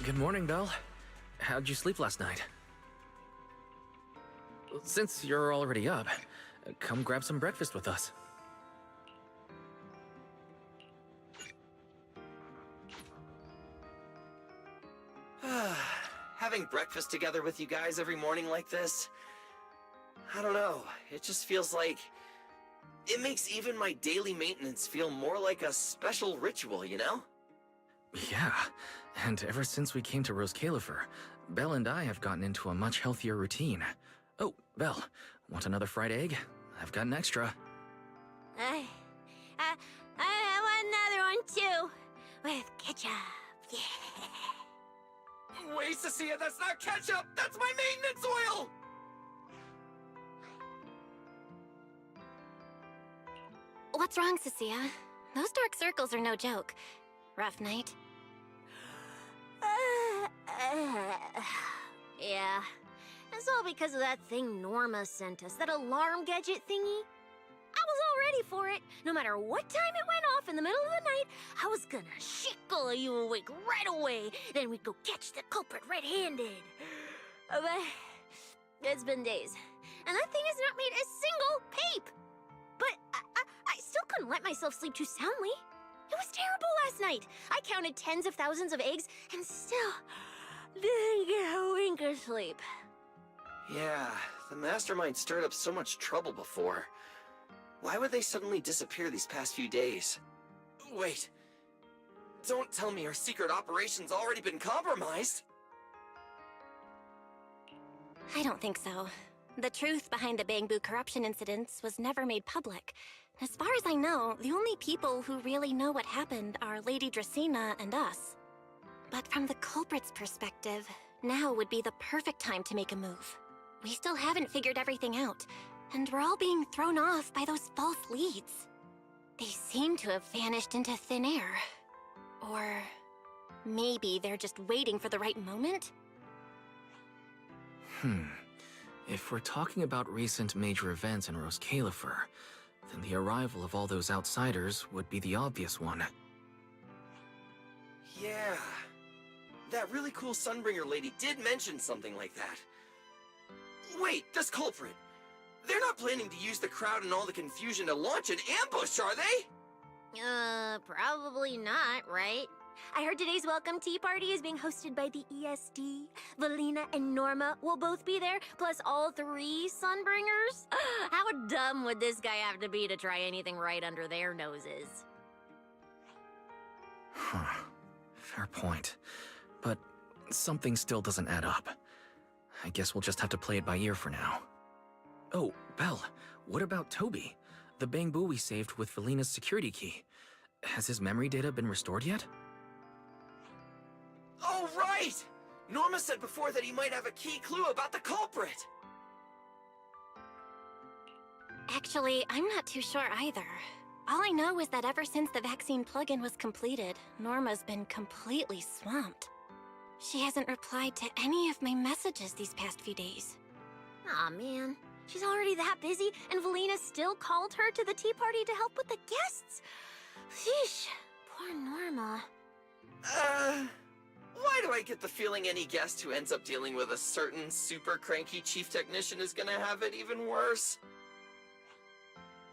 Good morning, Belle. How'd you sleep last night? Since you're already up, come grab some breakfast with us. Having breakfast together with you guys every morning like this, I don't know, it just feels like... It makes even my daily maintenance feel more like a special ritual, you know? Yeah, and ever since we came to Rose Califer, Belle and I have gotten into a much healthier routine. Oh, Belle, want another fried egg? I've got an extra. I want another one too, with ketchup. Yeah. Wait, Cecilia, that's not ketchup! That's my maintenance oil! What's wrong, Cecilia? Those dark circles are no joke. Rough night? Yeah. It's all because of that thing Norma sent us, that alarm gadget thingy. I was all ready for it. No matter what time it went off in the middle of the night, I was gonna shickle you awake right away. Then we'd go catch the culprit red-handed. But it's been days, and that thing has not made a single peep. But I still couldn't let myself sleep too soundly. It was terrible last night. I counted tens of thousands of eggs and still didn't get a wink of sleep. Yeah, the mastermind stirred up so much trouble before. Why would they suddenly disappear these past few days? Wait. Don't tell me our secret operation's already been compromised! I don't think so. The truth behind the Bamboo corruption incidents was never made public. As far as I know, the only people who really know what happened are Lady Dracaena and us. But from the culprit's perspective, now would be the perfect time to make a move. We still haven't figured everything out, and we're all being thrown off by those false leads. They seem to have vanished into thin air. Or maybe they're just waiting for the right moment? If we're talking about recent major events in Rose Califer, then the arrival of all those outsiders would be the obvious one. Yeah. That really cool Sunbringer lady did mention something like that. Wait, this culprit! They're not planning to use the crowd and all the confusion to launch an ambush, are they? Probably not, right? I heard today's welcome tea party is being hosted by the ESD. Valina and Norma will both be there, plus all 3 Sunbringers. How dumb would this guy have to be to try anything right under their noses? Fair point. But something still doesn't add up. I guess we'll just have to play it by ear for now. Oh, Belle, what about Toby? The Bamboo we saved with Valina's security key. Has his memory data been restored yet? Oh, right! Norma said before that he might have a key clue about the culprit! Actually, I'm not too sure either. All I know is that ever since the vaccine plugin was completed, Norma's been completely swamped. She hasn't replied to any of my messages these past few days. Aw, man. She's already that busy, and Valina still called her to the tea party to help with the guests. Sheesh, poor Norma. Why do I get the feeling any guest who ends up dealing with a certain super cranky chief technician is gonna have it even worse?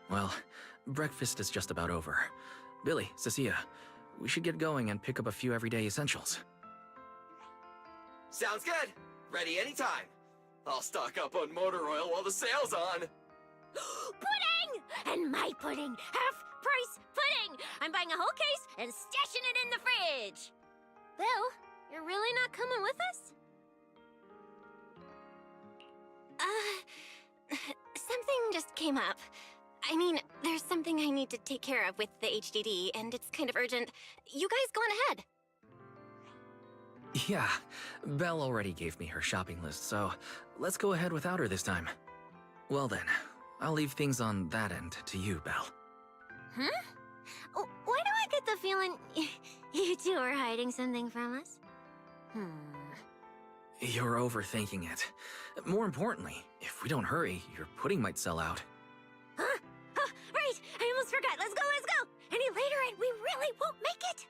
Well, breakfast is just about over. Billy, Cecilia, we should get going and pick up a few everyday essentials. Sounds good. Ready anytime. I'll stock up on motor oil while the sale's on. Pudding! And my pudding! Half-price pudding! I'm buying a whole case and stashing it in the fridge! Bill, you're really not coming with us? Something just came up. I mean, there's something I need to take care of with the HDD, and it's kind of urgent. You guys go on ahead. Yeah, Belle already gave me her shopping list, so let's go ahead without her this time. Well then, I'll leave things on that end to you, Belle. Huh? Why do I get the feeling you two are hiding something from us? You're overthinking it. More importantly, if we don't hurry, your pudding might sell out. Huh? Right! I almost forgot. Let's go, let's go! Any later and we really won't make it!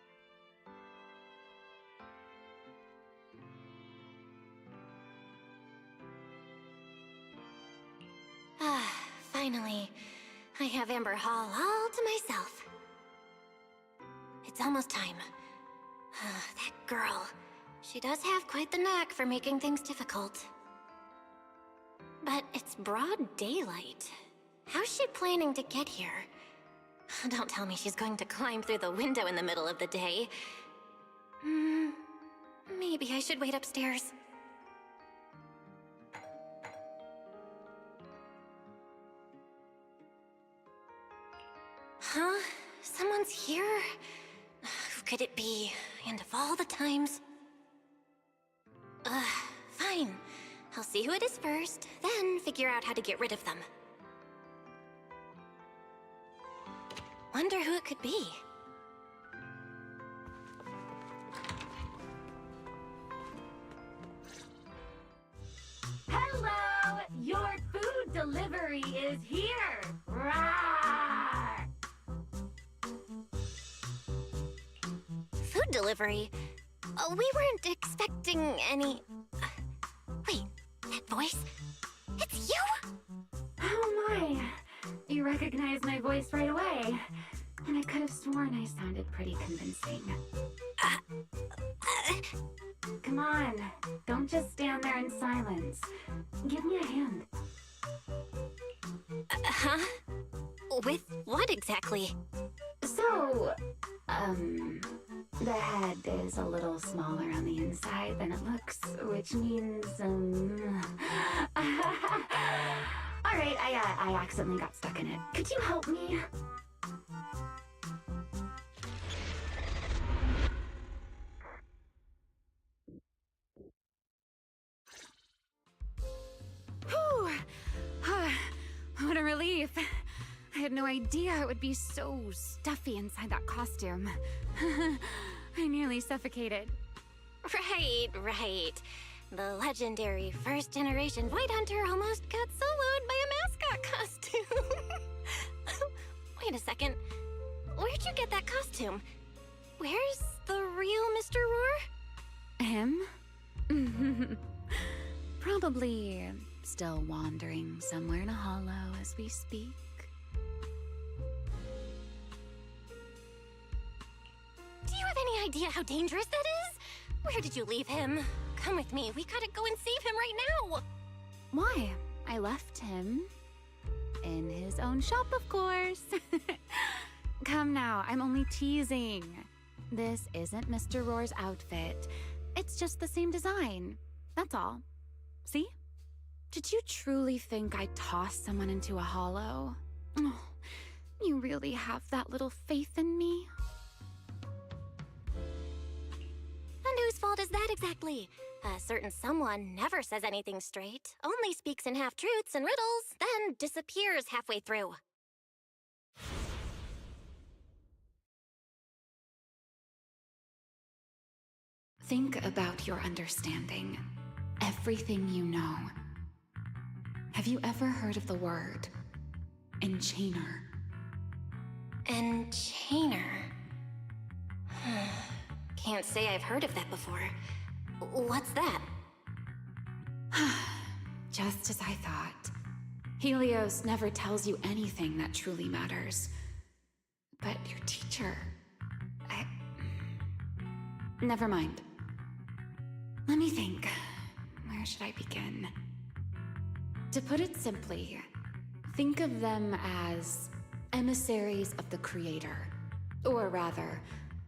Finally, I have Amber Hall all to myself. It's almost time. That girl. She does have quite the knack for making things difficult. But it's broad daylight. How's she planning to get here? Don't tell me she's going to climb through the window in the middle of the day. Maybe I should wait upstairs. Huh? Someone's here? Who could it be? And of all the times... fine. I'll see who it is first, then figure out how to get rid of them. Wonder who it could be. Hello! Your food delivery is here! Rawr! Food delivery? Oh, we weren't expecting any... Wait, that voice? It's you? Oh my! You recognized my voice right away. And I could have sworn I sounded pretty convincing. Come on, don't just stand there in silence. Give me a hand. Huh? With what exactly? So, the head is a little smaller on the inside than it looks, which means, Alright, I accidentally got stuck in it. Could you help me? Whew! What a relief. I had no idea it would be so stuffy inside that costume. I nearly suffocated. Right. The legendary first-generation Void Hunter almost got soloed by a mascot costume. Wait a second. Where'd you get that costume? Where's the real Mr. Roar? Him? Probably still wandering somewhere in a hollow as we speak. Do you have any idea how dangerous that is? Where did you leave him? Come with me. We gotta go and save him right now. Why? I left him in his own shop, of course. Come now, I'm only teasing. This isn't Mr. Roar's outfit. It's just the same design. That's all. See? Did you truly think I'd toss someone into a hollow? Oh, you really have that little faith in me? And whose fault is that exactly? A certain someone never says anything straight, only speaks in half-truths and riddles, then disappears halfway through. Think about your understanding. Everything you know. Have you ever heard of the word enchainer? Enchainer? Can't say I've heard of that before. What's that? Just as I thought. Helios never tells you anything that truly matters. But your teacher... Never mind. Let me think. Where should I begin? To put it simply, think of them as emissaries of the Creator. Or rather,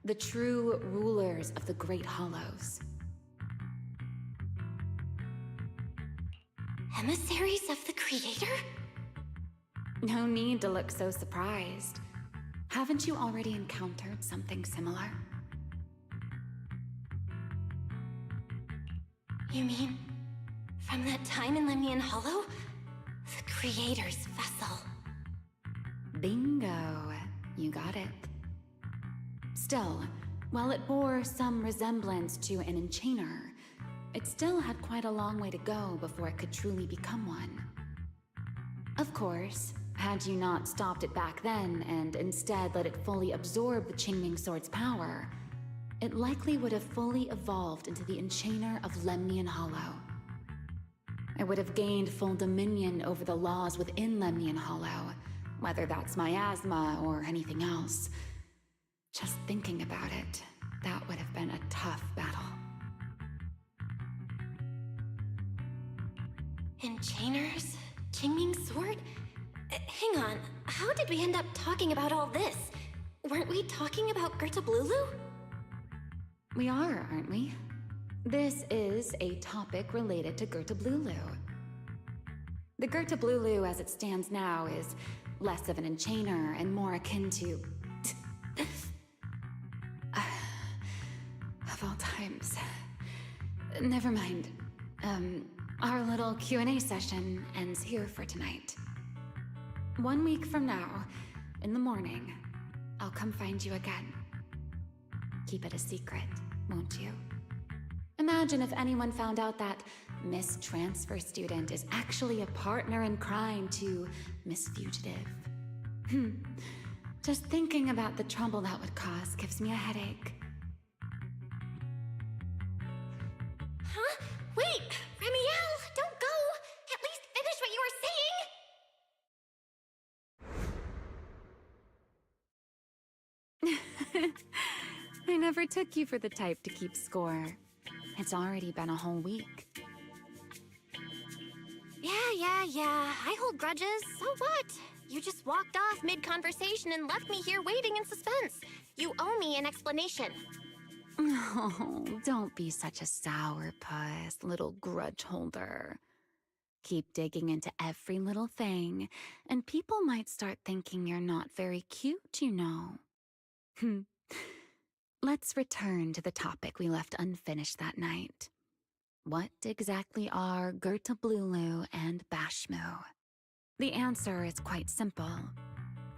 the true rulers of the Great Hollows. Emissaries of the Creator? No need to look so surprised. Haven't you already encountered something similar? You mean, from that time in Lemnian Hollow? The Creator's vessel. Bingo. You got it. Still, while it bore some resemblance to an enchainer, it still had quite a long way to go before it could truly become one. Of course, had you not stopped it back then and instead let it fully absorb the Qingming Sword's power, it likely would have fully evolved into the Enchainer of Lemnian Hollow. I It would have gained full dominion over the laws within Lemnian Hollow, whether that's miasma or anything else. Just thinking about it, that would have been a tough battle. Enchainers? Qingming's sword? Hang on, how did we end up talking about all this? Weren't we talking about Gerta Blulu? We are, aren't we? This is a topic related to Gerta Blulu. The Gerta Blulu as it stands now is less of an enchainer and more akin to... of all times. Never mind. Our little Q&A session ends here for tonight. 1 week from now, in the morning, I'll come find you again. Keep it a secret, won't you? Imagine if anyone found out that Miss Transfer Student is actually a partner in crime to Miss Fugitive. Just thinking about the trouble that would cause gives me a headache. Huh? Wait! Ramiel, don't go! At least finish what you were saying! I never took you for the type to keep score. It's already been a whole week. Yeah. I hold grudges. So what? You just walked off mid-conversation and left me here waiting in suspense. You owe me an explanation. Oh, don't be such a sourpuss, little grudge holder. Keep digging into every little thing, and people might start thinking you're not very cute, you know. Let's return to the topic we left unfinished that night. What exactly are Gerta Blulu and Bashmu? The answer is quite simple.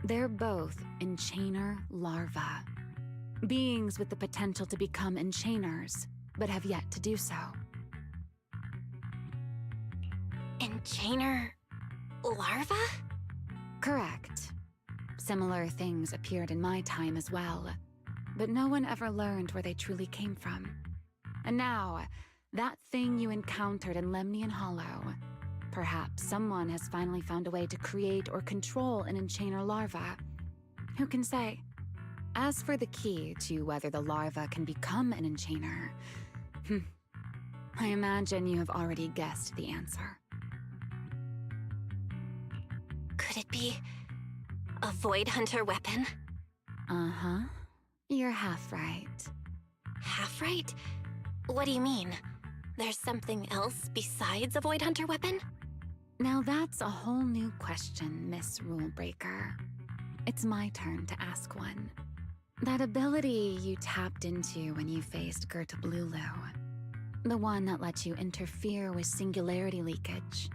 They're both enchainer larvae. Beings with the potential to become enchainers, but have yet to do so. Enchainer... larva? Correct. Similar things appeared in my time as well, but no one ever learned where they truly came from. And now, that thing you encountered in Lemnian Hollow, perhaps someone has finally found a way to create or control an enchainer larva. Who can say? As for the key to whether the larva can become an enchainer, I imagine you have already guessed the answer. Could it be a Void Hunter weapon? Uh-huh. You're half right. Half right? What do you mean? There's something else besides a Void Hunter weapon? Now that's a whole new question, Miss Rulebreaker. It's my turn to ask one. That ability you tapped into when you faced Gerta Blulu, the one that lets you interfere with singularity leakage.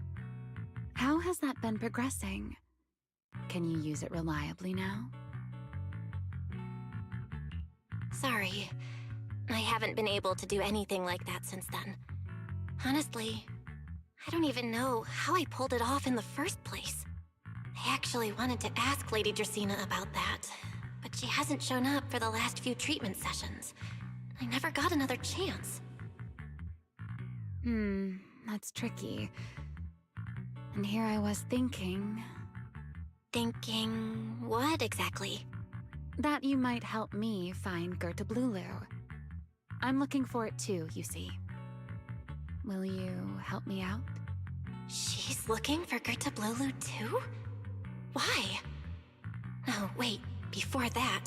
How has that been progressing? Can you use it reliably now? Sorry. I haven't been able to do anything like that since then. Honestly, I don't even know how I pulled it off in the first place. I actually wanted to ask Lady Dracaena about that, but she hasn't shown up for the last few treatment sessions. I never got another chance. That's tricky. And here I was thinking... Thinking what exactly? that you might help me find Gerta Blulu. I'm looking for it too, you see. Will you help me out? She's looking for Gerta Blulu too? Why? No, wait, before that,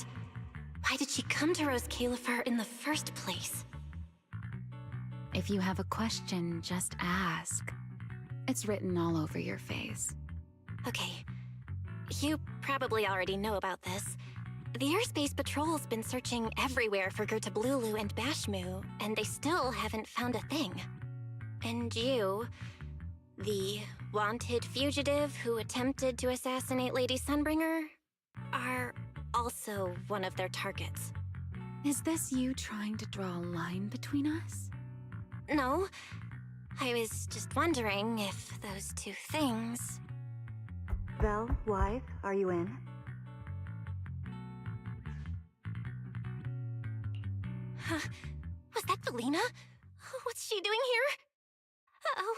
why did she come to Rose Califer in the first place? If you have a question, just ask. It's written all over your face. Okay, you probably already know about this. The Airspace Patrol's been searching everywhere for Gerta Blulu and Bashmu, and they still haven't found a thing. And you, the wanted fugitive who attempted to assassinate Lady Sunbringer, are also one of their targets. Is this you trying to draw a line between us? No, I was just wondering if those two things... Vel, wife, are you in? Huh? Was that Valina? What's she doing here? Oh,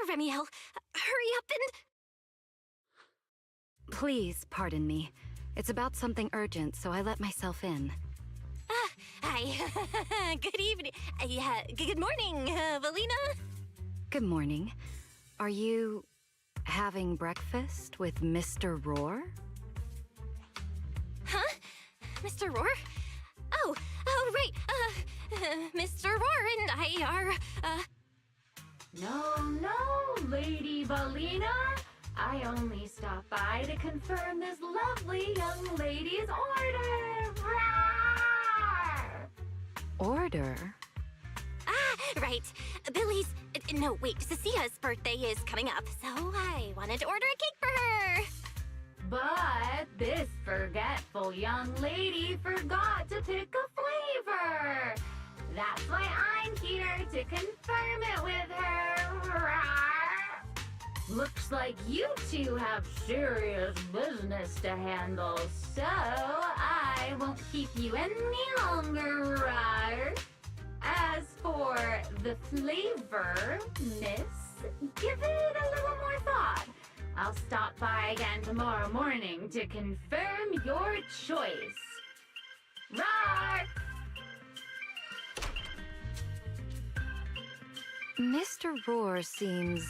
Remiel, hurry up and... Please pardon me. It's about something urgent, so I let myself in. Hi. Good evening. Good morning, Valina. Good morning. Are you having breakfast with Mr. Roar? Huh? Mr. Roar? Oh, right. Mr. Roar and I are, No, Lady Valina. I only stopped by to confirm this lovely young lady's order. Order? Right. Billy's, no, wait, Cecia's birthday is coming up, so I wanted to order a cake for her. But this forgetful young lady forgot to pick a flavor. That's why I'm here to confirm it with her. Looks like you two have serious business to handle, so I won't keep you any longer. As for the flavor, miss, give it a little more thought. I'll stop by again tomorrow morning to confirm your choice. Roar! Mr. Roar seems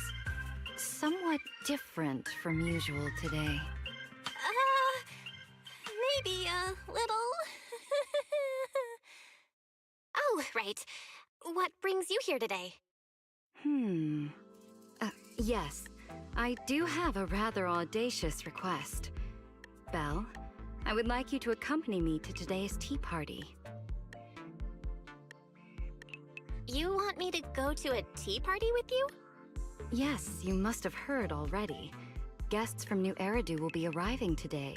somewhat different from usual today. Maybe a little. Oh, right. What brings you here today? Yes. I do have a rather audacious request. Belle, I would like you to accompany me to today's tea party. You want me to go to a tea party with you? Yes, you must have heard already. Guests from New Eridu will be arriving today.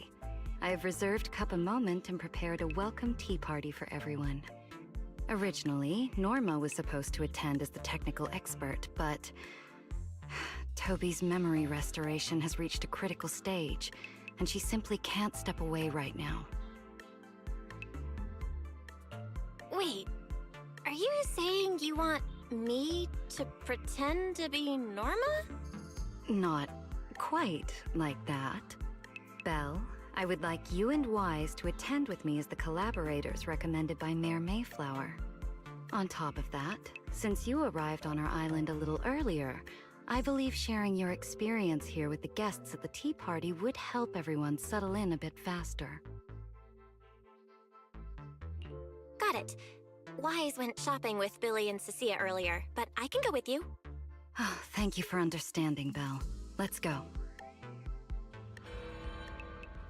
I have reserved Cup a Moment and prepared a welcome tea party for everyone. Originally, Norma was supposed to attend as the technical expert, but Toby's memory restoration has reached a critical stage, and she simply can't step away right now. Wait, are you saying you want me to pretend to be Norma? Not quite like that. Belle, I would like you and Wise to attend with me as the collaborators recommended by Mayor Mayflower. On top of that, since you arrived on our island a little earlier, I believe sharing your experience here with the guests at the tea party would help everyone settle in a bit faster. Got it. Wise went shopping with Billy and Cecilia earlier, but I can go with you. Oh, thank you for understanding, Belle. Let's go.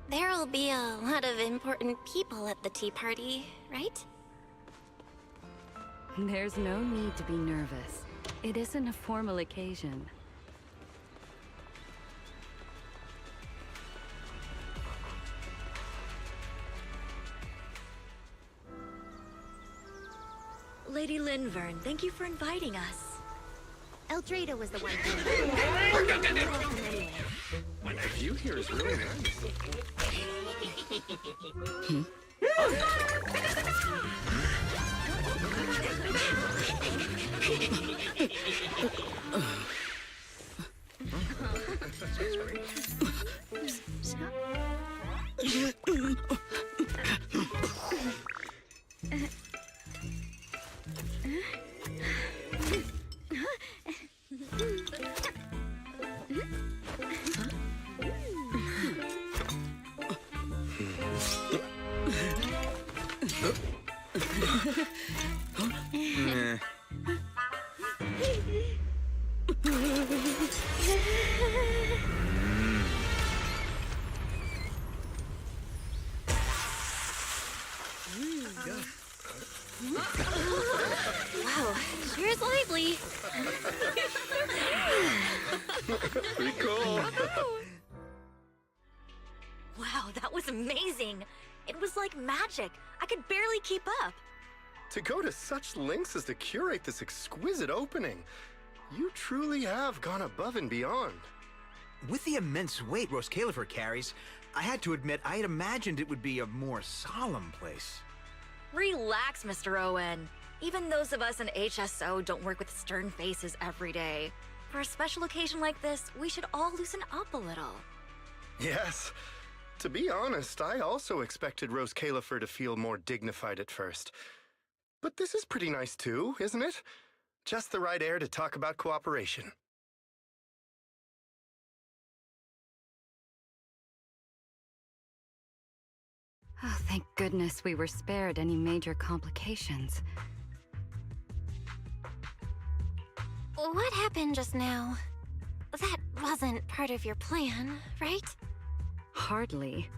There'll be a lot of important people at the tea party, right? There's no need to be nervous. It isn't a formal occasion. Lady Linvern, thank you for inviting us. Eldrada was the one who... The view here is really nice. Wow, sure is lively. Pretty cool. Wow, that was amazing. It was like magic. I could barely keep up. To go to such lengths as to curate this exquisite opening, you truly have gone above and beyond. With the immense weight Roscalifer carries, I had to admit I had imagined it would be a more solemn place. Relax, Mr. Owen. Even those of us in HSO don't work with stern faces every day. For a special occasion like this, we should all loosen up a little. Yes. To be honest, I also expected Rose Califer to feel more dignified at first. But this is pretty nice too, isn't it? Just the right air to talk about cooperation. Oh, thank goodness we were spared any major complications. What happened just now? That wasn't part of your plan, right? Hardly.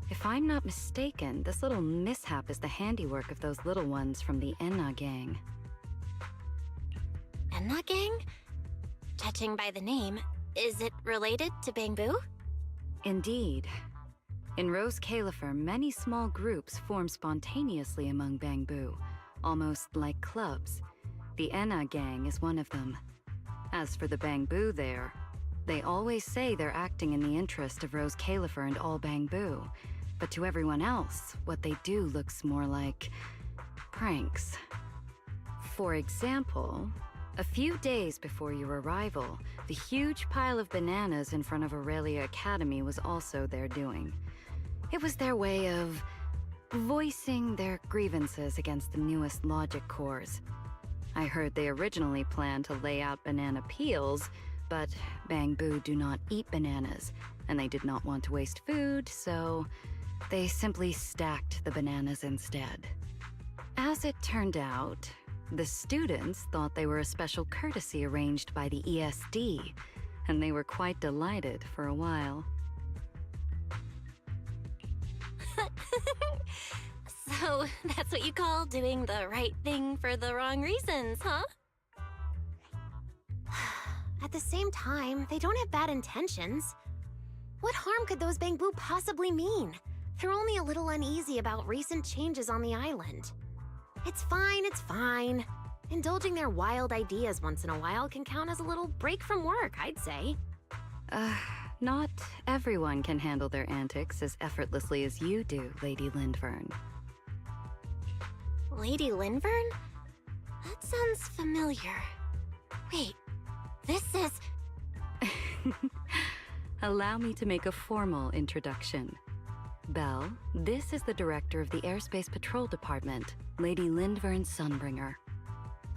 If I'm not mistaken, this little mishap is the handiwork of those little ones from the Enna gang. Enna gang? Judging by the name, is it related to Bangbu? Indeed. In Rose Califer, many small groups form spontaneously among Bangbu, almost like clubs. The Enna gang is one of them. As for the Bangbu there, they always say they're acting in the interest of Rose Califer and all Bangbu, but to everyone else, what they do looks more like pranks. For example, a few days before your arrival, the huge pile of bananas in front of Aurelia Academy was also their doing. It was their way of voicing their grievances against the newest logic cores. I heard they originally planned to lay out banana peels, but Bangbu do not eat bananas, and they did not want to waste food, so they simply stacked the bananas instead. As it turned out, the students thought they were a special courtesy arranged by the ESD, and they were quite delighted for a while. So, that's what you call doing the right thing for the wrong reasons, huh? At the same time, they don't have bad intentions. What harm could those Bangbu possibly mean? They're only a little uneasy about recent changes on the island. It's fine, it's fine. Indulging their wild ideas once in a while can count as a little break from work, I'd say. Not everyone can handle their antics as effortlessly as you do, Lady Lindvern. Lady Lindvern? That sounds familiar. Wait, this is... Allow me to make a formal introduction. Belle, this is the director of the Airspace Patrol Department, Lady Lindvern Sunbringer.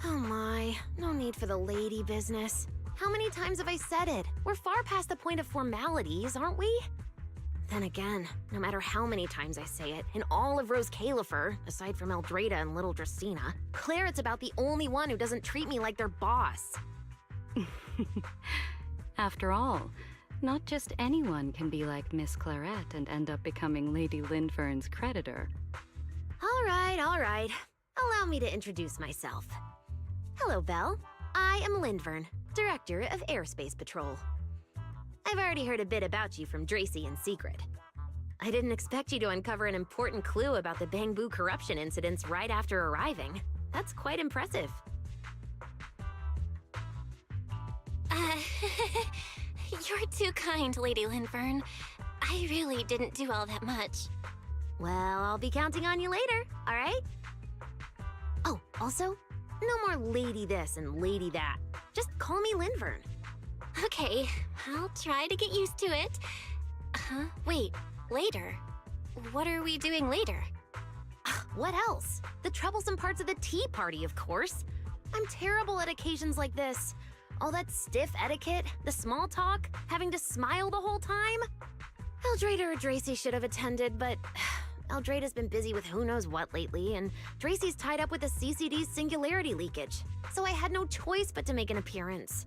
Oh my, no need for the lady business. How many times have I said it? We're far past the point of formalities, aren't we? Then again, no matter how many times I say it, in all of Rose Califer, aside from Eldrada and Little Dracena, Claret's about the only one who doesn't treat me like their boss. After all, not just anyone can be like Miss Claret and end up becoming Lady Lindvern's creditor. All right. Allow me to introduce myself. Hello, Belle. I am Lindvern, Director of Airspace Patrol. I've already heard a bit about you from Dracy in secret. I didn't expect you to uncover an important clue about the Bangbu corruption incidents right after arriving. That's quite impressive. You're too kind, Lady Lindvern. I really didn't do all that much. Well, I'll be counting on you later, all right? Oh, also, no more lady this and lady that. Just call me Lindvern. Okay, I'll try to get used to it. Wait, later? What are we doing later? What else? The troublesome parts of the tea party, of course. I'm terrible at occasions like this. All that stiff etiquette, the small talk, having to smile the whole time. Eldrada or Dracy should have attended, but Eldrada's been busy with who knows what lately, and Dracy's tied up with the CCD's singularity leakage, so I had no choice but to make an appearance.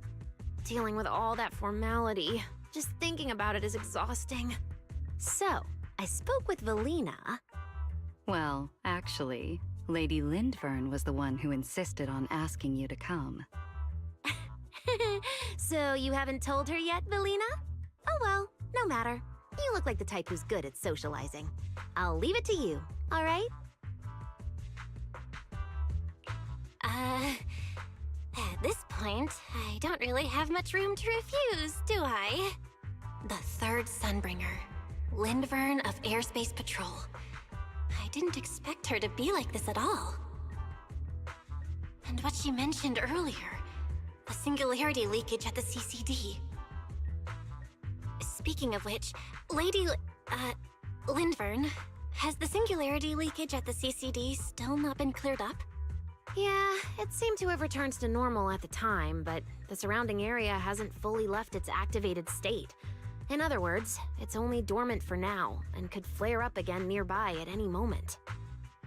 Dealing with all that formality, just thinking about it is exhausting. So, I spoke with Valina. Well, actually, Lady Lindvern was the one who insisted on asking you to come. So you haven't told her yet, Valina? Oh well, no matter. You look like the type who's good at socializing. I'll leave it to you, all right? At this point, I don't really have much room to refuse, do I? The third Sunbringer, Lindvern of Airspace Patrol. I didn't expect her to be like this at all. And what she mentioned earlier, the singularity leakage at the CCD. Speaking of which, Lindvern, has the singularity leakage at the CCD still not been cleared up? Yeah, it seemed to have returned to normal at the time, but the surrounding area hasn't fully left its activated state. In other words, it's only dormant for now, and could flare up again nearby at any moment.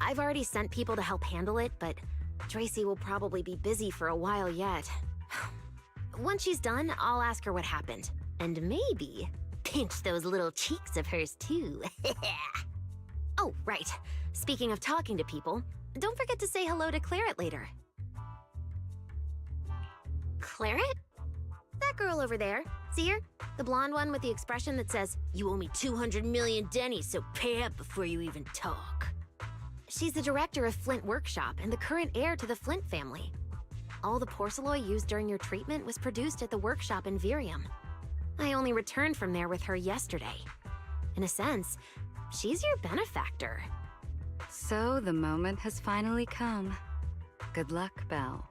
I've already sent people to help handle it, but Tracy will probably be busy for a while yet. Once she's done, I'll ask her what happened. And maybe pinch those little cheeks of hers too. Oh, right. Speaking of talking to people, don't forget to say hello to Claret later. Claret? That girl over there. See her? The blonde one with the expression that says, "You owe me 200 million dennies, so pay up before you even talk." She's the director of Flint Workshop and the current heir to the Flint family. All the porcelain used during your treatment was produced at the workshop in Virium. I only returned from there with her yesterday. In a sense, she's your benefactor. So the moment has finally come. Good luck, Belle.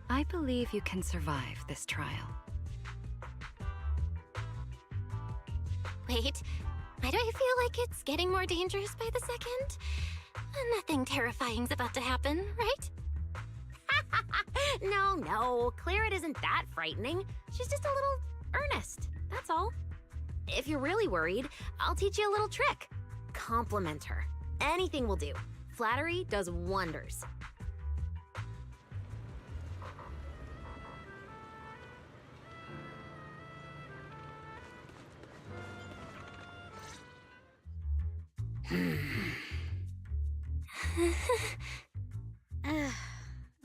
I believe you can survive this trial. Wait, why do I feel like it's getting more dangerous by the second? Nothing terrifying's about to happen, right? No, Claret isn't that frightening. She's just a little earnest, that's all. If you're really worried, I'll teach you a little trick. Compliment her. Anything will do. Flattery does wonders.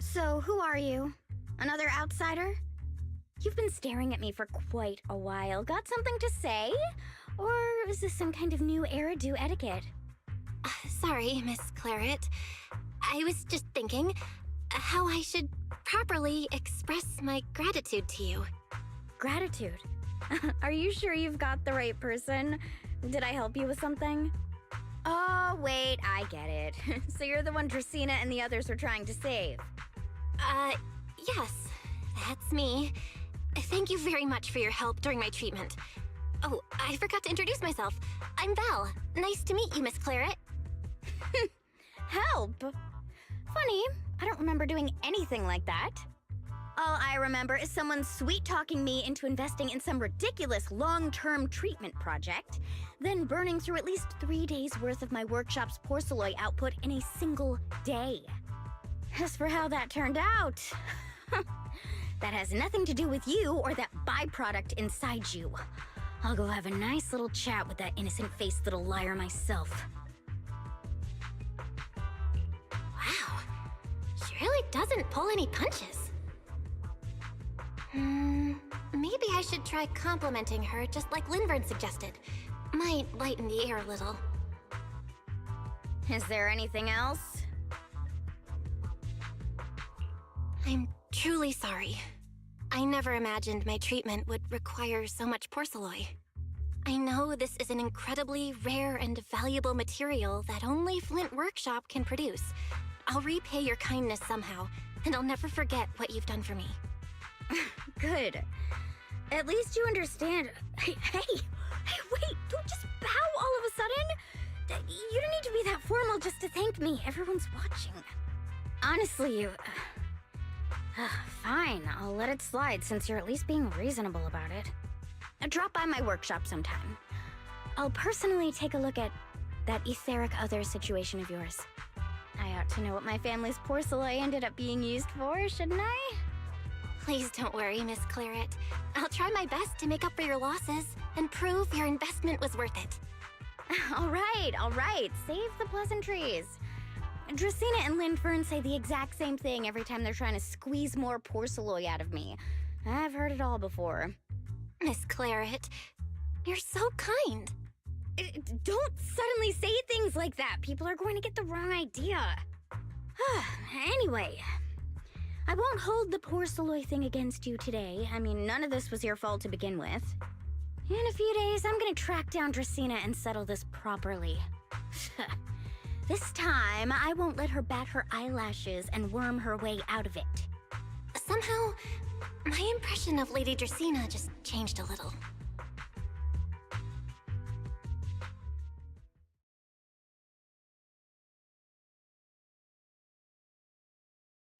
So, who are you? Another outsider? You've been staring at me for quite a while. Got something to say? Or is this some kind of new era-do etiquette? Sorry, Miss Claret. I was just thinking how I should properly express my gratitude to you. Gratitude? Are you sure you've got the right person? Did I help you with something? Oh, wait, I get it. So you're the one Dracaena and the others were trying to save. Yes, that's me. Thank you very much for your help during my treatment. Oh, I forgot to introduce myself. I'm Val. Nice to meet you, Miss Claret. Help? Funny, I don't remember doing anything like that. All I remember is someone sweet-talking me into investing in some ridiculous long-term treatment project, then burning through at least 3 days' worth of my workshop's porcelain output in a single day. As for how that turned out, that has nothing to do with you or that byproduct inside you. I'll go have a nice little chat with that innocent-faced little liar myself. Wow, she really doesn't pull any punches. Maybe I should try complimenting her just like Lindvern suggested. Might lighten the air a little. Is there anything else? I'm truly sorry. I never imagined my treatment would require so much porcelain. I know this is an incredibly rare and valuable material that only Flint Workshop can produce. I'll repay your kindness somehow, and I'll never forget what you've done for me. Good. At least you understand. Hey, wait, don't just bow all of a sudden. You don't need to be that formal just to thank me. Everyone's watching. Honestly, you... fine, I'll let it slide since you're at least being reasonable about it. Drop by my workshop sometime. I'll personally take a look at that etheric other situation of yours. I ought to know what my family's porcelain ended up being used for, shouldn't I? Please don't worry, Miss Claret. I'll try my best to make up for your losses and prove your investment was worth it. All right. Save the pleasantries. Dracaena and Lindvern say the exact same thing every time they're trying to squeeze more porcelain out of me. I've heard it all before. Miss Claret, you're so kind. Don't suddenly say things like that. People are going to get the wrong idea. Anyway, I won't hold the porcelain thing against you today. I mean, none of this was your fault to begin with. In a few days, I'm gonna track down Dracaena and settle this properly. This time, I won't let her bat her eyelashes and worm her way out of it. Somehow, my impression of Lady Dracaena just changed a little.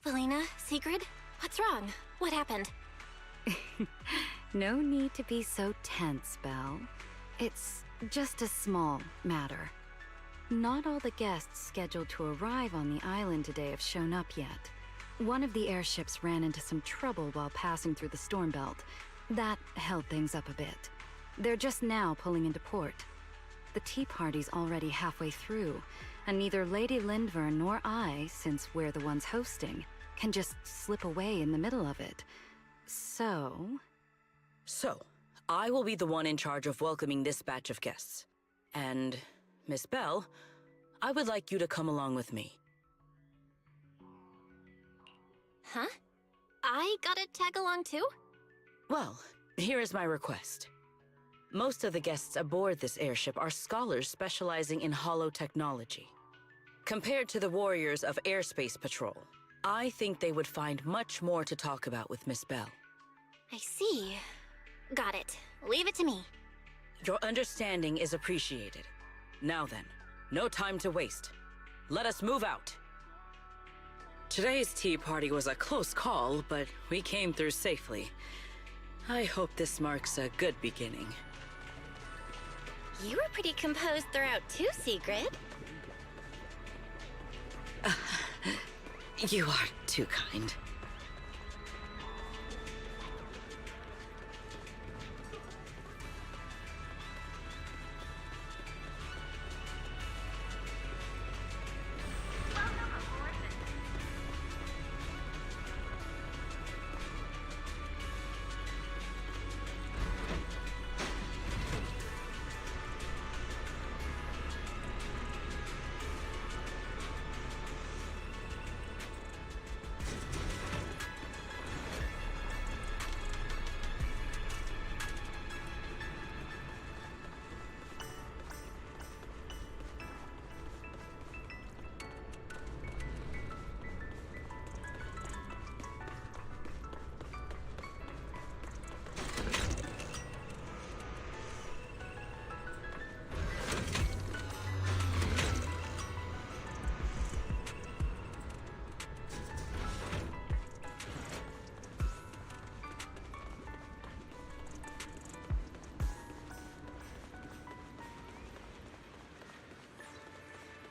Felina, Sigrid, what's wrong? What happened? No need to be so tense, Belle. It's just a small matter. Not all the guests scheduled to arrive on the island today have shown up yet. One of the airships ran into some trouble while passing through the storm belt. That held things up a bit. They're just now pulling into port. The tea party's already halfway through, and neither Lady Lindvern nor I, since we're the ones hosting, can just slip away in the middle of it. So, I will be the one in charge of welcoming this batch of guests. And, Miss Belle, I would like you to come along with me. Huh? I gotta tag along too? Well, here is my request. Most of the guests aboard this airship are scholars specializing in holotechnology. Compared to the warriors of Airspace Patrol, I think they would find much more to talk about with Miss Belle. I see. Got it. Leave it to me. Your understanding is appreciated. Now then, no time to waste. Let us move out. Today's tea party was a close call, but we came through safely. I hope this marks a good beginning. You were pretty composed throughout too, Sigrid. You are too kind.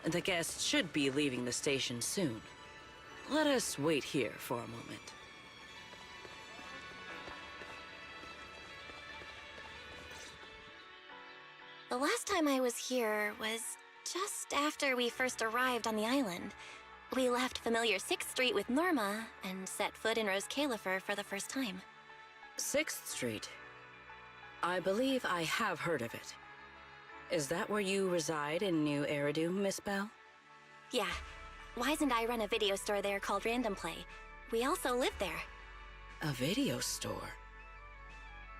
The guests should be leaving the station soon. Let us wait here for a moment. The last time I was here was just after we first arrived on the island. We left familiar 6th Street with Norma and set foot in Rose Califer for the first time. 6th Street. I believe I have heard of it. Is that where you reside in New Eridu, Miss Belle? Yeah. Wise and I run a video store there called Random Play. We also live there. A video store?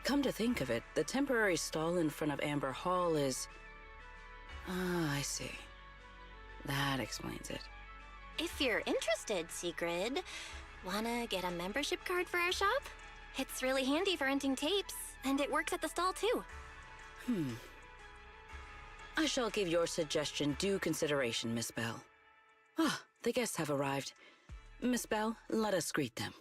Come to think of it, the temporary stall in front of Amber Hall is... Ah, I see. That explains it. If you're interested, Sigrid, wanna get a membership card for our shop? It's really handy for renting tapes, and it works at the stall too. I shall give your suggestion due consideration, Miss Belle. Ah, the guests have arrived. Miss Belle, let us greet them.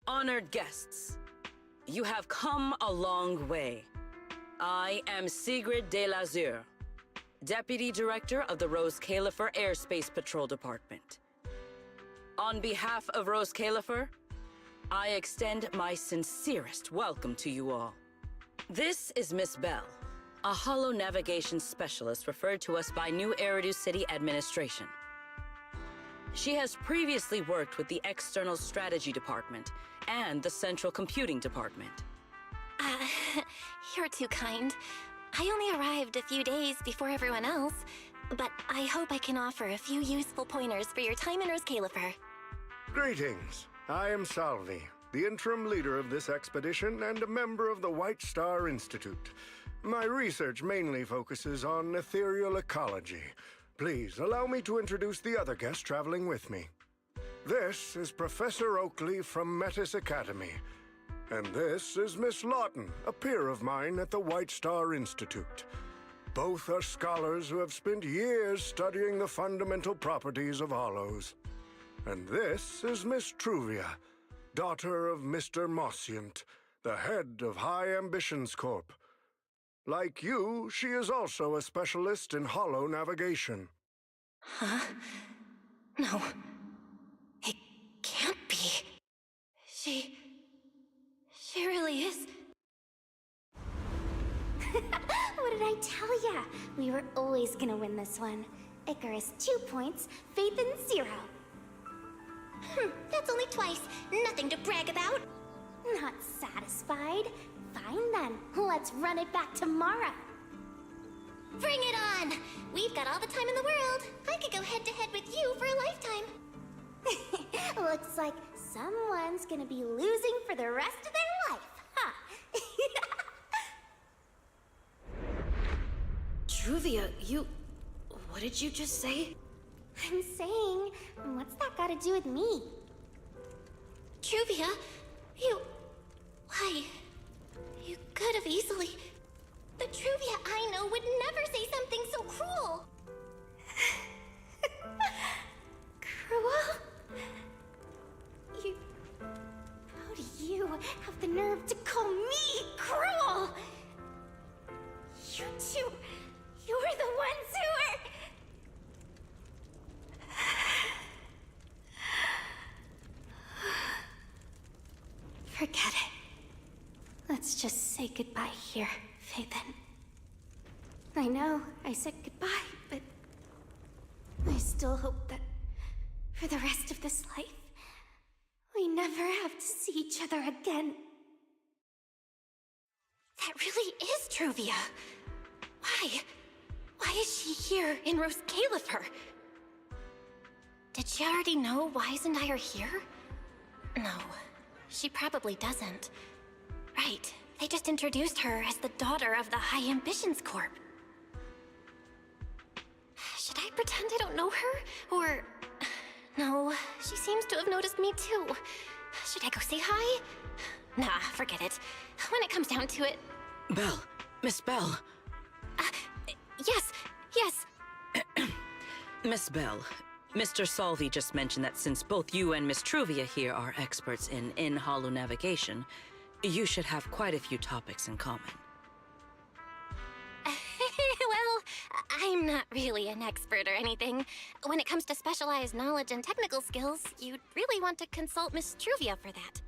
Honored guests, you have come a long way. I am Sigrid de Lazure, Deputy Director of the Rose Califer Airspace Patrol Department. On behalf of Rose Califer, I extend my sincerest welcome to you all. This is Miss Belle, a holo navigation specialist referred to us by New Eridu City Administration. She has previously worked with the External Strategy Department and the Central Computing Department. You're too kind. I only arrived a few days before everyone else, but I hope I can offer a few useful pointers for your time in Rose Califer. Greetings. I am Salvi, the interim leader of this expedition and a member of the White Star Institute. My research mainly focuses on ethereal ecology. Please allow me to introduce the other guest traveling with me. This is Professor Oakley from Metis Academy. And this is Miss Lawton, a peer of mine at the White Star Institute. Both are scholars who have spent years studying the fundamental properties of hollows. And this is Miss Truvia, daughter of Mr. Mossient, the head of High Ambitions Corp. Like you, she is also a specialist in hollow navigation. Huh? No. It can't be. She really is. What did I tell ya? We were always gonna win this one. Icarus 2 points, Phaethon 0. That's only twice. Nothing to brag about. Not satisfied? Fine then. Let's run it back tomorrow. Bring it on! We've got all the time in the world. I could go head-to-head with you for a lifetime. Looks like someone's gonna be losing for the rest of their life, huh? Truvia, what did you just say? I'm saying, what's that got to do with me? Truvia, why? You could have easily... The Truvia I know would never say something so cruel. Cruel? How do you have the nerve to call me cruel? You two, you're the ones who are... Forget it. Let's just say goodbye here, Phaethon. I know I said goodbye, but I still hope that for the rest of this life, we never have to see each other again. That really is Truvia. Why? Why is she here in Rose Califer? Did she already know Wise and I are here? No, she probably doesn't. Right, they just introduced her as the daughter of the High Ambitions Corp. Should I pretend I don't know her? Or... No, she seems to have noticed me too. Should I go say hi? Nah, forget it. When it comes down to it... Belle, Miss Belle. Yes. Miss Belle, Mr. Salvi just mentioned that since both you and Miss Truvia here are experts in hollow navigation, you should have quite a few topics in common. Well, I'm not really an expert or anything. When it comes to specialized knowledge and technical skills, you'd really want to consult Miss Truvia for that.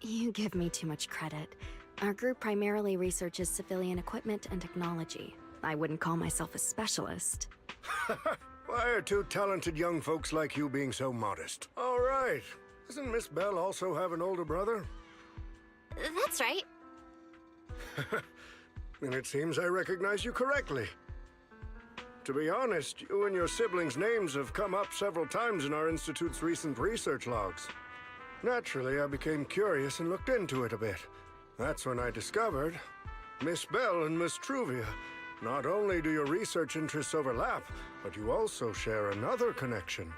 You give me too much credit. Our group primarily researches civilian equipment and technology. I wouldn't call myself a specialist. Why are two talented young folks like you being so modest? All right. Doesn't Miss Belle also have an older brother? That's right. Then it seems I recognize you correctly. To be honest, you and your siblings' names have come up several times in our Institute's recent research logs. Naturally, I became curious and looked into it a bit. That's when I discovered Miss Belle and Miss Truvia. Not only do your research interests overlap, but you also share another connection.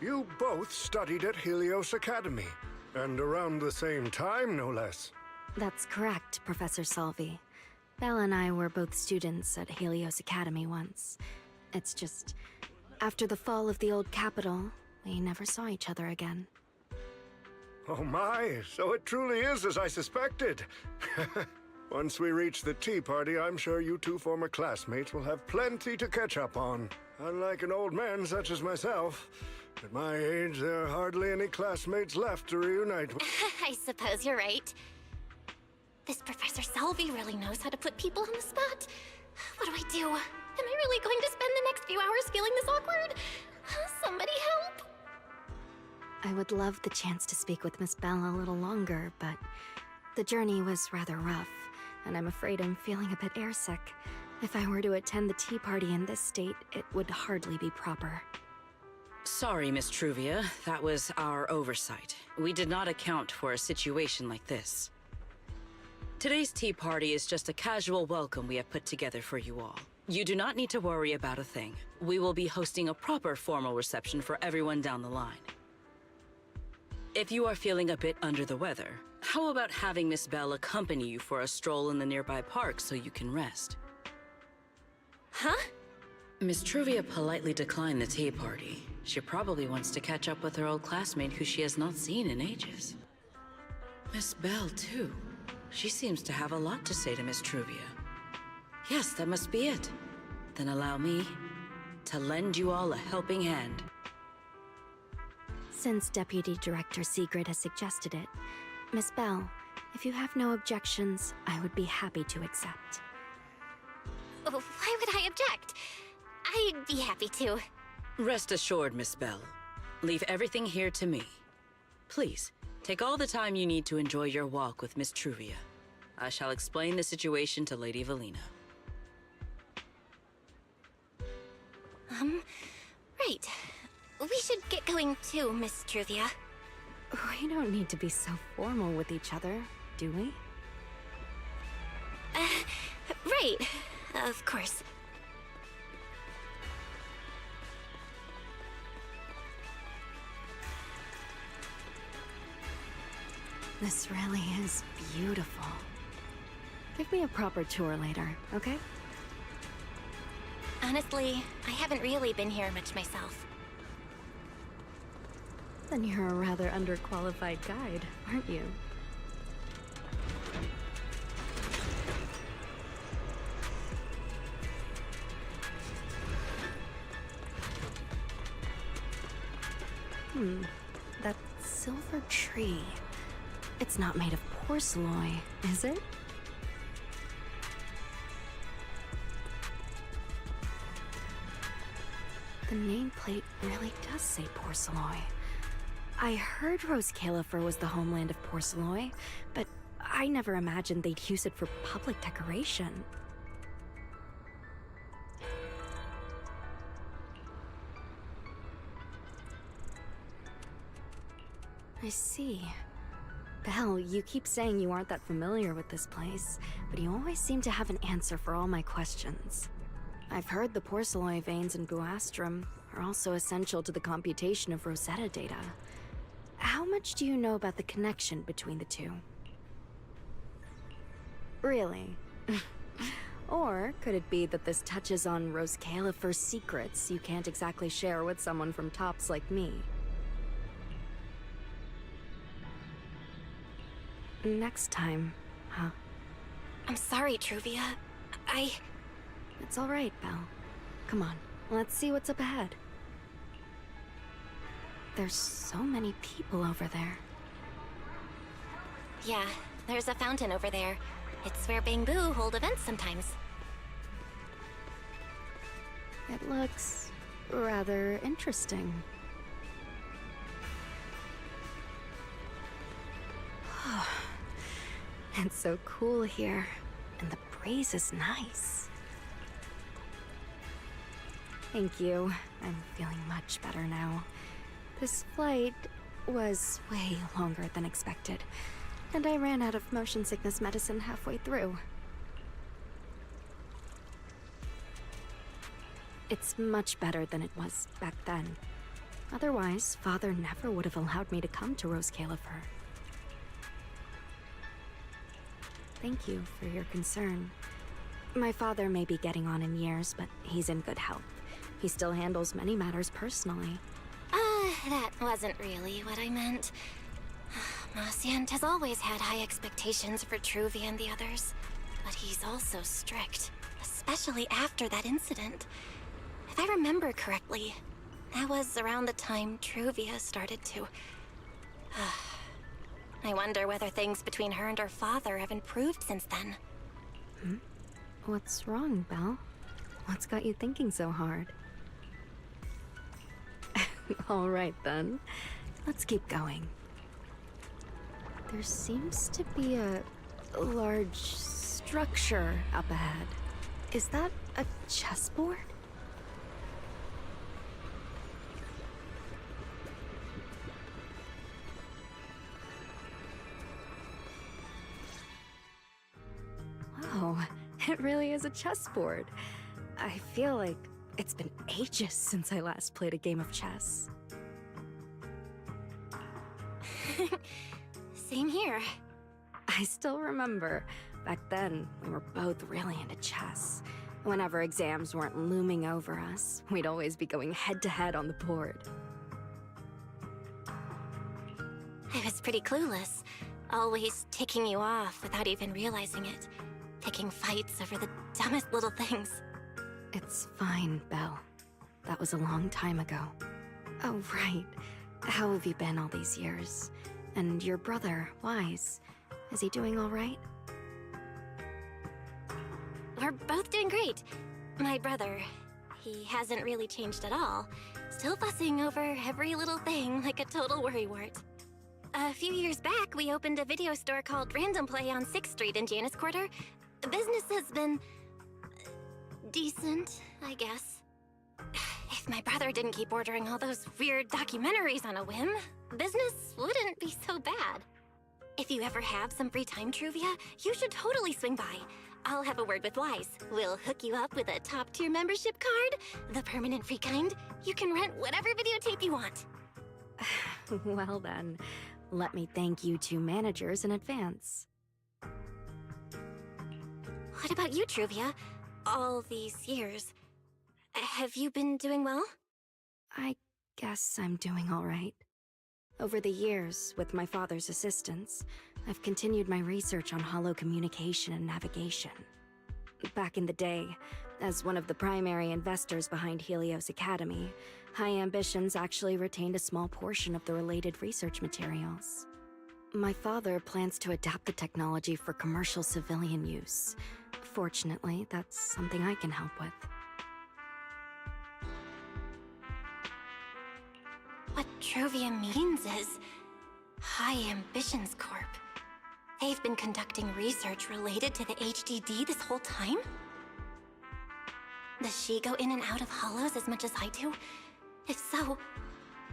You both studied at Helios Academy, and around the same time, no less. That's correct, Professor Salvi. Belle and I were both students at Helios Academy once. It's just, after the fall of the old capital, we never saw each other again. Oh my, so it truly is as I suspected. Once we reach the tea party, I'm sure you two former classmates will have plenty to catch up on. Unlike an old man such as myself, at my age, there are hardly any classmates left to reunite with. I suppose you're right. This Professor Salvi really knows how to put people on the spot. What do I do? Am I really going to spend the next few hours feeling this awkward? Somebody help! I would love the chance to speak with Miss Belle a little longer, but the journey was rather rough, and I'm afraid I'm feeling a bit airsick. If I were to attend the tea party in this state, it would hardly be proper. Sorry, Miss Truvia. That was our oversight. We did not account for a situation like this. Today's tea party is just a casual welcome we have put together for you all. You do not need to worry about a thing. We will be hosting a proper formal reception for everyone down the line. If you are feeling a bit under the weather, how about having Miss Bell accompany you for a stroll in the nearby park so you can rest? Huh? Miss Truvia politely declined the tea party. She probably wants to catch up with her old classmate who she has not seen in ages. Miss Bell, too. She seems to have a lot to say to Miss Truvia. Yes, that must be it. Then allow me to lend you all a helping hand. Since Deputy Director Sigrid has suggested it, Miss Bell, if you have no objections, I would be happy to accept. Why would I object? I'd be happy to. Rest assured, Miss Bell. Leave everything here to me. Please, take all the time you need to enjoy your walk with Miss Truvia. I shall explain the situation to Lady Valina. Right. We should get going too, Miss Truvia. We don't need to be so formal with each other, do we? Right. Of course. This really is beautiful. Give me a proper tour later, okay? Honestly, I haven't really been here much myself. Then you're a rather underqualified guide, aren't you? That silver tree. It's not made of porcelain, is it? The nameplate really does say porcelain. I heard Rose Califer was the homeland of porcelain, but I never imagined they'd use it for public decoration. I see. Belle, you keep saying you aren't that familiar with this place, but you always seem to have an answer for all my questions. I've heard the porcelain veins in Buastrum are also essential to the computation of Rosetta data. How much do you know about the connection between the two? Really? Or could it be that this touches on Rose Califer's secrets you can't exactly share with someone from Tops like me? Next time, huh? I'm sorry, Truvia. It's all right, Belle. Come on, let's see what's up ahead. There's so many people over there. Yeah, there's a fountain over there. It's where Bangbu hold events sometimes. It looks rather interesting. It's so cool here, and the breeze is nice. Thank you. I'm feeling much better now. This flight was way longer than expected, and I ran out of motion sickness medicine halfway through. It's much better than it was back then. Otherwise, Father never would have allowed me to come to Rose Califer. Thank you for your concern. My father may be getting on in years, but he's in good health. He still handles many matters personally. That wasn't really what I meant. Marciant has always had high expectations for Truvia and the others, but he's also strict, especially after that incident. If I remember correctly, that was around the time Truvia started to... I wonder whether things between her and her father have improved since then. What's wrong, Belle? What's got you thinking so hard? All right, then. Let's keep going. There seems to be a large structure up ahead. Is that a chessboard? It really is a chessboard. I feel like it's been ages since I last played a game of chess. Same here. I still remember, back then, we were both really into chess. Whenever exams weren't looming over us, we'd always be going head-to-head on the board. I was pretty clueless, always ticking you off without even realizing it. Picking fights over the dumbest little things. It's fine, Belle. That was a long time ago. Oh, right. How have you been all these years? And your brother, Wise, is he doing all right? We're both doing great. My brother, he hasn't really changed at all. Still fussing over every little thing like a total worrywart. A few years back, we opened a video store called Random Play on 6th Street in Janus Quarter. Business has been... decent, I guess. If my brother didn't keep ordering all those weird documentaries on a whim, business wouldn't be so bad. If you ever have some free time, Truvia, you should totally swing by. I'll have a word with Wise. We'll hook you up with a top-tier membership card, the permanent free kind. You can rent whatever videotape you want. Well then, let me thank you two managers in advance. What about you, Truvia? All these years, have you been doing well? I guess I'm doing all right. Over the years, with my father's assistance, I've continued my research on holo communication and navigation. Back in the day, as one of the primary investors behind Helios Academy, High Ambitions actually retained a small portion of the related research materials. My father plans to adapt the technology for commercial civilian use. Fortunately, that's something I can help with. What Truvia means is High Ambitions Corp. They've been conducting research related to the HDD this whole time? Does she go in and out of hollows as much as I do? If so,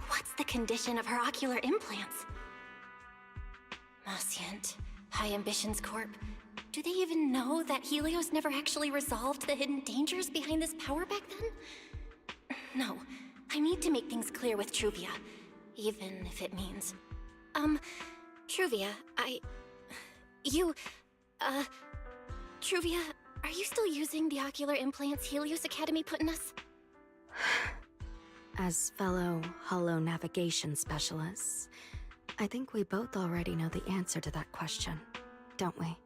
what's the condition of her ocular implants? Moscient, High Ambitions Corp. Do they even know that Helios never actually resolved the hidden dangers behind this power back then? No, I need to make things clear with Truvia, even if it means... Truvia, Truvia, are you still using the ocular implants Helios Academy put in us? As fellow holo navigation specialists, I think we both already know the answer to that question, don't we?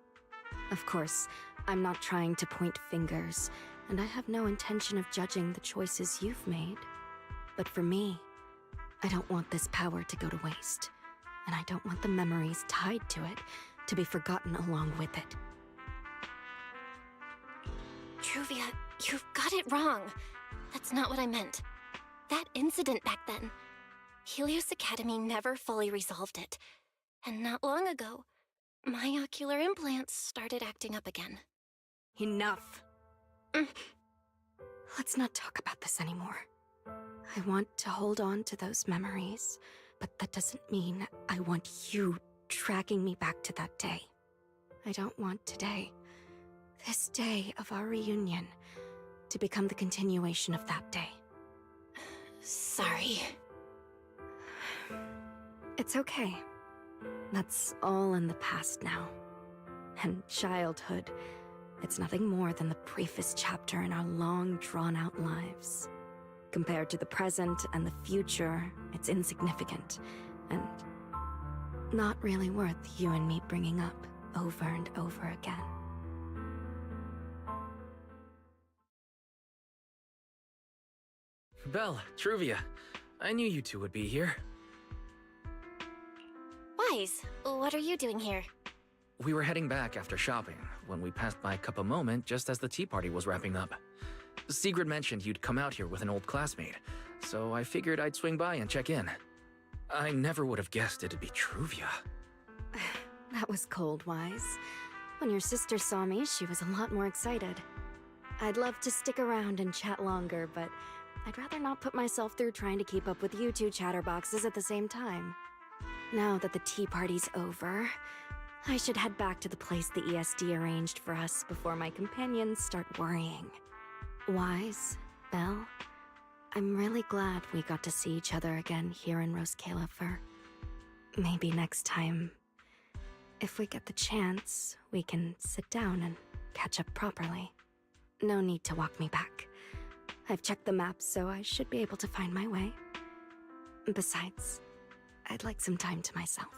Of course, I'm not trying to point fingers, and I have no intention of judging the choices you've made. But for me, I don't want this power to go to waste, and I don't want the memories tied to it to be forgotten along with it. Truvia, you've got it wrong. That's not what I meant. That incident back then, Helios Academy never fully resolved it. And not long ago, my ocular implants started acting up again. Enough! Let's not talk about this anymore. I want to hold on to those memories, but that doesn't mean I want you tracking me back to that day. I don't want today, this day of our reunion, to become the continuation of that day. Sorry. It's okay. That's all in the past now. And childhood, it's nothing more than the briefest chapter in our long, drawn-out lives. Compared to the present and the future, it's insignificant, and not really worth you and me bringing up over and over again. Belle, Truvia, I knew you two would be here. Wise, what are you doing here? We were heading back after shopping when we passed by Cup a Moment just as the tea party was wrapping up. Sigrid mentioned you'd come out here with an old classmate, so I figured I'd swing by and check in. I never would have guessed it'd be Truvia. That was cold, Wise. When your sister saw me, she was a lot more excited. I'd love to stick around and chat longer, but I'd rather not put myself through trying to keep up with you two chatterboxes at the same time. Now that the tea party's over, I should head back to the place the ESD arranged for us before my companions start worrying. Wise, Belle, I'm really glad we got to see each other again here in Rose Califer. Maybe next time, if we get the chance, we can sit down and catch up properly. No need to walk me back. I've checked the map, so I should be able to find my way. Besides, I'd like some time to myself.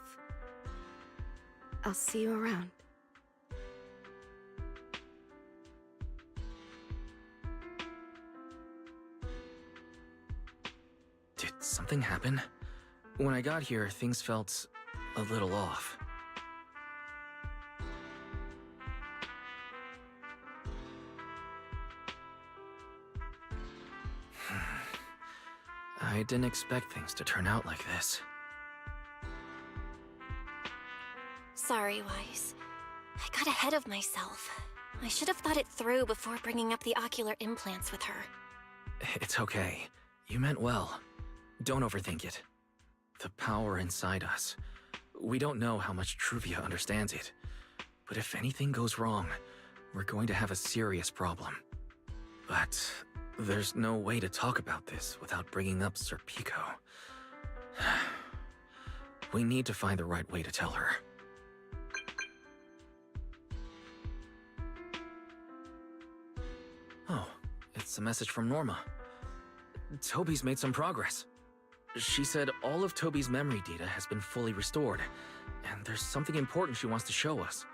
I'll see you around. Did something happen? When I got here, things felt a little off. I didn't expect things to turn out like this. Sorry, Wise. I got ahead of myself. I should have thought it through before bringing up the ocular implants with her. It's okay. You meant well. Don't overthink it. The power inside us. We don't know how much Truvia understands it. But if anything goes wrong, we're going to have a serious problem. But there's no way to talk about this without bringing up Sir Pico. We need to find the right way to tell her. Oh, it's a message from Norma. Toby's made some progress. She said all of Toby's memory data has been fully restored, and there's something important she wants to show us.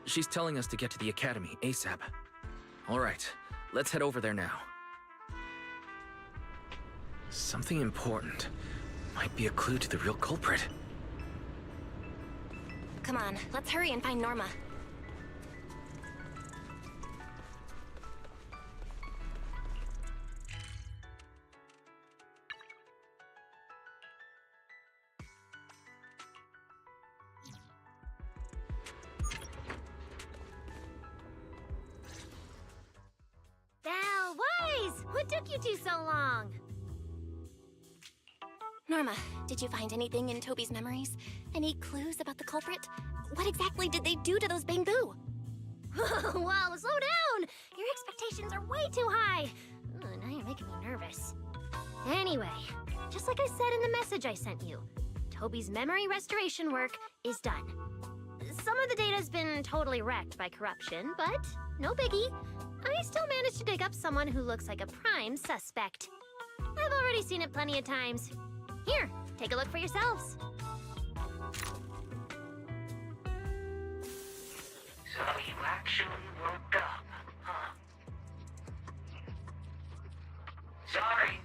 She's telling us to get to the academy ASAP. Alright, let's head over there now. Something important. Might be a clue to the real culprit. Come on, let's hurry and find Norma. Belle, Wise! What took you two so long? Norma, did you find anything in Toby's memories? Any clues about the culprit? What exactly did they do to those bamboo? Whoa, slow down! Your expectations are way too high. Now you're making me nervous. Anyway, just like I said in the message I sent you, Toby's memory restoration work is done. Some of the data's been totally wrecked by corruption, but no biggie. I still managed to dig up someone who looks like a prime suspect. I've already seen it plenty of times. Here, take a look for yourselves. So you actually woke up, huh? Sorry.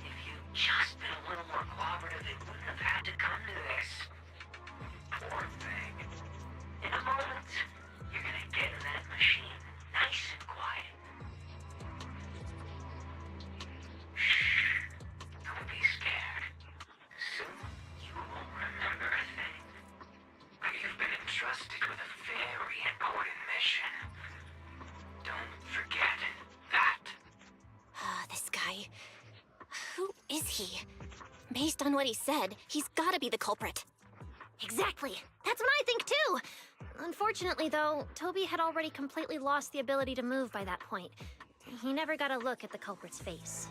If you'd just been a little more cooperative, it wouldn't have had to come to this. Poor thing. In a moment, you're gonna get in that machine, nice and quiet. Shh. Don't be scared. Soon you won't remember a thing. But you've been entrusted with a very important mission. Don't forget that. This guy. Who is he? Based on what he said, he's gotta be the culprit. Exactly. That's what I think too. Unfortunately, though, Toby had already completely lost the ability to move by that point. He never got a look at the culprit's face.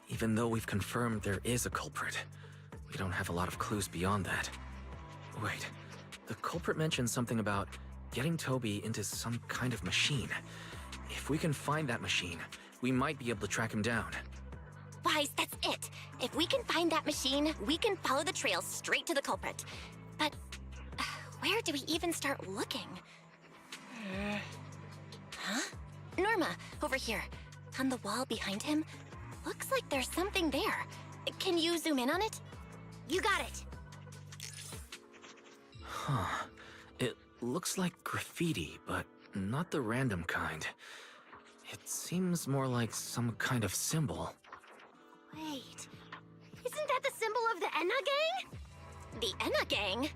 Even though we've confirmed there is a culprit, we don't have a lot of clues beyond that. Wait, the culprit mentioned something about getting Toby into some kind of machine. If we can find that machine, we might be able to track him down. Wise, that's it. If we can find that machine, we can follow the trail straight to the culprit. But where do we even start looking? Huh? Norma, over here. On the wall behind him, looks like there's something there. Can you zoom in on it? You got it. Huh. It looks like graffiti, but not the random kind. It seems more like some kind of symbol. Wait, isn't that the symbol of the Enna gang? The Enna gang?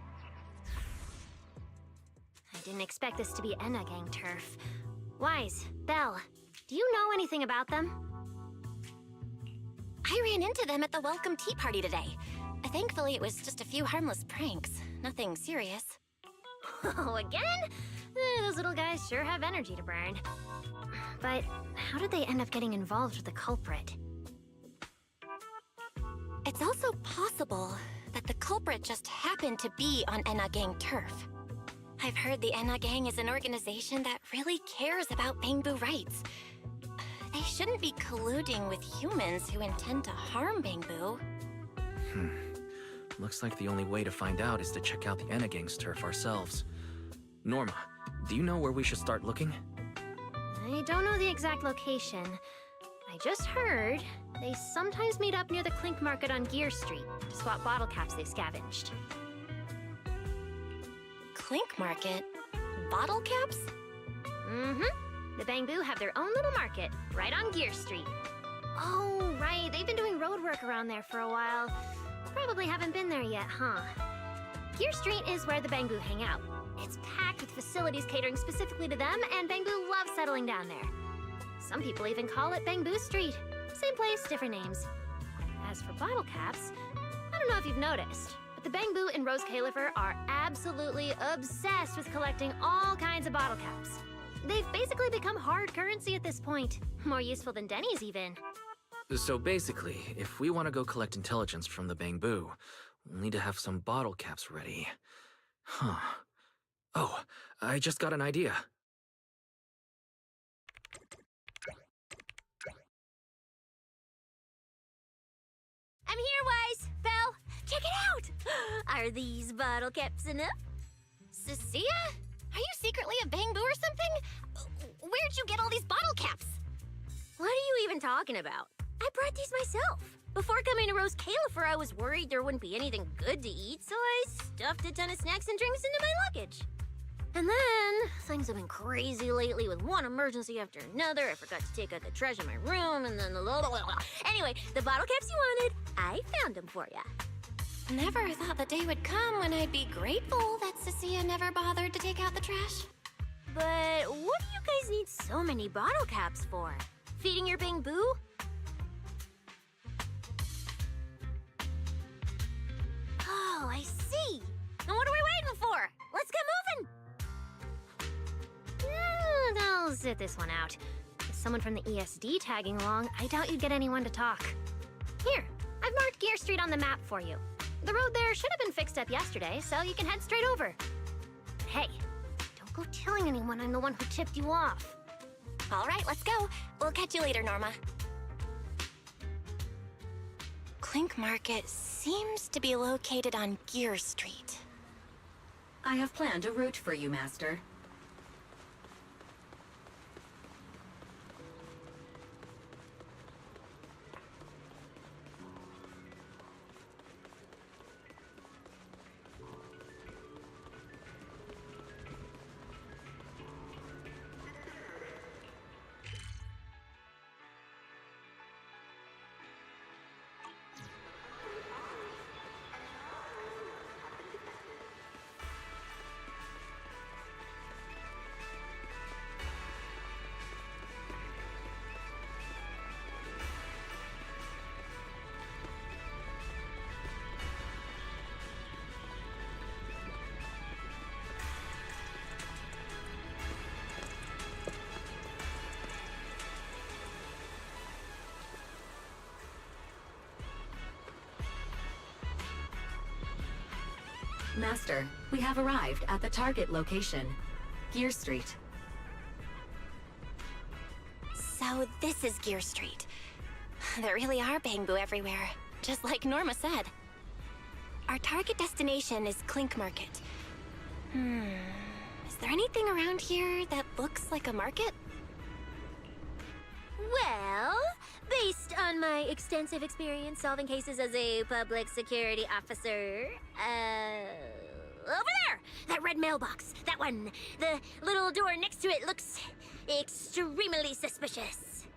I didn't expect this to be Enna gang turf. Wise, Belle, do you know anything about them? I ran into them at the welcome tea party today. Thankfully, it was just a few harmless pranks. Nothing serious. Oh, again? Those little guys sure have energy to burn. But how did they end up getting involved with the culprit? It's also possible that the culprit just happened to be on Enna Gang turf. I've heard the Enna Gang is an organization that really cares about Bangbu rights. They shouldn't be colluding with humans who intend to harm Bangbu. Looks like the only way to find out is to check out the Enagang's turf ourselves. Norma, do you know where we should start looking? I don't know the exact location. I just heard they sometimes meet up near the Clink Market on Gear Street to swap bottle caps they've scavenged. Clink Market? Bottle caps? Mm-hmm. The Bangbu have their own little market, right on Gear Street. Oh, right. They've been doing road work around there for a while. Probably haven't been there yet, huh? Gear Street is where the Bangbu hang out. It's packed with facilities catering specifically to them, and Bangbu love settling down there. Some people even call it Bangbu Street. Same place, different names. As for bottle caps, I don't know if you've noticed, but the Bangbu and Rose Califer are absolutely obsessed with collecting all kinds of bottle caps. They've basically become hard currency at this point. More useful than Denny's, even. So basically, if we want to go collect intelligence from the Bangbu, we'll need to have some bottle caps ready. Huh. Oh, I just got an idea. I'm here, Wise. Belle, check it out! Are these bottle caps enough? Cecilia? Are you secretly a Bangbu or something? Where'd you get all these bottle caps? What are you even talking about? I brought these myself. Before coming to Rose Califer, I was worried there wouldn't be anything good to eat, so I stuffed a ton of snacks and drinks into my luggage. And then, things have been crazy lately with one emergency after another. I forgot to take out the trash in my room, and then Anyway, the bottle caps you wanted, I found them for ya. Never thought the day would come when I'd be grateful that Cecilia never bothered to take out the trash. But what do you guys need so many bottle caps for? Feeding your Bangbu? Oh, I see. Now what are we waiting for? Let's get moving. I'll sit this one out. With someone from the ESD tagging along, I doubt you'd get anyone to talk. Here, I've marked Gear Street on the map for you. The road there should have been fixed up yesterday, so you can head straight over. But hey, don't go telling anyone I'm the one who tipped you off. All right, let's go. We'll catch you later, Norma. Clink Market seems to be located on Gear Street. I have planned a route for you, Master. Master, we have arrived at the target location, Gear Street. So this is Gear Street. There really are Bangbu everywhere, just like Norma said. Our target destination is Clink Market. Is there anything around here that looks like a market? Well, based on my extensive experience solving cases as a public security officer, over there! That red mailbox! That one! The little door next to it looks extremely suspicious.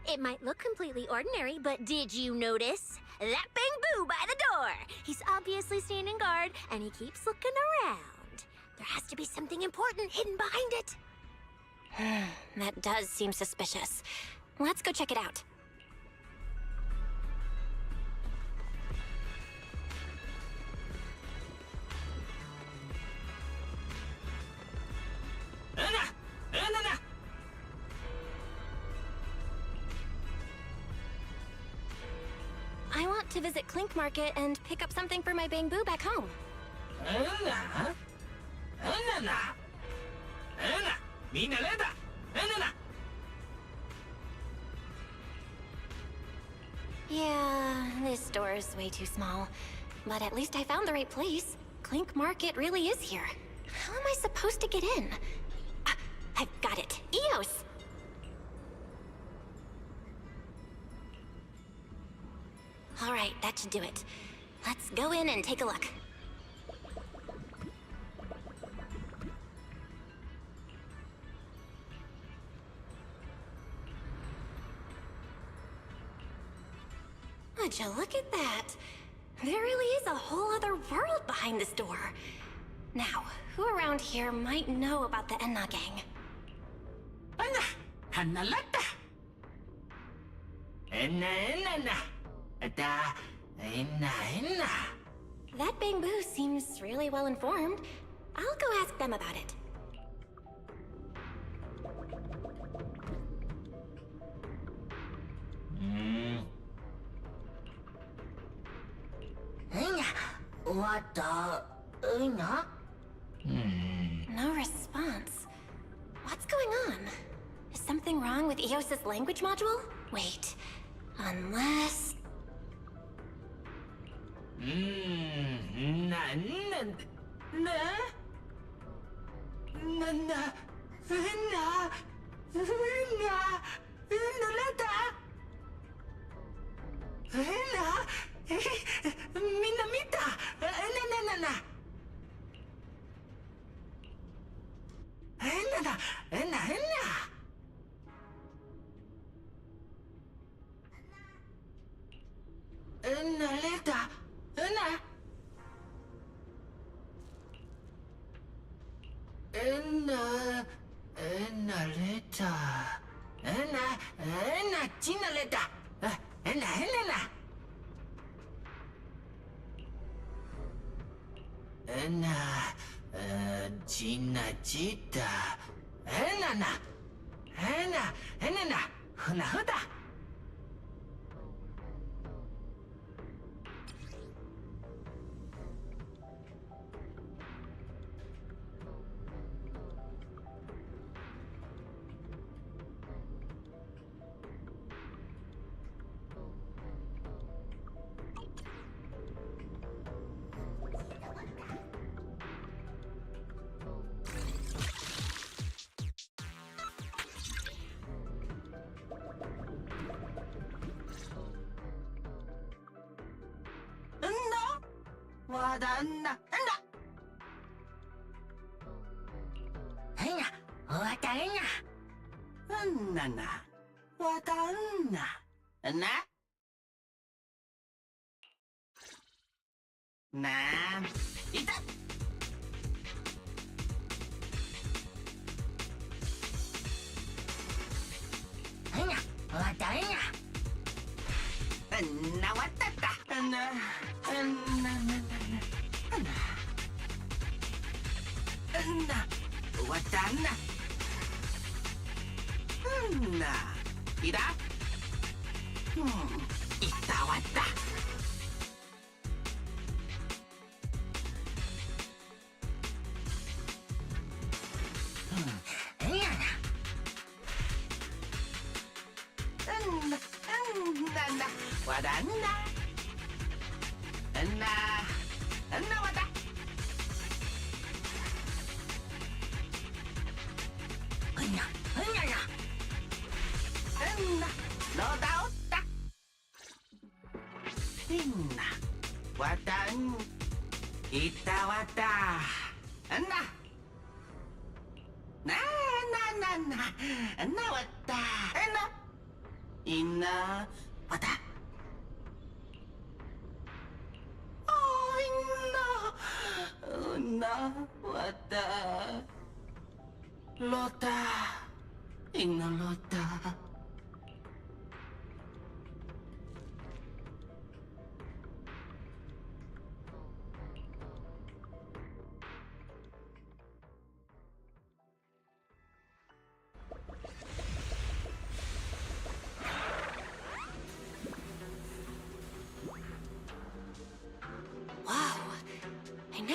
It might look completely ordinary, but did you notice? That Bangbu by the door! He's obviously standing guard, and he keeps looking around. There has to be something important hidden behind it. That does seem suspicious. Let's go check it out. to visit Clink Market and pick up something for my Bamboo back home. Yeah, this store is way too small. But at least I found the right place. Clink Market really is here. How am I supposed to get in? Ah, I've got it. Eos! All right, that should do it. Let's go in and take a look. Would you look at that? There really is a whole other world behind this door. Now, who around here might know about the Enna gang? That Bamboo seems really well informed. I'll go ask them about it. No response. What's going on? Is something wrong with Eos's language module? Wait, unless...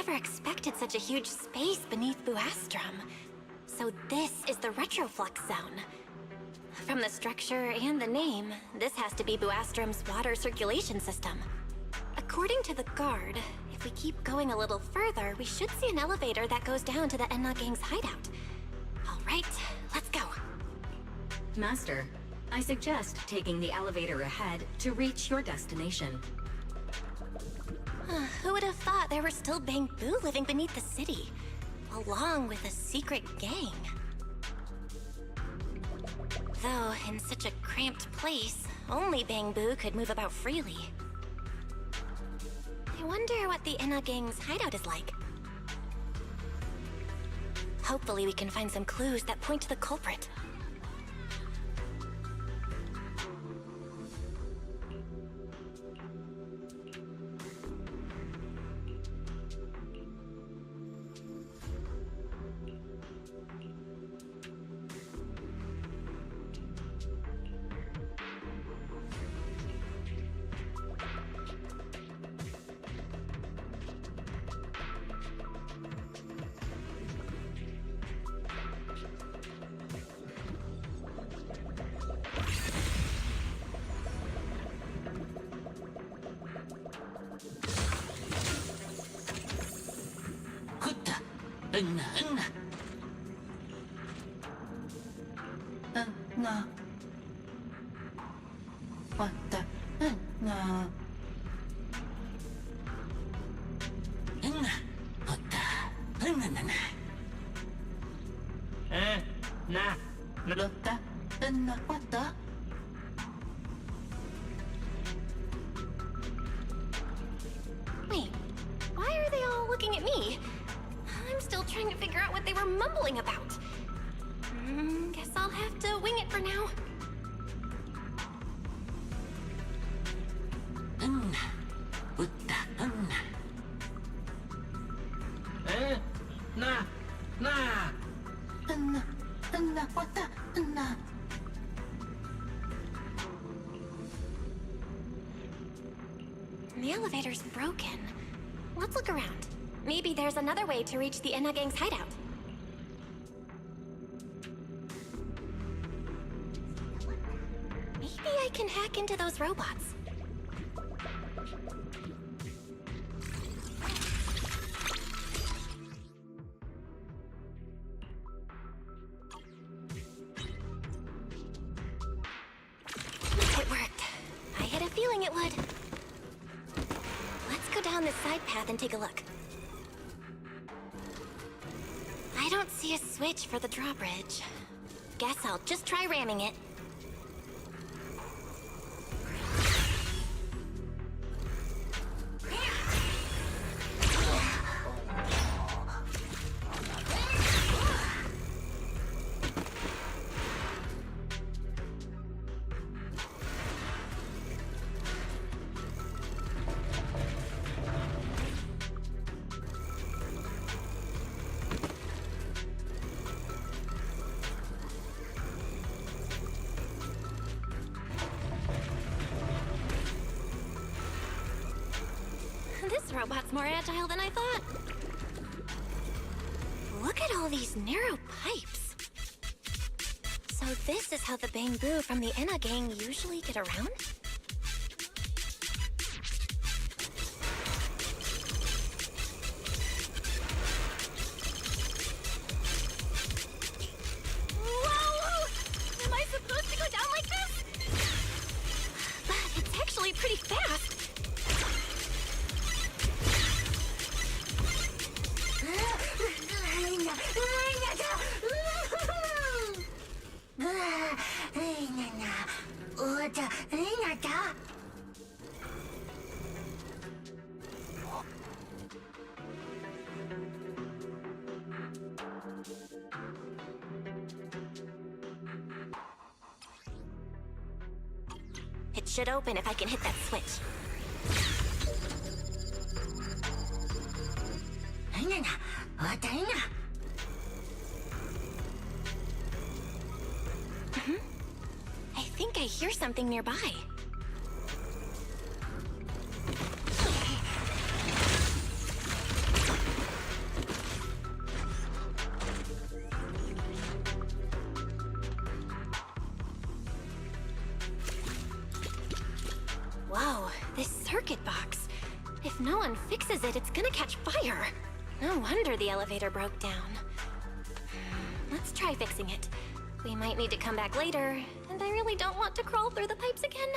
never expected such a huge space beneath Buastrum. So this is the retroflux zone. From the structure and the name, this has to be Buastrum's water circulation system. According to the guard, if we keep going a little further, we should see an elevator that goes down to the Enna Gang's hideout. All right, let's go. Master, I suggest taking the elevator ahead to reach your destination. Who would have thought there were still Bangbu living beneath the city, along with a secret gang? Though, in such a cramped place, only Bangbu could move about freely. I wonder what the Enna Gang's hideout is like. Hopefully we can find some clues that point to the culprit. Wait, why are they all looking at me? I'm still trying to figure out what they were mumbling about. Guess I'll have to wing it for now. The elevator's broken. Let's look around. Maybe there's another way to reach the Enna Gang's hideout. Maybe I can hack into those robots. It worked. I had a feeling it would. Let's go down this side path and take a look. I don't see a switch for the drawbridge. Guess I'll just try ramming it. This robot's more agile than I thought. Look at all these narrow pipes. So this is how the Bangbu from the Enna Gang usually get around? Whoa! Am I supposed to go down like this? But it's actually pretty fast. It should open if I can hit that switch. I think I hear something nearby. This circuit box. If no one fixes it, it's gonna catch fire. No wonder the elevator broke down. Let's try fixing it. We might need to come back later, and I really don't want to crawl through the pipes again.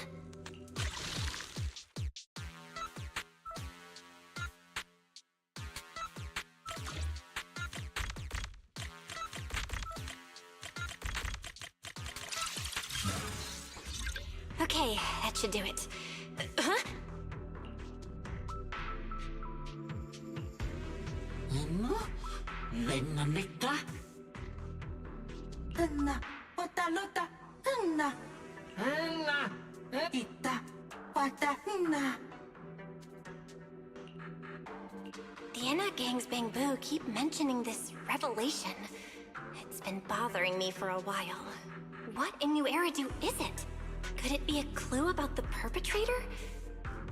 Okay, that should do it. Huh? The Enna Gang's Bamboo keep mentioning this revelation. It's been bothering me for a while. What in New Eridu is it? Could it be a clue about the perpetrator?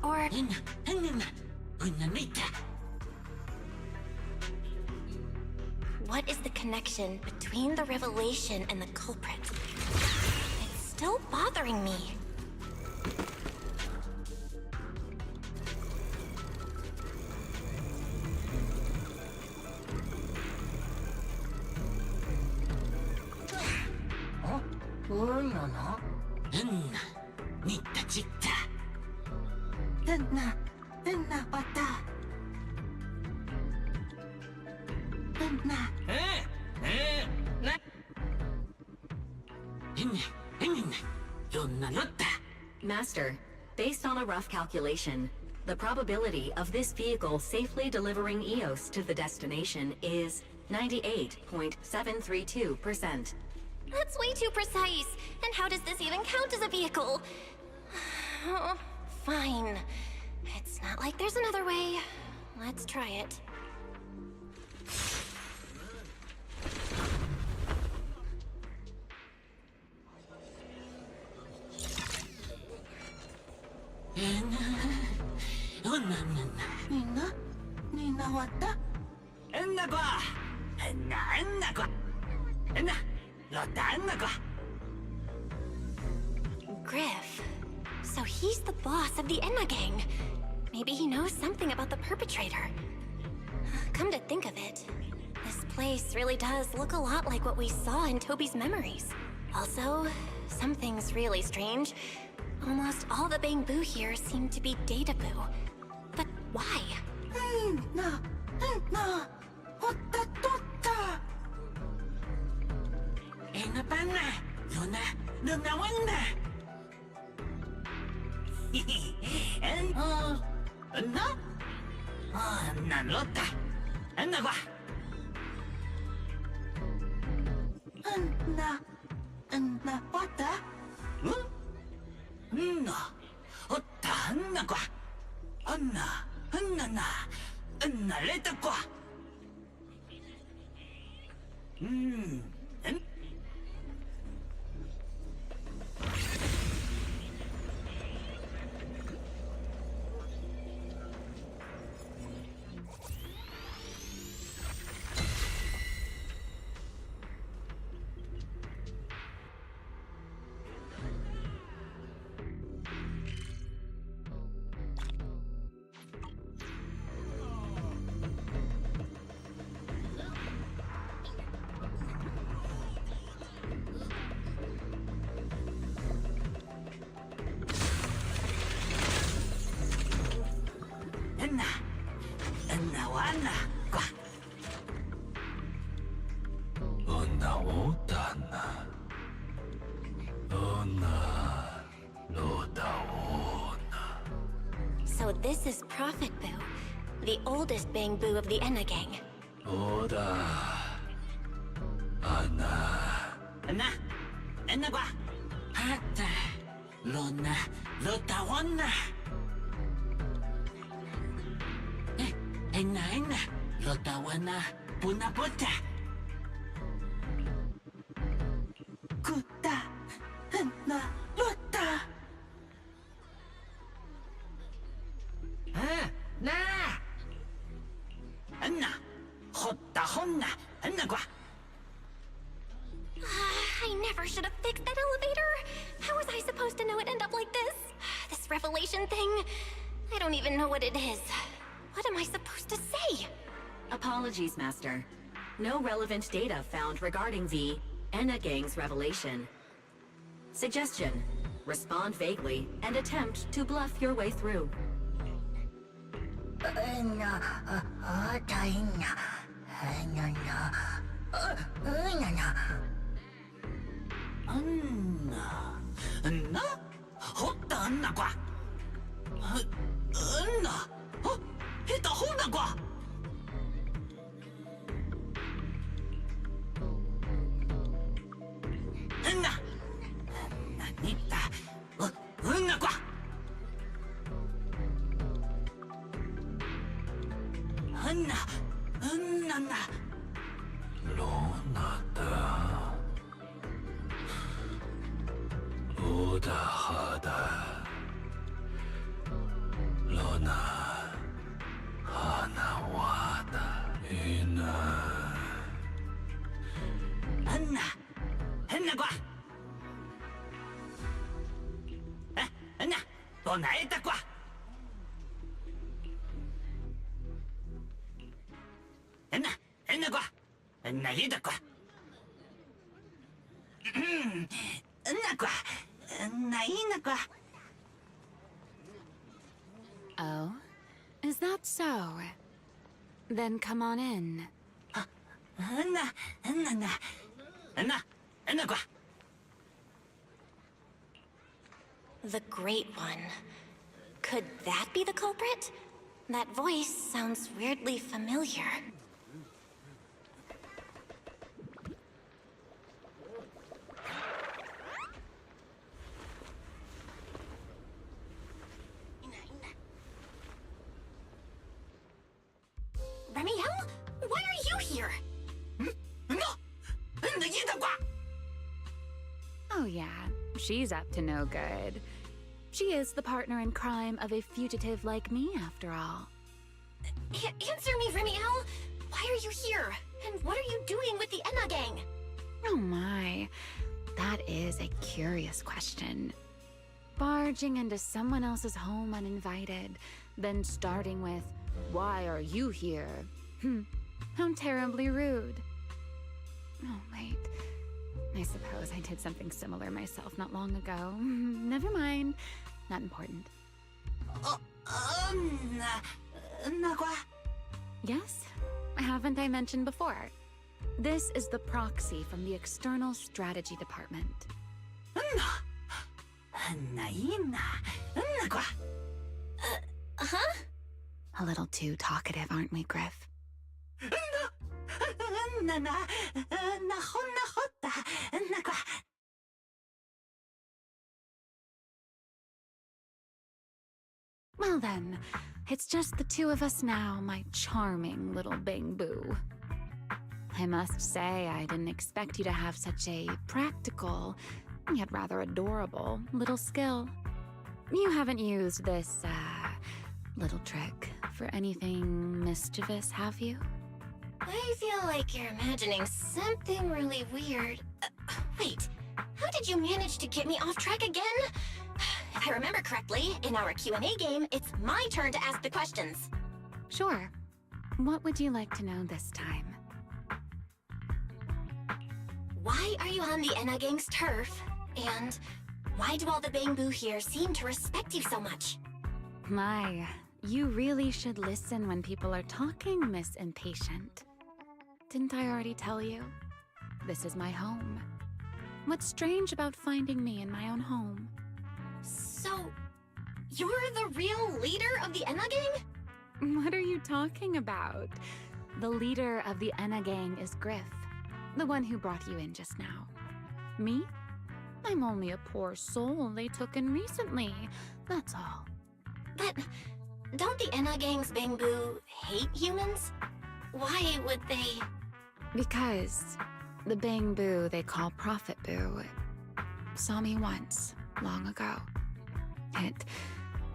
Or... What is the connection between the revelation and the culprit? It's still bothering me. Master, based on a rough calculation, the probability of this vehicle safely delivering Eos to the destination is 98.732%. That's way too precise. And how does this even count as a vehicle? Oh, fine. It's not like there's another way. Let's try it. Griff. So he's the boss of the Enna Gang. Maybe he knows something about the perpetrator. Come to think of it, this place really does look a lot like what we saw in Toby's memories. Also, something's really strange. Almost all the Bamboo here seem to be Databoo. But why? So this is Prophet Boo, the oldest Bamboo of the Enna Gang. I never should have fixed that elevator. How was I supposed to know it'd end up like this? This revelation thing. I don't even know what it is. What am I supposed to say? Apologies, Master. No relevant data found regarding the Enna Gang's revelation. Suggestion: respond vaguely and attempt to bluff your way through. Oh? Is that so? Then come on in. The Great One. Could that be the culprit? That voice sounds weirdly familiar. Remiel? Why are you here? Oh yeah, she's up to no good. She is the partner in crime of a fugitive like me, after all. Answer me, Remiel! Why are you here? And what are you doing with the Enna Gang? Oh my, that is a curious question. Barging into someone else's home uninvited, then starting with, "Why are you here?" How terribly rude. Oh, wait. I suppose I did something similar myself not long ago. Never mind. Not important. Yes? Haven't I mentioned before? This is the proxy from the External Strategy Department. Huh? A little too talkative, aren't we, Griff? Well then, it's just the two of us now, my charming little Bang Boo. I must say, I didn't expect you to have such a practical, yet rather adorable, little skill. You haven't used this, little trick for anything mischievous, have you? I feel like you're imagining something really weird. Wait, how did you manage to get me off track again? If I remember correctly, in our Q&A game, it's my turn to ask the questions. Sure. What would you like to know this time? Why are you on the Enna Gang's turf? And why do all the Bang Boo here seem to respect you so much? My, you really should listen when people are talking, Miss Impatient. Didn't I already tell you? This is my home. What's strange about finding me in my own home? So, you're the real leader of the Enna Gang? What are you talking about? The leader of the Enna Gang is Griff, the one who brought you in just now. Me? I'm only a poor soul they took in recently, that's all. But don't the Enna Gang's Bang Boo hate humans? Why would they? Because the Bang Boo they call Prophet Boo saw me once, long ago. It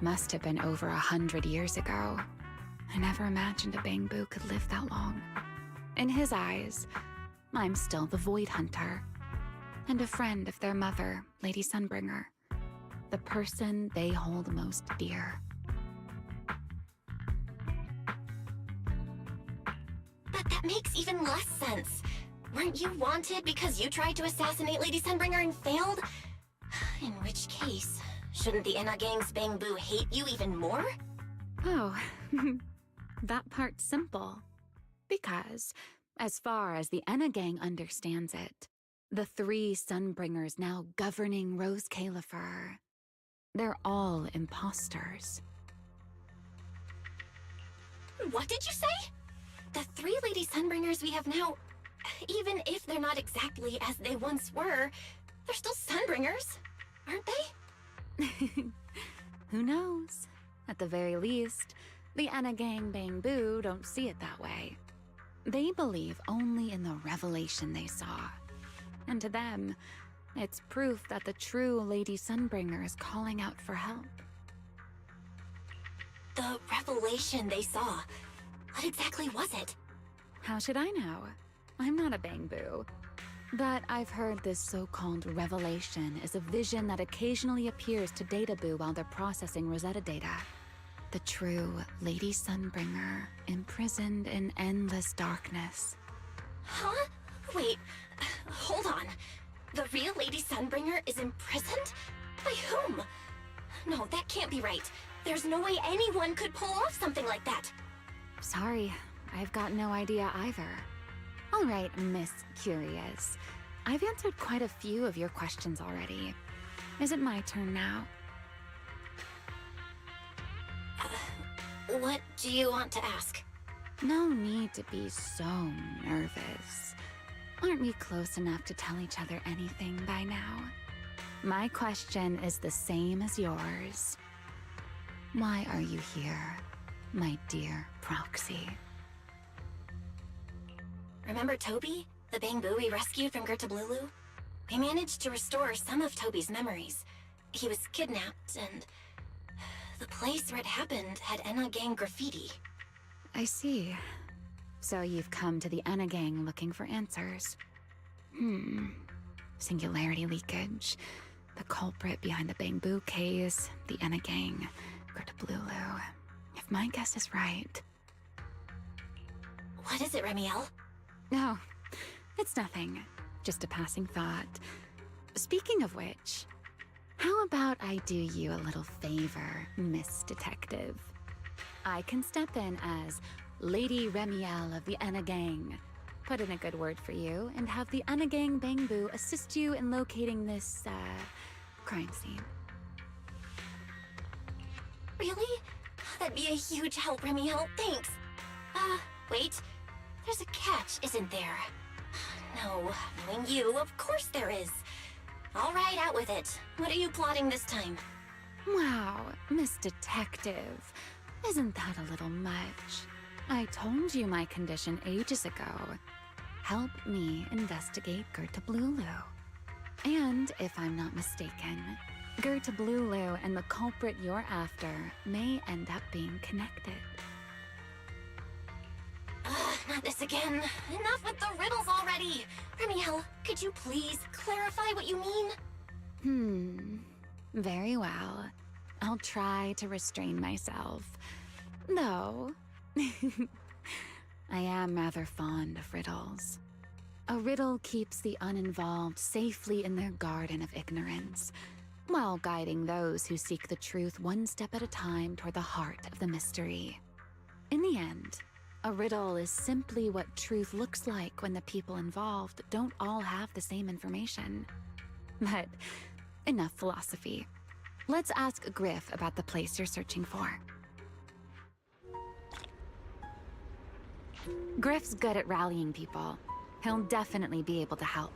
must have been over 100 years ago. I never imagined a Bang Boo could live that long. In his eyes, I'm still the Void Hunter, and a friend of their mother, Lady Sunbringer, the person they hold most dear. But that makes even less sense. Weren't you wanted because you tried to assassinate Lady Sunbringer and failed? In which case, shouldn't the Enna Gang's Bangbu hate you even more? Oh, that part's simple. Because, as far as the Enna Gang understands it, the 3 Sunbringers now governing Rose Califer, they're all imposters. What did you say? The 3 Lady Sunbringers we have now, even if they're not exactly as they once were, they're still Sunbringers, aren't they? Who knows? At the very least, the Enna Gang Bangbu don't see it that way. They believe only in the revelation they saw. And to them, it's proof that the true Lady Sunbringer is calling out for help. The revelation they saw. What exactly was it? How should I know? I'm not a Bangbu. But I've heard this so-called revelation is a vision that occasionally appears to Databoo while they're processing Rosetta data. The true Lady Sunbringer, imprisoned in endless darkness. Huh? Wait, hold on. The real Lady Sunbringer is imprisoned? By whom? No, that can't be right. There's no way anyone could pull off something like that. Sorry, I've got no idea either. All right, Miss Curious. I've answered quite a few of your questions already. Is it my turn now? What do you want to ask? No need to be so nervous. Aren't we close enough to tell each other anything by now? My question is the same as yours. Why are you here, my dear Proxy? Remember Toby? The Bangbu we rescued from Gertablulu? We managed to restore some of Toby's memories. He was kidnapped, and the place where it happened had Enna Gang graffiti. I see. So you've come to the Enna Gang looking for answers. Singularity leakage, the culprit behind the Bangbu case, the Enna Gang, Gertablulu. If my guess is right... What is it, Remiel? No, it's nothing. Just a passing thought. Speaking of which, how about I do you a little favor, Miss Detective? I can step in as Lady Remiel of the Enna Gang, put in a good word for you, and have the Enna Gang Bangbu assist you in locating this, crime scene. Really? That'd be a huge help, Remiel. Thanks. Wait. There's a catch, isn't there? No, knowing you, of course there is. All right, out with it. What are you plotting this time? Wow, Miss Detective. Isn't that a little much? I told you my condition ages ago. Help me investigate Gertablulu. And if I'm not mistaken, Gertablulu and the culprit you're after may end up being connected. Not this again. Enough with the riddles already. Remiel, could you please clarify what you mean? Very well. I'll try to restrain myself. Though, I am rather fond of riddles. A riddle keeps the uninvolved safely in their garden of ignorance, while guiding those who seek the truth one step at a time toward the heart of the mystery. In the end, a riddle is simply what truth looks like when the people involved don't all have the same information. But enough philosophy. Let's ask Griff about the place you're searching for. Griff's good at rallying people. He'll definitely be able to help.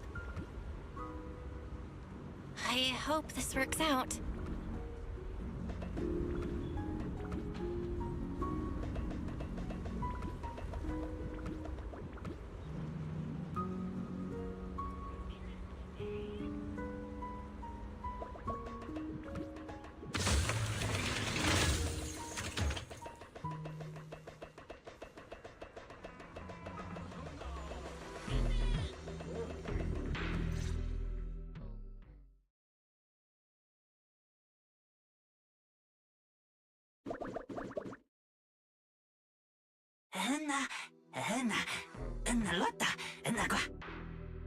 I hope this works out.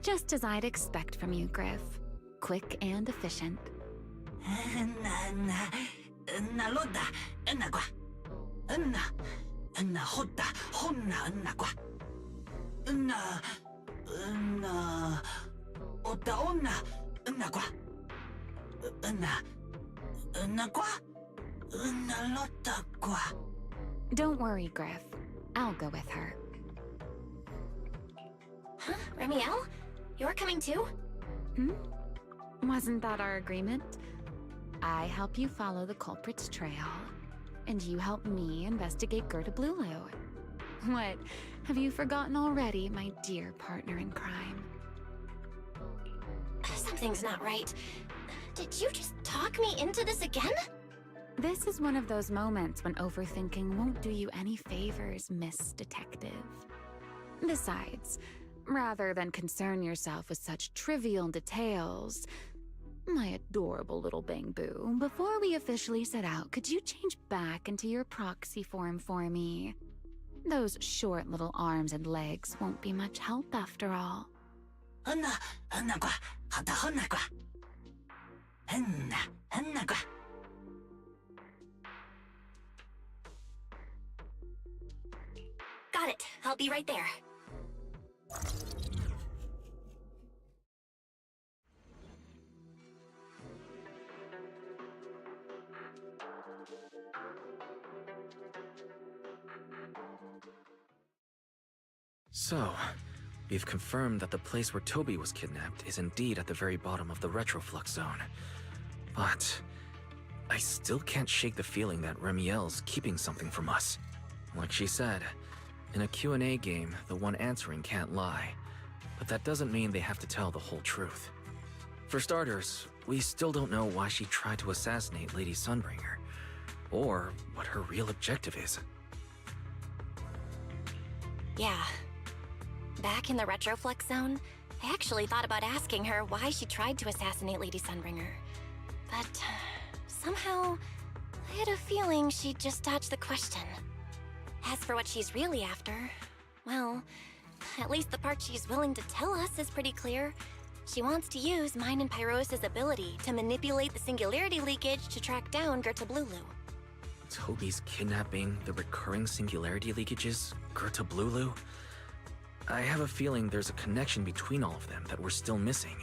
Just as I'd expect from you, Griff. Quick and efficient. Don't worry, Griff. I'll go with her. Huh? Remiel? You're coming too? Wasn't that our agreement? I help you follow the culprit's trail, and you help me investigate Gerta Blulu. What? Have you forgotten already, my dear partner in crime? Something's not right. Did you just talk me into this again? This is one of those moments when overthinking won't do you any favors, Miss Detective. Besides, rather than concern yourself with such trivial details, my adorable little Bang-Boo, before we officially set out, could you change back into your proxy form for me? Those short little arms and legs won't be much help after all. Got it. I'll be right there. So, we've confirmed that the place where Toby was kidnapped is indeed at the very bottom of the retroflux zone. But I still can't shake the feeling that Remiel's keeping something from us. Like she said, in a Q&A game, the one answering can't lie. But that doesn't mean they have to tell the whole truth. For starters, we still don't know why she tried to assassinate Lady Sunbringer, or what her real objective is. Yeah. Back in the retroflux zone, I actually thought about asking her why she tried to assassinate Lady Sunbringer. But somehow, I had a feeling she'd just dodge the question. As for what she's really after, well, at least the part she's willing to tell us is pretty clear. She wants to use mine and Pyros' ability to manipulate the singularity leakage to track down Gerta Blulu. Toby's kidnapping, the recurring singularity leakages, Gerta Blulu? I have a feeling there's a connection between all of them that we're still missing.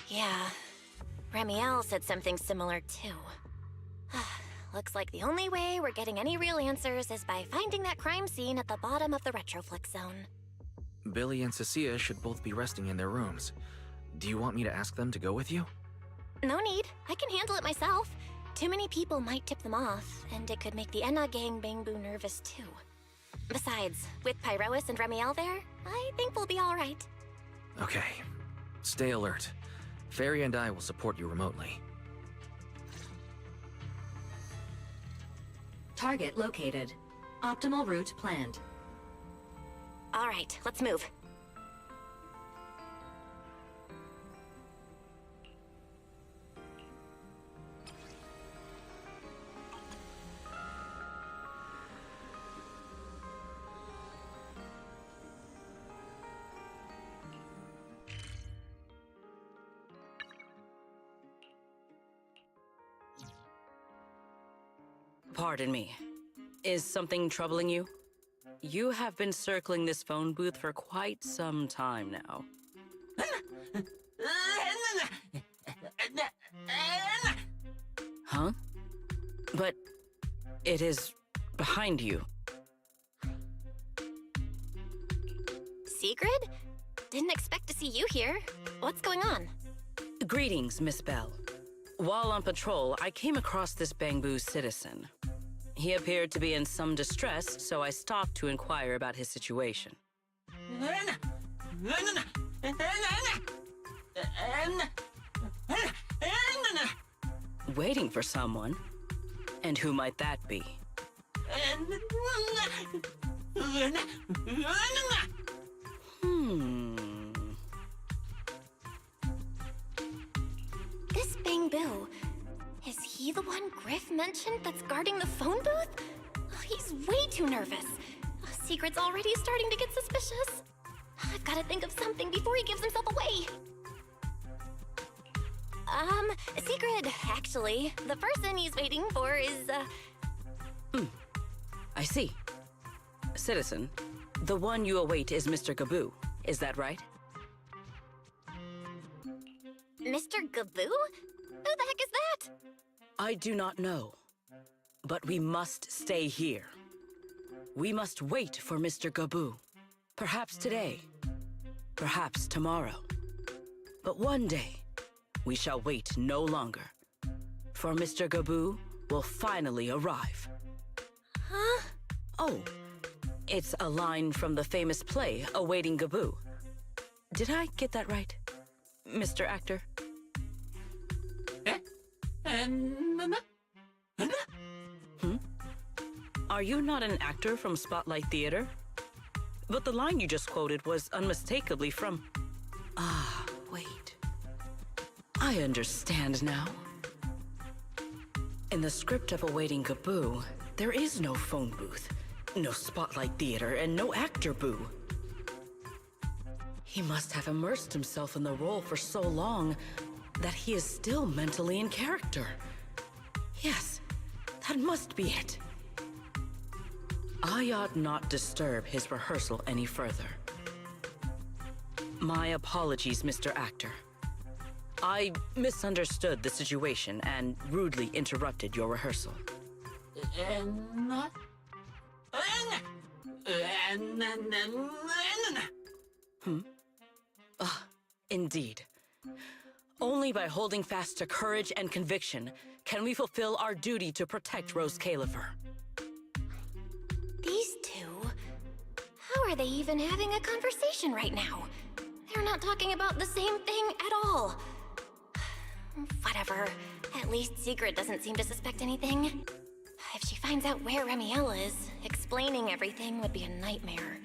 Yeah. Remiel said something similar too. Looks like the only way we're getting any real answers is by finding that crime scene at the bottom of the retroflux zone. Billy and Cecilia should both be resting in their rooms. Do you want me to ask them to go with you? No need. I can handle it myself. Too many people might tip them off, and it could make the Enna gang Bang-Boo nervous too. Besides, with Pyrois and Remiel there, I think we'll be alright. Okay. Stay alert. Fairy and I will support you remotely. Target located. Optimal route planned. Alright, let's move. Pardon me. Is something troubling you? You have been circling this phone booth for quite some time now. Huh? But it is behind you. Sigrid? Didn't expect to see you here. What's going on? Greetings, Miss Bell. While on patrol, I came across this Bang-Boo citizen. He appeared to be in some distress, so I stopped to inquire about his situation. Waiting for someone? And who might that be? This Bang-Boo, is he the one Griff mentioned that's guarding the phone booth? Oh, he's way too nervous. Secret's already starting to get suspicious. I've got to think of something before he gives himself away. Secret, actually. The person he's waiting for is, I see. Citizen, the one you await is Mr. Gaboo. Is that right? Mr. Gaboo? Who the heck is that? I do not know. But we must stay here. We must wait for Mr. Gaboo. Perhaps today. Perhaps tomorrow. But one day, we shall wait no longer. For Mr. Gaboo will finally arrive. Huh? Oh, it's a line from the famous play, Awaiting Gaboo. Did I get that right, Mr. Actor? Are you not an actor from Spotlight Theater? But the line you just quoted was unmistakably from... Ah, wait. I understand now. In the script of Awaiting Gaboo, there is no phone booth, no Spotlight Theater, and no actor boo. He must have immersed himself in the role for so long that he is still mentally in character. Yes, that must be it. I ought not disturb his rehearsal any further. My apologies, Mr. Actor. I misunderstood the situation and rudely interrupted your rehearsal. Indeed. Only by holding fast to courage and conviction can we fulfill our duty to protect Rose Califer. These two? How are they even having a conversation right now? They're not talking about the same thing at all. Whatever. At least Secret doesn't seem to suspect anything. If she finds out where Remiel is, explaining everything would be a nightmare.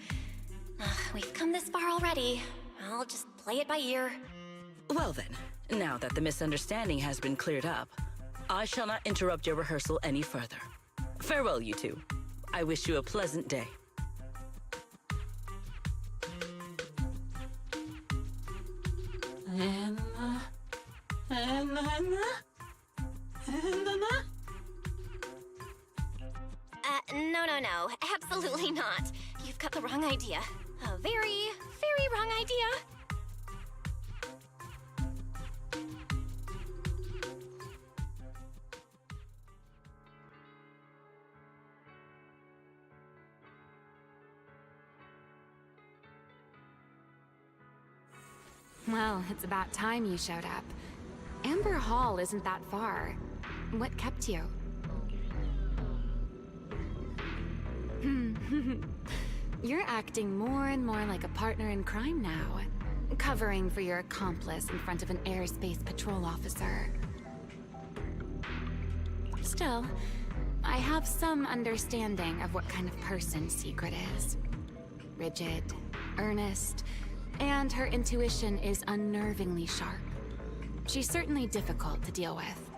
We've come this far already. I'll just play it by ear. Well then, now that the misunderstanding has been cleared up, I shall not interrupt your rehearsal any further. Farewell, you two. I wish you a pleasant day. No. Absolutely not. You've got the wrong idea. A very, very wrong idea. Well, it's about time you showed up. Amber Hall isn't that far. What kept you? You're acting more and more like a partner in crime now. Covering for your accomplice in front of an airspace patrol officer. Still, I have some understanding of what kind of person Secret is. Rigid, earnest, and her intuition is unnervingly sharp. She's certainly difficult to deal with.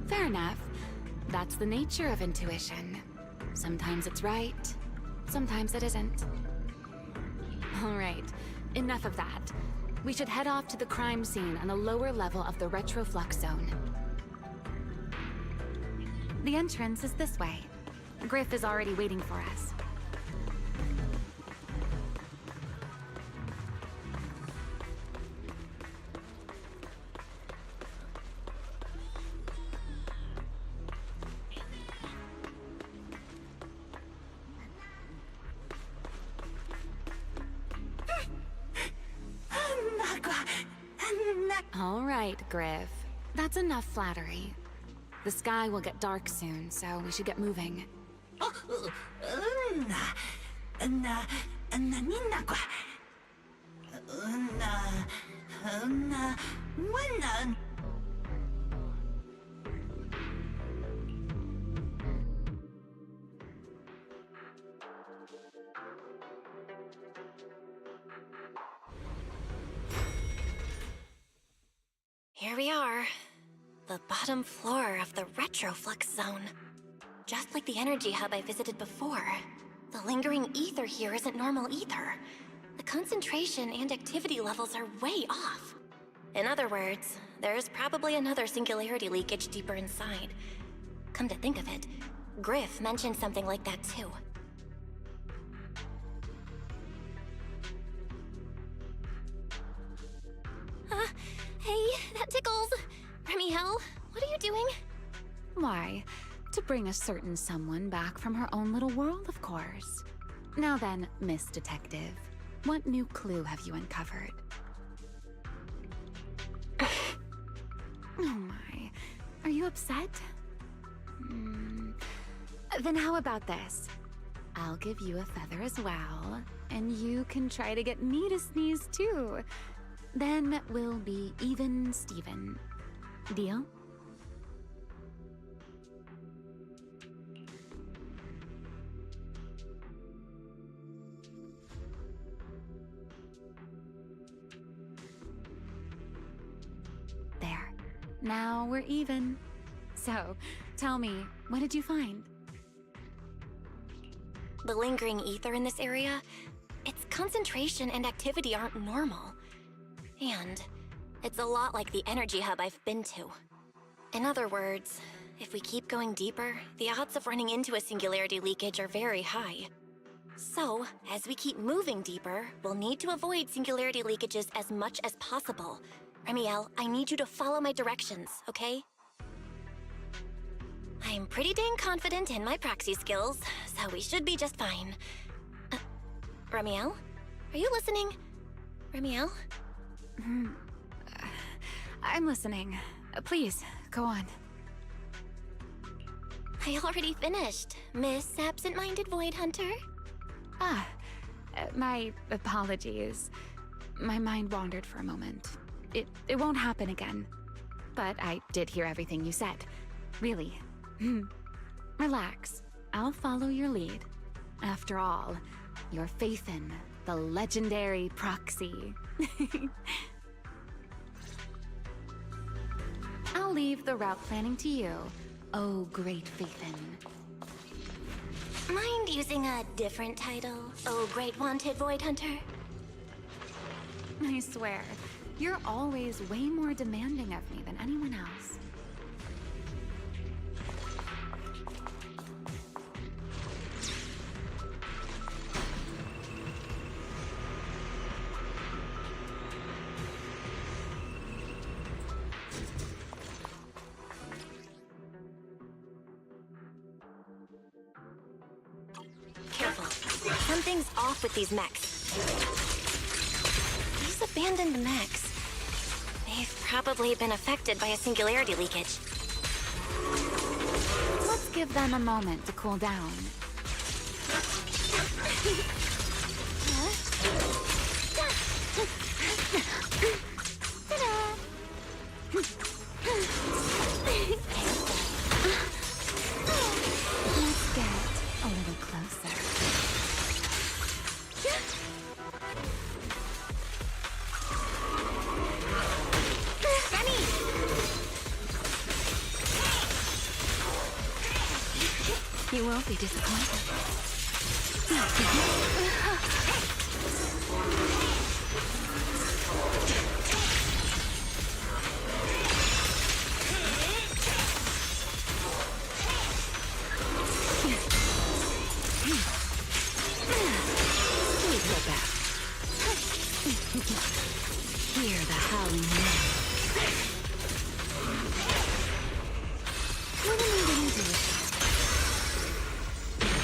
Fair enough. That's the nature of intuition. Sometimes it's right, sometimes it isn't. All right, enough of that. We should head off to the crime scene on the lower level of the retroflux zone. The entrance is this way. Griff is already waiting for us. All right, Griff. That's enough flattery. The sky will get dark soon, so we should get moving. Here we are. The bottom floor of the retroflux zone. just like the energy hub I visited before. The lingering ether here isn't normal either. The concentration and activity levels are way off. In other words, there's probably another singularity leakage deeper inside. Come to think of it, Griff mentioned something like that too. Hey, that tickles. Remiel, what are you doing? Why, to bring a certain someone back from her own little world, of course. Now then, Miss Detective, what new clue have you uncovered? Oh my, are you upset? Then how about this? I'll give you a feather as well, and you can try to get me to sneeze too. Then we'll be even Steven. Deal? There. Now we're even. So, tell me, what did you find? The lingering ether in this area, its concentration and activity aren't normal. And it's a lot like the energy hub I've been to. In other words, if we keep going deeper, the odds of running into a singularity leakage are very high. So, as we keep moving deeper, we'll need to avoid singularity leakages as much as possible. Remiel, I need you to follow my directions, okay? I'm pretty dang confident in my proxy skills, so we should be just fine. Remiel? Are you listening? Remiel? I'm listening. Please, go on. I already finished, Miss Absent-Minded Void Hunter. My apologies. My mind wandered for a moment. It won't happen again. But I did hear everything you said. Really. Relax. I'll follow your lead. After all, your faith in the legendary proxy. I'll leave the route planning to you, oh great Faithin. Mind using a different title, oh great wanted Void Hunter? I swear, you're always way more demanding of me than anyone else. Careful. Something's off with these mechs. These abandoned mechs. They've probably been affected by a singularity leakage. Let's give them a moment to cool down. Let's get a little closer. You won't be disappointed. Please go back. Hear the howling wind. What am I going to do with that?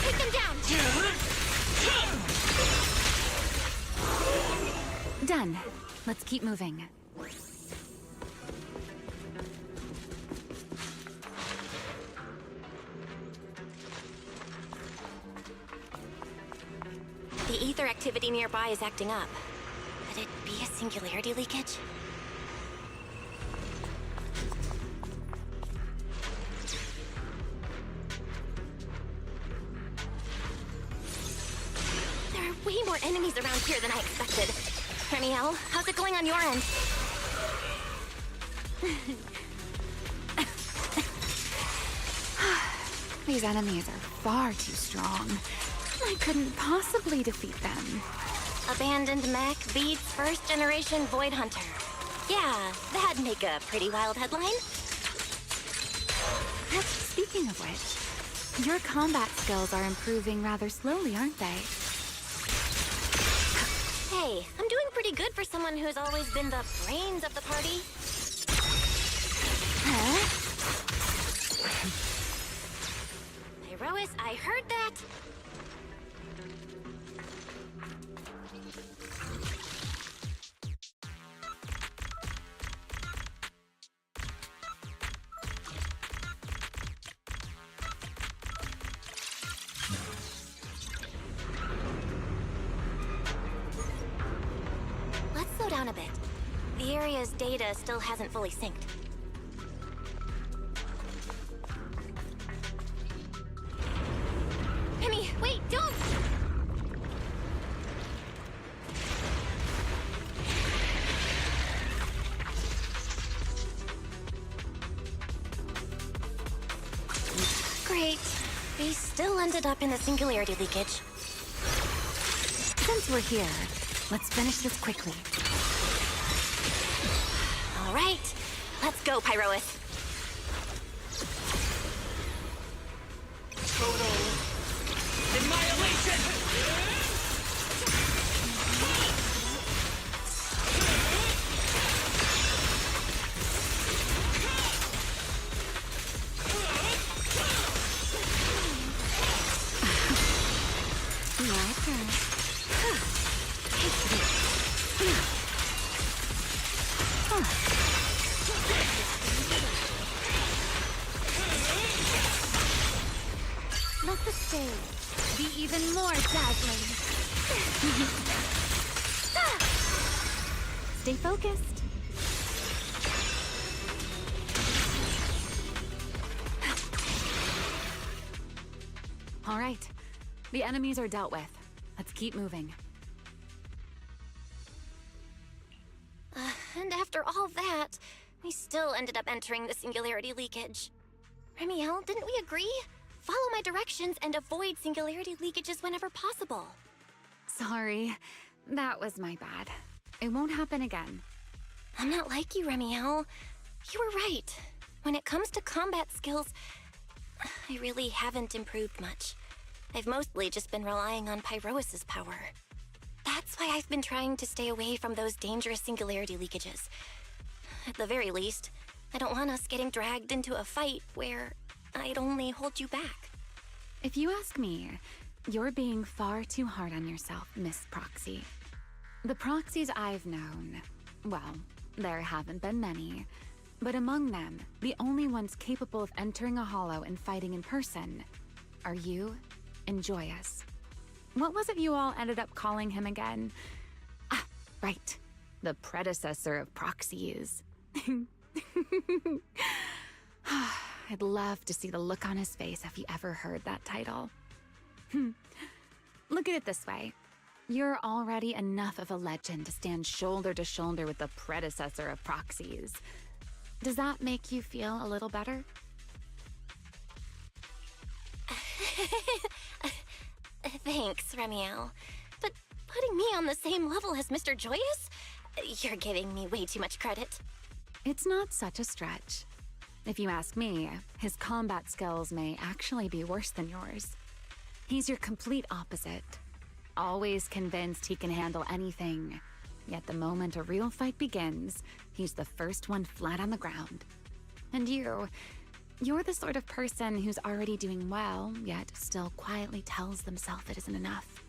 Take them down! Done. Let's keep moving. The ether activity nearby is acting up. Could it be a singularity leakage? There are way more enemies around here than I expected. Remiel, how's it going on your end? These enemies are far too strong. I couldn't possibly defeat them. Abandoned mech beats first generation Void Hunter. Yeah, that'd make a pretty wild headline. Speaking of which, your combat skills are improving rather slowly, aren't they? Hey, I'm doing pretty good for someone who's always been the brains of the party. Huh? Pyrois, I heard that. Let's slow down a bit. The area's data still hasn't fully synced. Remy, wait, don't! Great. We still ended up in the singularity leakage. Since we're here, let's finish this quickly. All right, let's go, Pyrois. Annihilation! Let the stage Be even more dazzling. Stay focused. All right, the enemies are dealt with. Let's keep moving. And after all that, we still ended up entering the singularity leakage. Remiel, didn't we agree? Follow my directions and avoid singularity leakages whenever possible. Sorry, that was my bad. It won't happen again. I'm not like you, Remiel. You were right. When it comes to combat skills, I really haven't improved much. I've mostly just been relying on Pyrois' power. That's why I've been trying to stay away from those dangerous singularity leakages. At the very least, I don't want us getting dragged into a fight where I'd only hold you back. If you ask me, you're being far too hard on yourself, Miss Proxy. The proxies I've known, well, there haven't been many, but among them, the only ones capable of entering a hollow and fighting in person are you and Joyous. What was it you all ended up calling him again? Ah, right. The predecessor of proxies. I'd love to see the look on his face if he ever heard that title. Look at it this way. You're already enough of a legend to stand shoulder to shoulder with the predecessor of proxies. Does that make you feel a little better? Thanks, Remiel. But putting me on the same level as Mr. Joyous? You're giving me way too much credit. It's not such a stretch. If you ask me, his combat skills may actually be worse than yours. He's your complete opposite. Always convinced he can handle anything. Yet the moment a real fight begins, he's the first one flat on the ground. And you're the sort of person who's already doing well, yet still quietly tells themselves it isn't enough.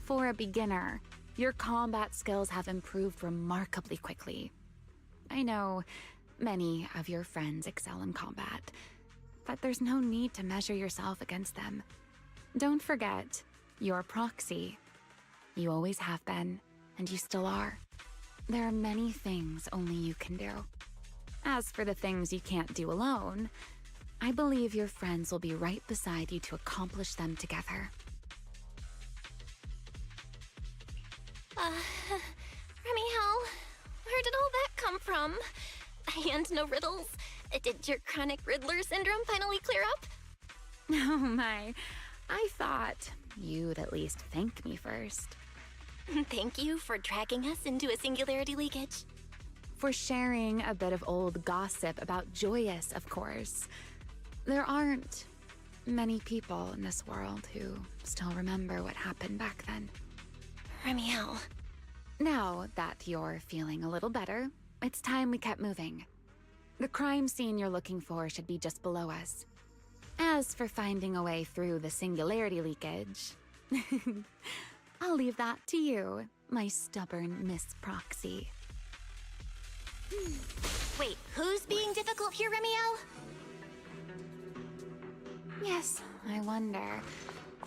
For a beginner, your combat skills have improved remarkably quickly. I know many of your friends excel in combat, but there's no need to measure yourself against them. Don't forget, you're a proxy. You always have been, and you still are. There are many things only you can do. As for the things you can't do alone, I believe your friends will be right beside you to accomplish them together. Remiel, where did all that come from? And no riddles? Did your chronic Riddler syndrome finally clear up? Oh my, I thought you'd at least thank me first. Thank you for dragging us into a singularity leakage. For sharing a bit of old gossip about Joyous, of course. There aren't many people in this world who still remember what happened back then. Remiel. Now that you're feeling a little better, it's time we kept moving. The crime scene you're looking for should be just below us. As for finding a way through the singularity leakage, I'll leave that to you, my stubborn Miss Proxy. Wait, who's being difficult here, Remiel? Yes, I wonder,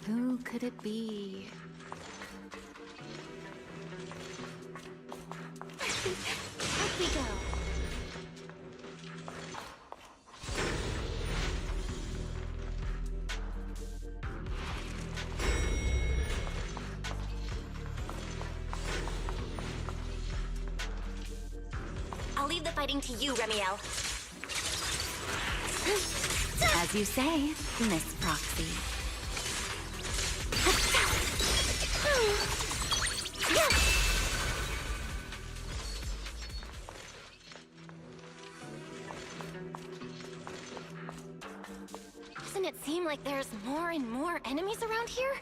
who could it be? Up we go. I'll leave the fighting to you, Remiel. As you say, Miss Proxy. Doesn't it seem like there's more and more enemies around here?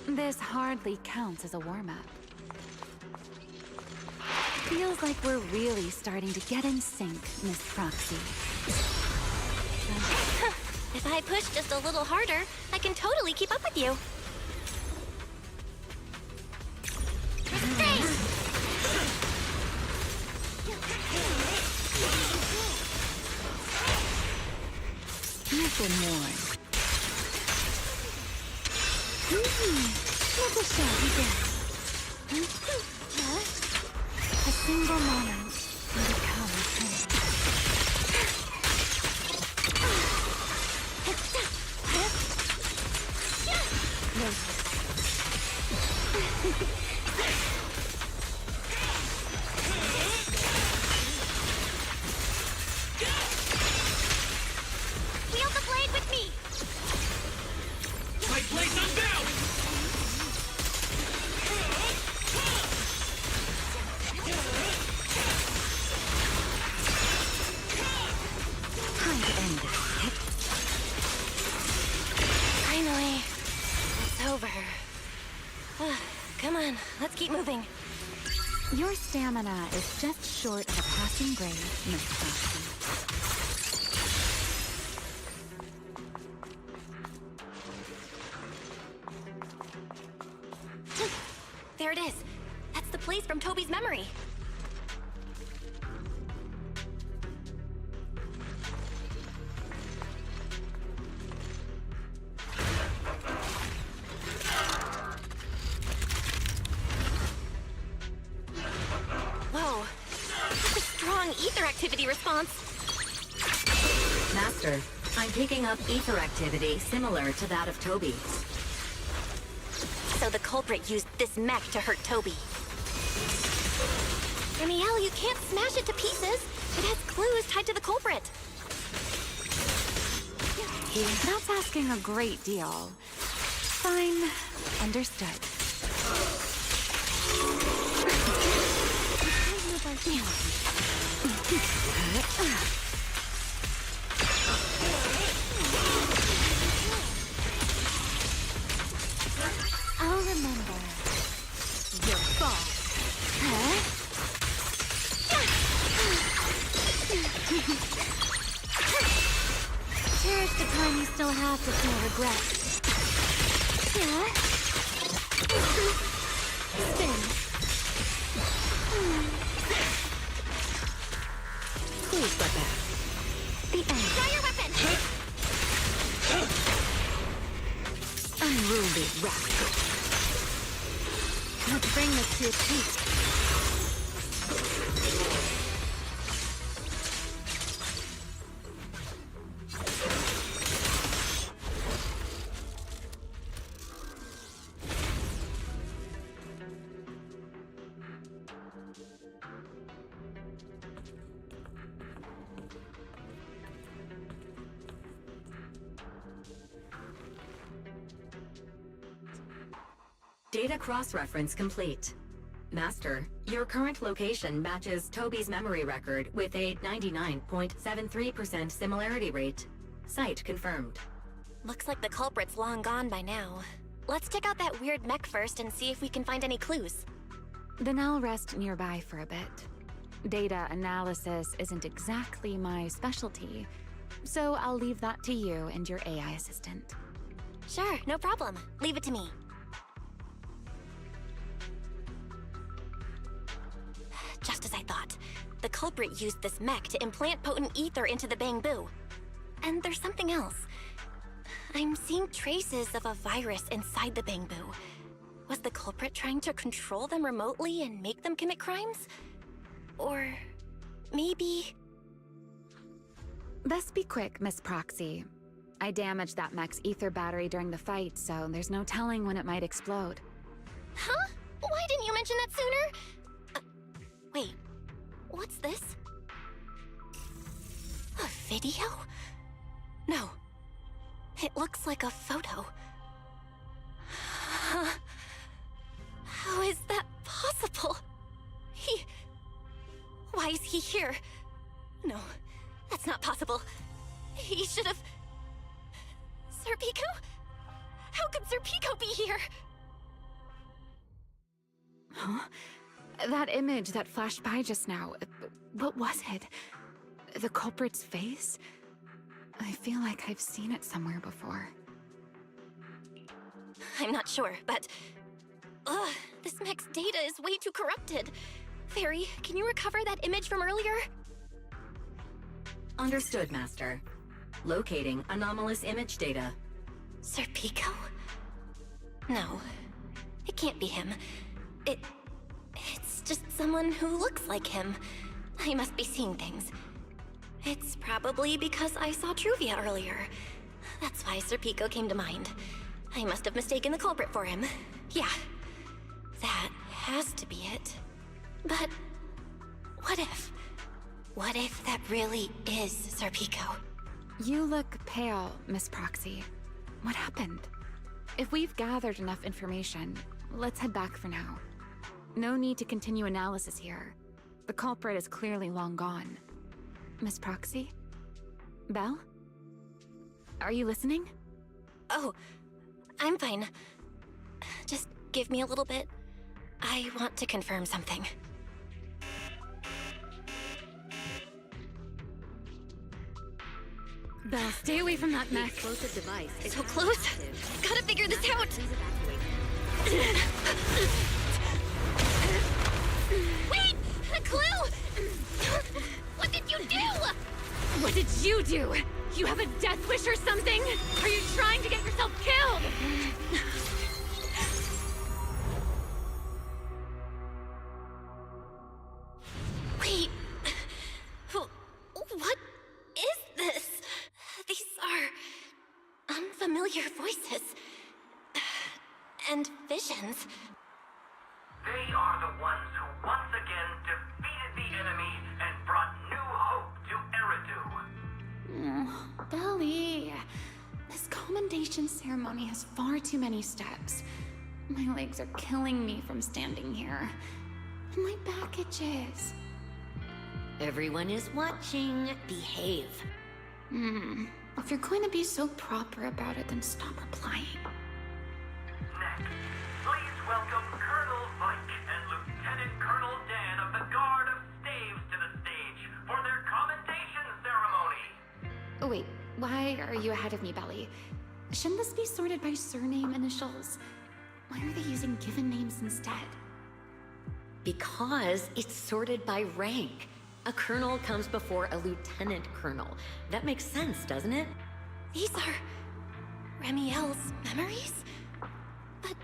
This hardly counts as a warm-up. Feels like we're really starting to get in sync, Miss Proxy. If I push just a little harder, I can totally keep up with you. Nothing more. Let us shall begin. A single moment will become eternity. Wield the blade with me! My blade's unbound! Time to end this. Finally, it's over. Come on, let's keep moving. Your stamina is just short of a passing grade, Miss Proxy. There it is. That's the place from Toby's memory. Whoa, that's a strong ether activity response. Master, I'm picking up ether activity similar to that of Toby. So the culprit used this mech to hurt Toby. Remiel, you can't smash it to pieces. It has clues tied to the culprit. That's asking a great deal. Fine. Understood. I'll remember your fall. Cherish the time you still have to feel regret. Spin. Please let that. The end. Draw your weapon! Unruly rascal. Let's bring this to a peak. Data cross-reference complete. Master, your current location matches Toby's memory record with a 99.73% similarity rate. Site confirmed. Looks like the culprit's long gone by now. Let's check out that weird mech first and see if we can find any clues. Then I'll rest nearby for a bit. Data analysis isn't exactly my specialty, so I'll leave that to you and your AI assistant. Sure, no problem. Leave it to me. Just as I thought. The culprit used this mech to implant potent ether into the bamboo. And there's something else. I'm seeing traces of a virus inside the bamboo. Was the culprit trying to control them remotely and make them commit crimes? Or maybe... Best be quick, Miss Proxy. I damaged that mech's ether battery during the fight, so there's no telling when it might explode. Huh? Why didn't you mention that sooner? Wait, what's this? A video? No. It looks like a photo. How is that possible? Why is he here? No, that's not possible. He should have... Serpico? How could Serpico be here? Huh? That image that flashed by just now, what was it? The culprit's face? I feel like I've seen it somewhere before. I'm not sure, but... this mech's data is way too corrupted. Fairy, can you recover that image from earlier? Understood, Master. Locating anomalous image data. Serpico? No, it can't be him. It's just someone who looks like him. I must be seeing things. It's probably because I saw Truvia earlier. That's why Serpico came to mind. I must have mistaken the culprit for him. Yeah, that has to be it. But what if? What if that really is Serpico? You look pale, Miss Proxy. What happened? If we've gathered enough information, let's head back for now. No need to continue analysis here. The culprit is clearly long gone. Miss Proxy? Belle? Are you listening? Oh, I'm fine. Just give me a little bit. I want to confirm something. Belle, stay away from that mech. Explosive device is So close. Gotta figure this out. Wait! A clue! What did you do? What did you do? You have a death wish or something? Are you trying to get yourself killed? Wait. What is this? These are unfamiliar voices. And visions. They are the ones who once again defeated the enemy and brought new hope to Eridu. Belly. This commendation ceremony has far too many steps. My legs are killing me from standing here. And my back itches. Everyone is watching. Behave. If you're going to be so proper about it, then stop replying. Next, please welcome Colonel Vike and Lieutenant Colonel Dan of the Guard of Staves to the stage for their commendation ceremony. Oh wait, why are you ahead of me, Belly? Shouldn't this be sorted by surname initials? Why are they using given names instead? Because it's sorted by rank. A colonel comes before a lieutenant colonel. That makes sense, doesn't it? These are Remiel's memories? But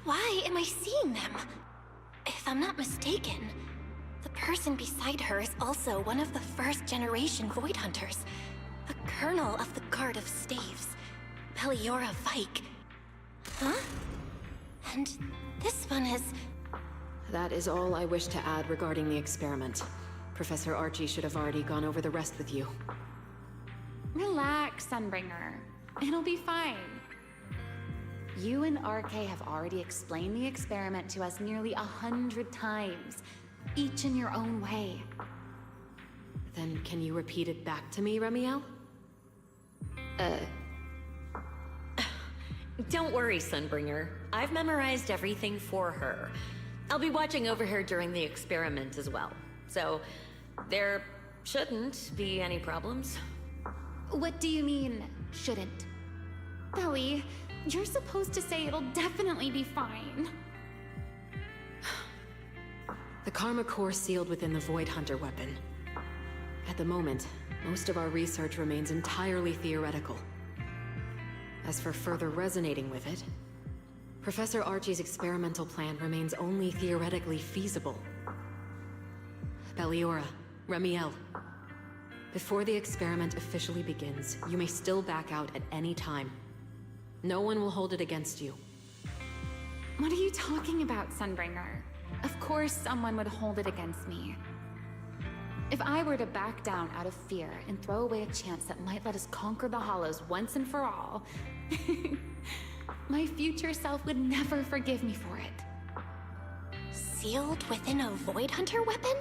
why am I seeing them? If I'm not mistaken, the person beside her is also one of the first-generation Void Hunters. A colonel of the Guard of Staves, Beliora Vike. Huh? And this one is... That is all I wish to add regarding the experiment. Professor Archie should have already gone over the rest with you. Relax, Sunbringer. It'll be fine. You and RK have already explained the experiment to us nearly 100 times, each in your own way. Then can you repeat it back to me, Remiel? Don't worry, Sunbringer. I've memorized everything for her. I'll be watching over her during the experiment as well. So, there shouldn't be any problems. What do you mean, shouldn't? Belly, you're supposed to say it'll definitely be fine. The Karma Core sealed within the Void Hunter weapon. At the moment, most of our research remains entirely theoretical. As for further resonating with it, Professor Archie's experimental plan remains only theoretically feasible. Belliora, Remiel, before the experiment officially begins, you may still back out at any time. No one will hold it against you. What are you talking about, Sunbringer? Of course someone would hold it against me. If I were to back down out of fear and throw away a chance that might let us conquer the Hollows once and for all, my future self would never forgive me for it. Sealed within a Void Hunter weapon?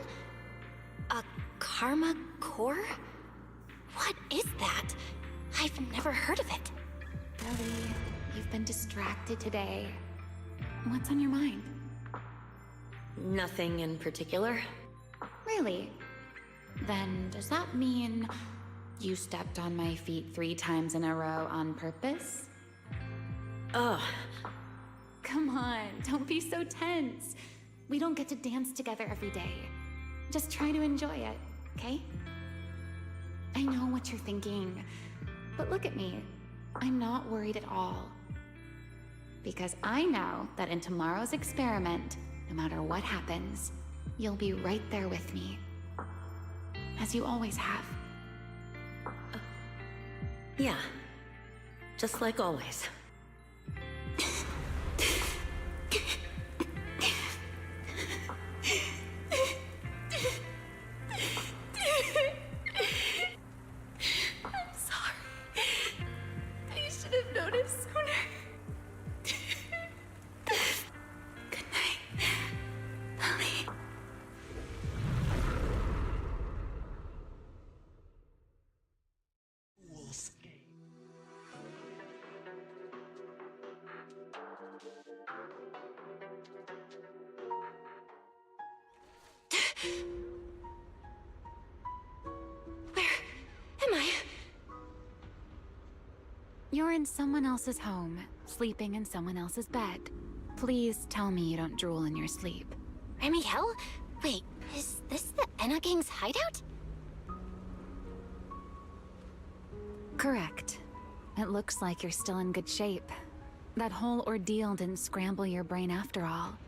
A Karma Core? What is that? I've never heard of it. Ellie, you've been distracted today. What's on your mind? Nothing in particular. Really? Then does that mean you stepped on my feet 3 times in a row on purpose? Ugh. Come on, don't be so tense. We don't get to dance together every day. Just try to enjoy it, okay? I know what you're thinking, but look at me. I'm not worried at all. Because I know that in tomorrow's experiment, no matter what happens, you'll be right there with me. As you always have. Yeah. Just like always. I'm sorry. I should have noticed sooner. Good night, Ellie. Where am I? You're in someone else's home, sleeping in someone else's bed. Please tell me you don't drool in your sleep. Remiel? Wait, is this the Enna Gang's hideout? Correct. It looks like you're still in good shape. That whole ordeal didn't scramble your brain after all.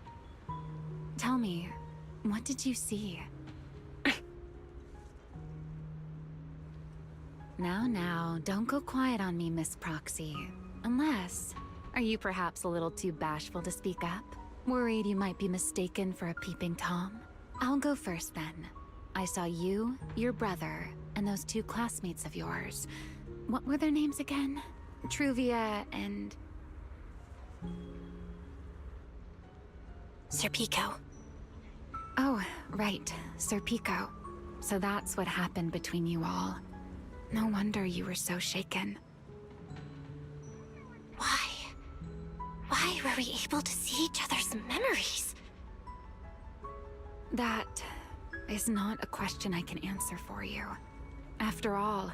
Tell me, what did you see? Now, don't go quiet on me, Miss Proxy. Unless, are you perhaps a little too bashful to speak up? Worried you might be mistaken for a peeping Tom? I'll go first then. I saw you, your brother, and those 2 classmates of yours. What were their names again? Truvia and... Sir Pico. Oh, right, Sir Pico. So that's what happened between you all. No wonder you were so shaken. Why? Why were we able to see each other's memories? That is not a question I can answer for you. After all,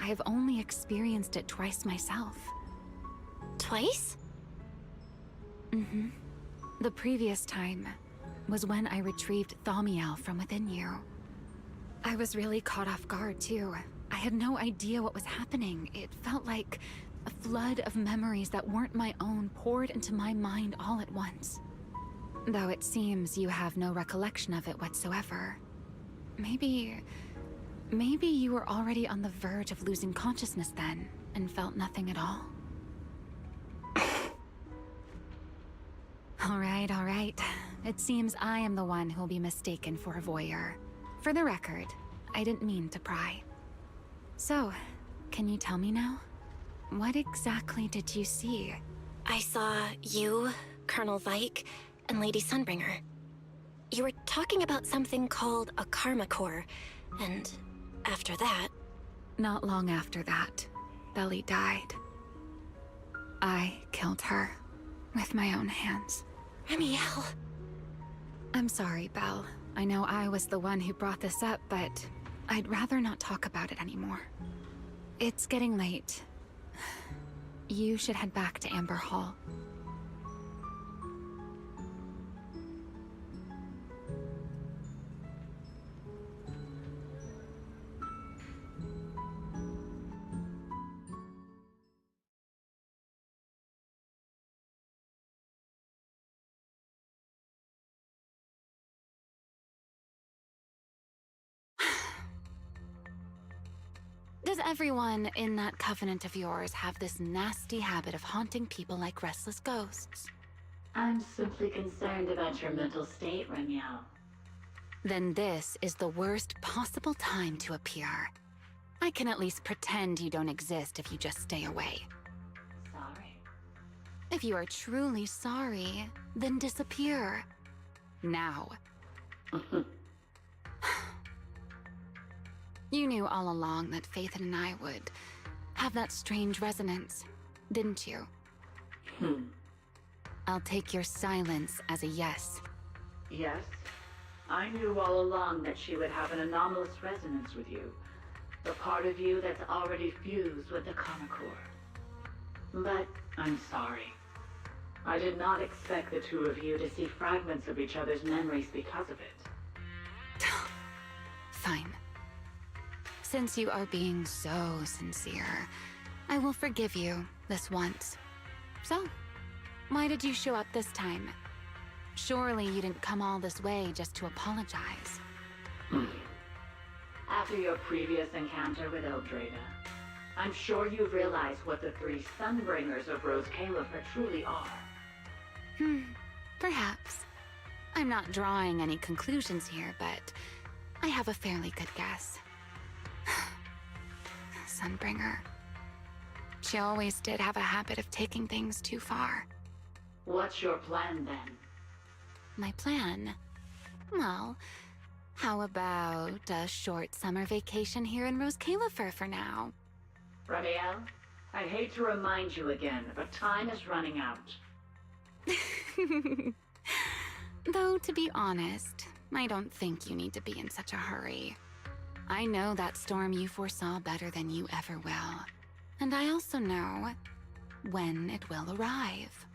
I have only experienced it twice myself. Twice? Mm-hmm. The previous time was when I retrieved Thaumiel from within you. I was really caught off guard, too. I had no idea what was happening. It felt like a flood of memories that weren't my own poured into my mind all at once. Though it seems you have no recollection of it whatsoever. Maybe you were already on the verge of losing consciousness then, and felt nothing at all. All right. It seems I am the one who'll be mistaken for a voyeur. For the record, I didn't mean to pry. So, can you tell me now? What exactly did you see? I saw you, Colonel Vike, and Lady Sunbringer. You were talking about something called a karma core, and after that... Not long after that, Belly died. I killed her with my own hands. Remiel... I'm sorry, Belle. I know I was the one who brought this up, but I'd rather not talk about it anymore. It's getting late. You should head back to Amber Hall. Does everyone in that covenant of yours have this nasty habit of haunting people like restless ghosts? I'm simply concerned about your mental state, Remiel. Then this is the worst possible time to appear. I can at least pretend you don't exist if you just stay away. Sorry. If you are truly sorry, then disappear. Now. You knew all along that Faith and I would have that strange resonance, didn't you? I'll take your silence as a yes. Yes. I knew all along that she would have an anomalous resonance with you. The part of you that's already fused with the karma core. But I'm sorry. I did not expect the two of you to see fragments of each other's memories because of it. Fine. Since you are being so sincere, I will forgive you this once. So, why did you show up this time? Surely you didn't come all this way just to apologize. After your previous encounter with Eldrada, I'm sure you've realized what the three Sunbringers of Rose Califer truly are. Perhaps. I'm not drawing any conclusions here, but I have a fairly good guess. Sunbringer. She always did have a habit of taking things too far. What's your plan, then? My plan? Well, how about a short summer vacation here in Rose Califer for now? Ramiel, I hate to remind you again, but time is running out. Though, to be honest, I don't think you need to be in such a hurry. I know that storm you foresaw better than you ever will. And I also know when it will arrive.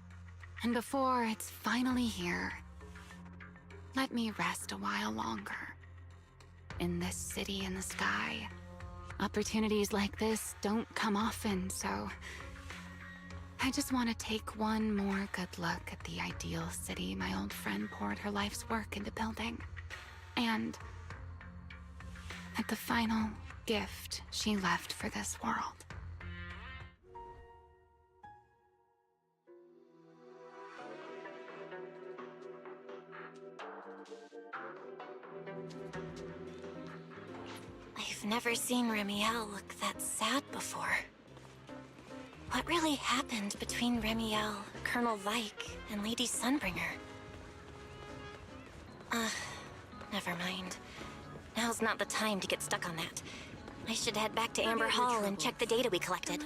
And before it's finally here, let me rest a while longer. In this city in the sky, opportunities like this don't come often, so I just want to take one more good look at the ideal city my old friend poured her life's work into building. And at the final gift she left for this world. I've never seen Remiel look that sad before. What really happened between Remiel, Colonel Vike, and Lady Sunbringer? Never mind. Now's not the time to get stuck on that. I should head back to Amber Hall and check the data we collected.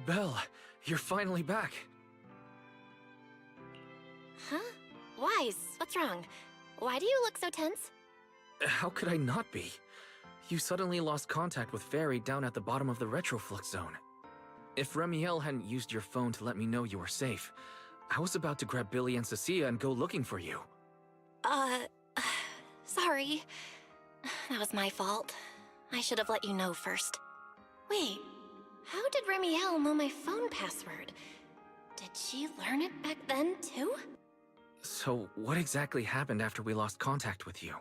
Belle, you're finally back. Huh? Wise, what's wrong? Why do you look so tense? How could I not be? You suddenly lost contact with Fairy down at the bottom of the retroflux zone. If Remiel hadn't used your phone to let me know you were safe, I was about to grab Billy and Cecilia and go looking for you. Sorry. That was my fault. I should have let you know first. Wait, how did Remiel know my phone password? Did she learn it back then, too? So, what exactly happened after we lost contact with you?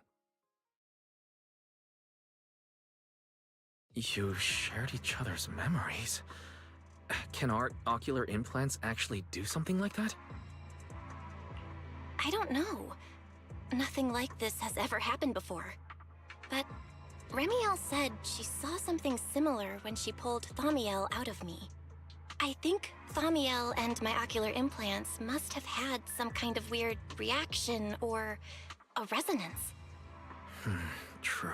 You shared each other's memories. Can our ocular implants actually do something like that? I don't know. Nothing like this has ever happened before. But Remiel said she saw something similar when she pulled Thaumiel out of me. I think Thaumiel and my ocular implants must have had some kind of weird reaction or a resonance. True.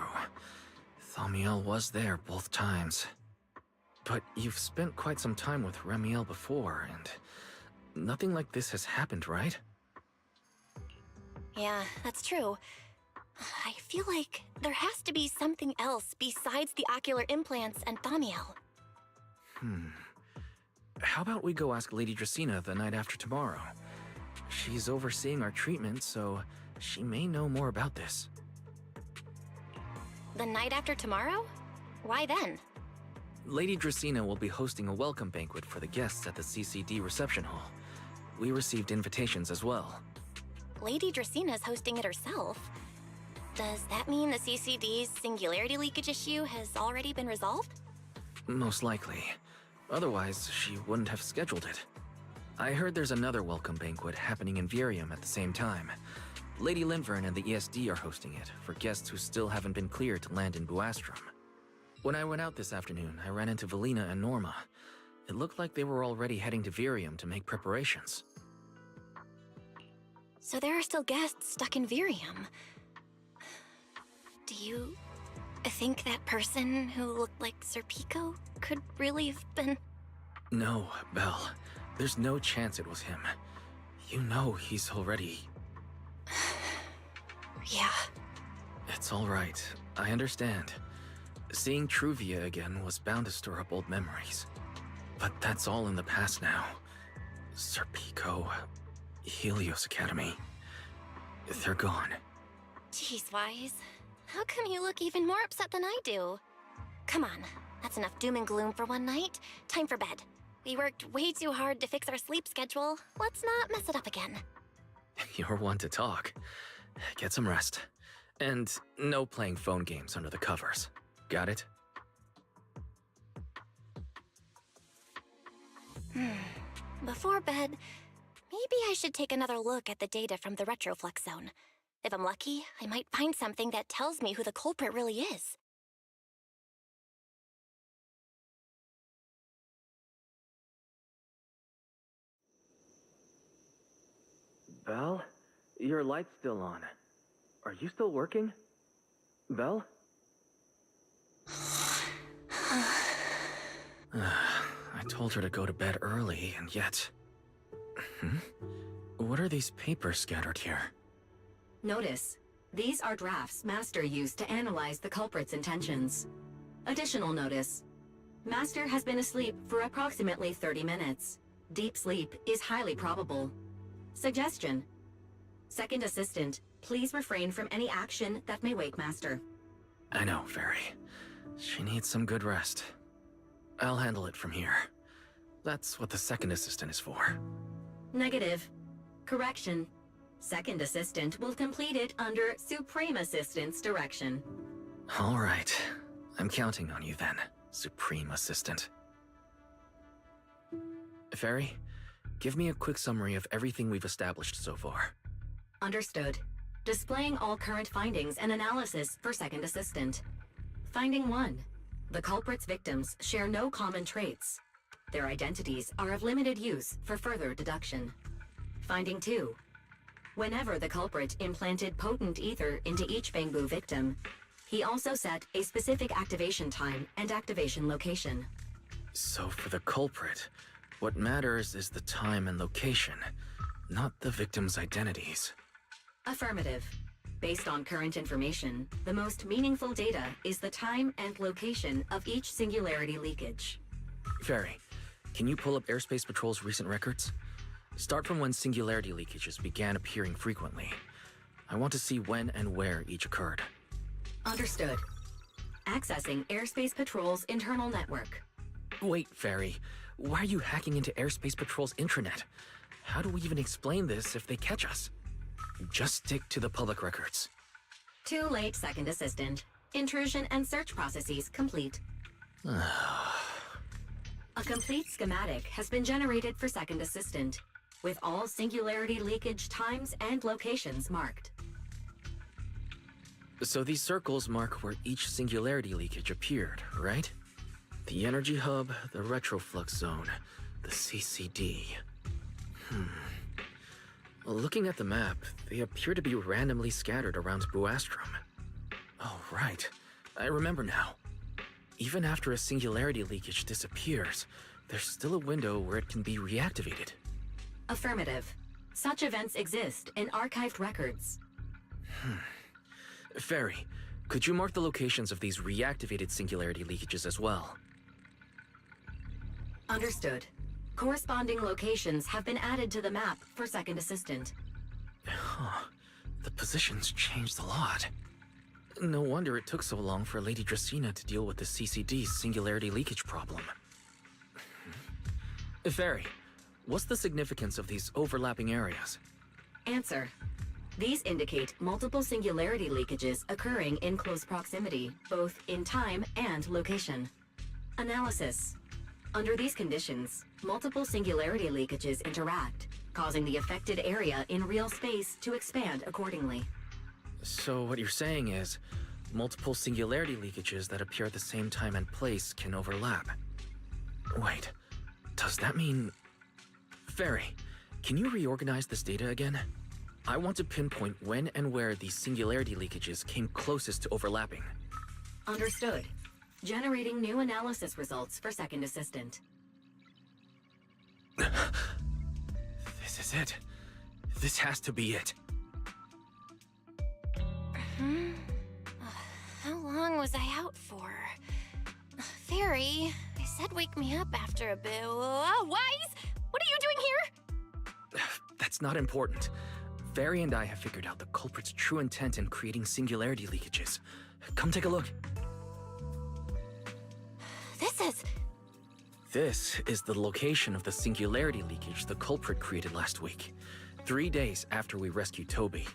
Thaumiel was there both times. But you've spent quite some time with Remiel before, and nothing like this has happened, right? Yeah, that's true. I feel like there has to be something else besides the ocular implants and Thaumiel. How about we go ask Lady Dracena the night after tomorrow? She's overseeing our treatment, so she may know more about this. The night after tomorrow? Why then? Lady Dracena will be hosting a welcome banquet for the guests at the CCD reception hall. We received invitations as well. Lady Dracena's hosting it herself. Does that mean the CCD's singularity leakage issue has already been resolved? Most likely. Otherwise, she wouldn't have scheduled it. I heard there's another welcome banquet happening in Virium at the same time. Lady Linvern and the ESD are hosting it for guests who still haven't been cleared to land in Buastrom. When I went out this afternoon, I ran into Valina and Norma. It looked like they were already heading to Virium to make preparations. So there are still guests stuck in Virium. Do you think that person who looked like Sir Pico could really have been... No, Belle. There's no chance it was him. You know he's already... Yeah. It's all right. I understand. Seeing Truvia again was bound to stir up old memories. But that's all in the past now. Sir Pico, Helios Academy, they're gone. Jeez, Wise. How come you look even more upset than I do? Come on, that's enough doom and gloom for one night. Time for bed. We worked way too hard to fix our sleep schedule. Let's not mess it up again. You're one to talk. Get some rest. And no playing phone games under the covers. Got it? Before bed, maybe I should take another look at the data from the retroflux zone. If I'm lucky, I might find something that tells me who the culprit really is. Belle? Your light's still on. Are you still working? Belle? I told her to go to bed early, and yet... What are these papers scattered here? Notice, these are drafts Master used to analyze the culprit's intentions. Additional notice, Master has been asleep for approximately 30 minutes. Deep sleep is highly probable. Suggestion. Second Assistant, please refrain from any action that may wake Master. I know, Fairy. She needs some good rest. I'll handle it from here. That's what the Second Assistant is for. Negative. Correction. Second Assistant will complete it under Supreme Assistant's direction. All right. I'm counting on you then, Supreme Assistant. Fairy, give me a quick summary of everything we've established so far. Understood. Displaying all current findings and analysis for Second Assistant. Finding 1. The culprit's victims share no common traits. Their identities are of limited use for further deduction. Finding 2. Whenever the culprit implanted potent ether into each Bangbu victim, he also set a specific activation time and activation location. So for the culprit, what matters is the time and location, not the victims' identities. Affirmative. Based on current information, the most meaningful data is the time and location of each singularity leakage. Ferry, can you pull up Airspace Patrol's recent records? Start from when singularity leakages began appearing frequently. I want to see when and where each occurred. Understood. Accessing Airspace Patrol's internal network. Wait, Ferry. Why are you hacking into Airspace Patrol's intranet? How do we even explain this if they catch us? Just stick to the public records. Too late, Second Assistant. Intrusion and search processes complete. A complete schematic has been generated for Second Assistant, with all singularity leakage times and locations marked. So these circles mark where each singularity leakage appeared, right? The energy hub, the retroflux zone, the CCD. Looking at the map, they appear to be randomly scattered around Buastrom. Oh, right. I remember now. Even after a singularity leakage disappears, there's still a window where it can be reactivated. Affirmative. Such events exist in archived records. Ferry, could you mark the locations of these reactivated singularity leakages as well? Understood. Corresponding locations have been added to the map for Second Assistant. The positions changed a lot. No wonder it took so long for Lady Dracena to deal with the CCD's singularity leakage problem. Ferry, what's the significance of these overlapping areas? Answer. These indicate multiple singularity leakages occurring in close proximity, both in time and location. Analysis. Under these conditions, multiple singularity leakages interact, causing the affected area in real space to expand accordingly. So what you're saying is, multiple singularity leakages that appear at the same time and place can overlap. Wait, does that mean... Ferry, can you reorganize this data again? I want to pinpoint when and where these singularity leakages came closest to overlapping. Understood. Generating new analysis results for Second Assistant. This is it. This has to be it. How long was I out for? Fairy, I said wake me up after a bit. Wise? What are you doing here? That's not important. Fairy and I have figured out the culprit's true intent in creating singularity leakages. Come take a look. This is the location of the singularity leakage the culprit created last week, 3 days after we rescued Toby.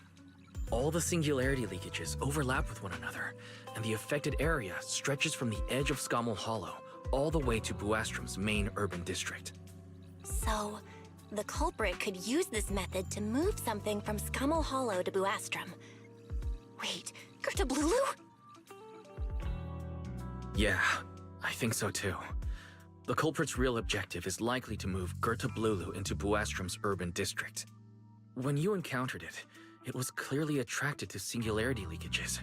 All the singularity leakages overlap with one another, and the affected area stretches from the edge of Scommel Hollow all the way to Buastrom's main urban district. So, the culprit could use this method to move something from Scommel Hollow to Buastrom. Wait, Gerta Blulu? Yeah, I think so too. The culprit's real objective is likely to move Gerta Blulu into Buastrom's urban district. When you encountered it, it was clearly attracted to singularity leakages.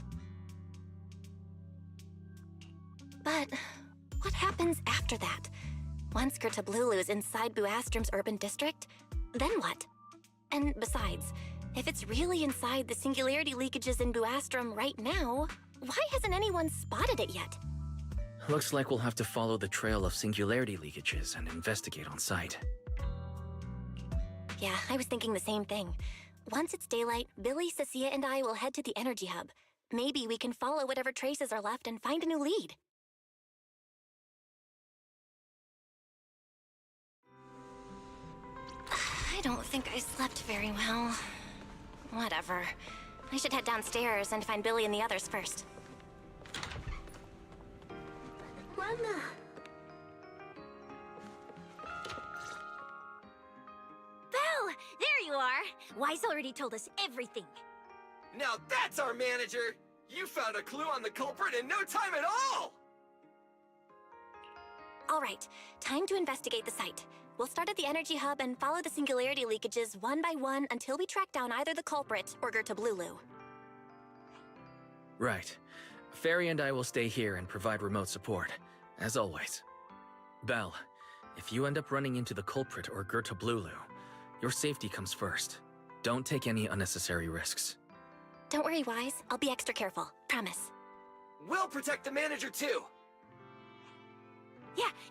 But what happens after that? Once Gerta Blulu is inside Buastrom's urban district, then what? And besides, if it's really inside the singularity leakages in Buastrom right now, why hasn't anyone spotted it yet? Looks like we'll have to follow the trail of singularity leakages and investigate on site. Yeah, I was thinking the same thing. Once it's daylight, Billy, Cecilia, and I will head to the energy hub. Maybe we can follow whatever traces are left and find a new lead. I don't think I slept very well. Whatever. I should head downstairs and find Billy and the others first. Mama. Belle, there you are. Wise already told us everything. Now that's our manager! You found a clue on the culprit in no time at all! All right, time to investigate the site. We'll start at the energy hub and follow the singularity leakages one by one until we track down either the culprit or Gerta Blulu. Right. Fairy and I will stay here and provide remote support, as always. Belle, if you end up running into the culprit or Gerta Blulu, your safety comes first. Don't take any unnecessary risks. Don't worry, Wise. I'll be extra careful. Promise. We'll protect the manager too!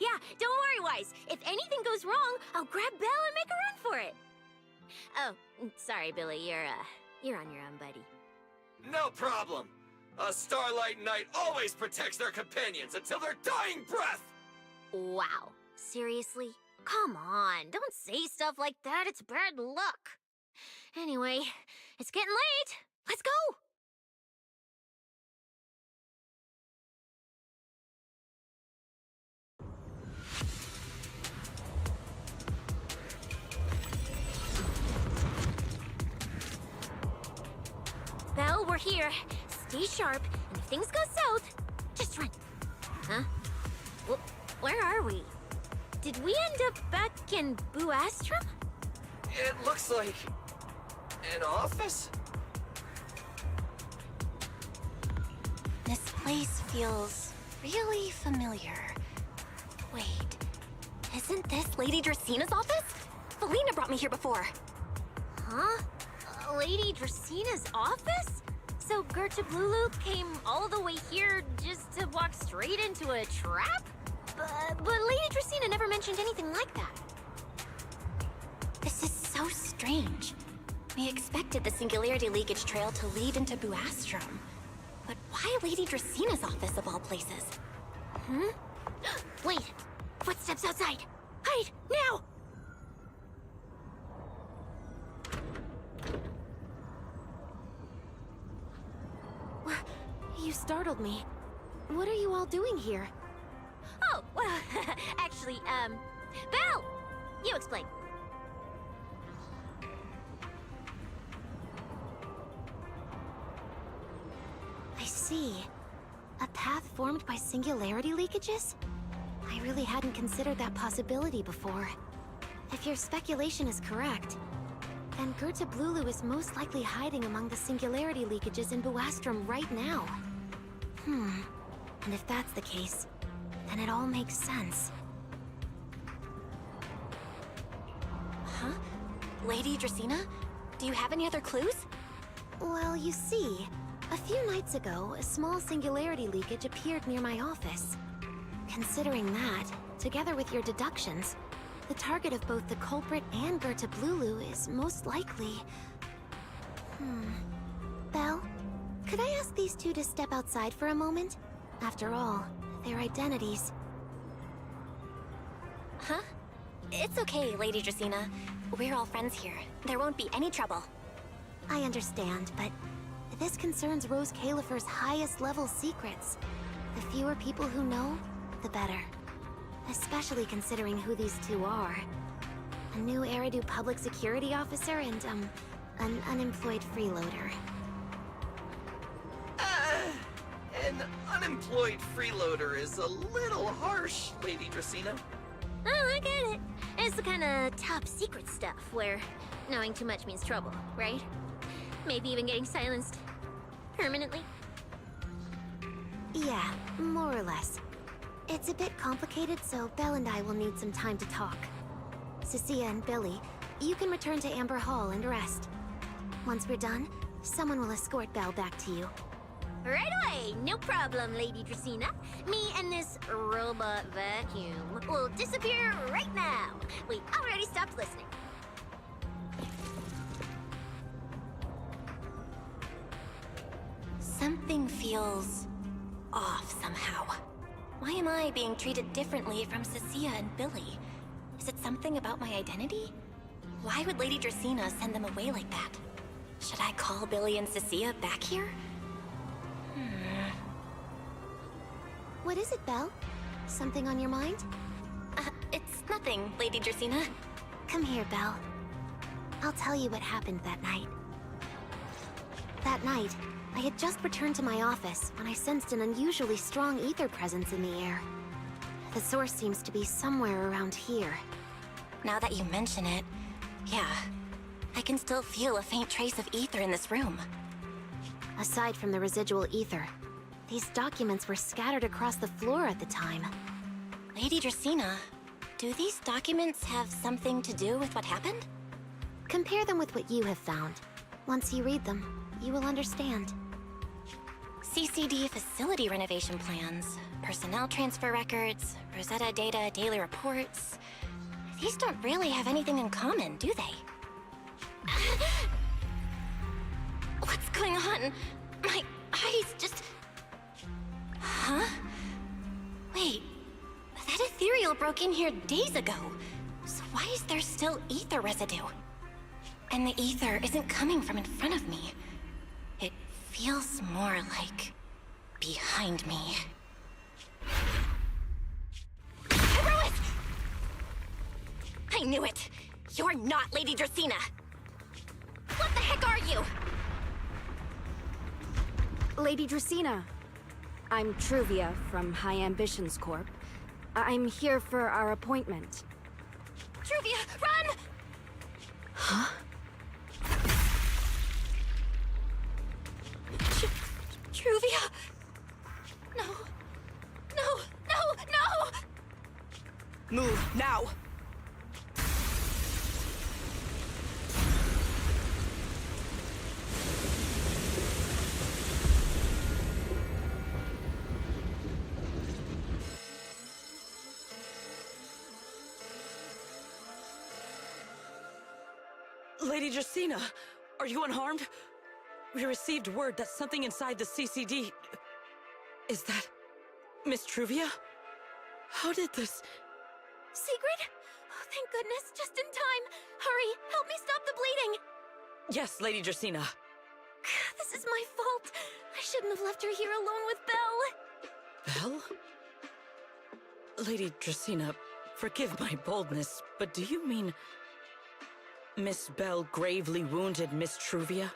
Yeah, don't worry, Wise. If anything goes wrong, I'll grab Belle and make a run for it. Oh, sorry, Billy. You're on your own, buddy. No problem! A Starlight Knight always protects their companions until their dying breath! Wow. Seriously? Come on, don't say stuff like that. It's bad luck. Anyway, it's getting late. Let's go! Belle, we're here. Stay sharp, and if things go south, just run. Huh? Where are we? Did we end up back in Buastrum? It looks like... an office? This place feels really familiar. Wait, isn't this Lady Dracina's office? Felina brought me here before. Huh? Lady Dracina's office? So Gerta Blulu came all the way here just to walk straight into a trap? But Lady Dracina never mentioned anything like that. This is so strange. We expected the Singularity Leakage Trail to lead into Buastrum. But why Lady Dracina's office of all places? Hmm? Wait! Footsteps outside! Hide! Now! You startled me. What are you all doing here? Oh, well, actually, Belle! You explain. I see. A path formed by singularity leakages? I really hadn't considered that possibility before. If your speculation is correct, then Gerta Blulu is most likely hiding among the singularity leakages in Buastrum right now. And if that's the case, then it all makes sense. Huh? Lady Dracina? Do you have any other clues? Well, you see, a few nights ago, a small singularity leakage appeared near my office. Considering that, together with your deductions, the target of both the culprit and Gerta Blulu is most likely... Belle, could I ask these two to step outside for a moment? After all, their identities... Huh? It's okay, Lady Dracina. We're all friends here. There won't be any trouble. I understand, but this concerns Rose Califer's highest level secrets. The fewer people who know, the better. Especially considering who these two are. A new Eridu public security officer and, an unemployed freeloader. An unemployed freeloader is a little harsh, Lady Dracina. Oh, I get it. It's the kind of top secret stuff where knowing too much means trouble, right? Maybe even getting silenced permanently. Yeah, more or less. It's a bit complicated, so Belle and I will need some time to talk. Cecilia and Billy, you can return to Amber Hall and rest. Once we're done, someone will escort Belle back to you. Right away! No problem, Lady Dracina. Me and this robot vacuum will disappear right now. We already stopped listening. Something feels... off somehow. Why am I being treated differently from Cecilia and Billy? Is it something about my identity? Why would Lady Dracina send them away like that? Should I call Billy and Cecilia back here? What is it, Belle? Something on your mind? It's nothing, Lady Dracina. Come here, Belle. I'll tell you what happened that night. That night, I had just returned to my office when I sensed an unusually strong ether presence in the air. The source seems to be somewhere around here. Now that you mention it, yeah. I can still feel a faint trace of ether in this room. Aside from the residual ether, these documents were scattered across the floor at the time. Lady Dracena, do these documents have something to do with what happened? Compare them with what you have found. Once you read them, you will understand. CCD facility renovation plans, personnel transfer records, Rosetta data daily reports. These don't really have anything in common, do they? What's going on? My eyes just... Huh? Wait, that ethereal broke in here days ago. So why is there still ether residue? And the ether isn't coming from in front of me. It feels more like behind me. Herois! I knew it! You're not Lady Dracena! What the heck are you? Lady Dracena. I'm Truvia from High Ambitions Corp. I'm here for our appointment. Truvia, run! Huh? Truvia! No. No, no, no! Move, now! Lady Dracena, are you unharmed? We received word that something inside the CCD... Is that... Miss Truvia? How did this... Sigrid? Oh, thank goodness, just in time. Hurry, help me stop the bleeding. Yes, Lady Dracena. This is my fault. I shouldn't have left her here alone with Belle. Belle? Lady Dracena, forgive my boldness, but do you mean... Miss Belle gravely wounded Miss Truvia?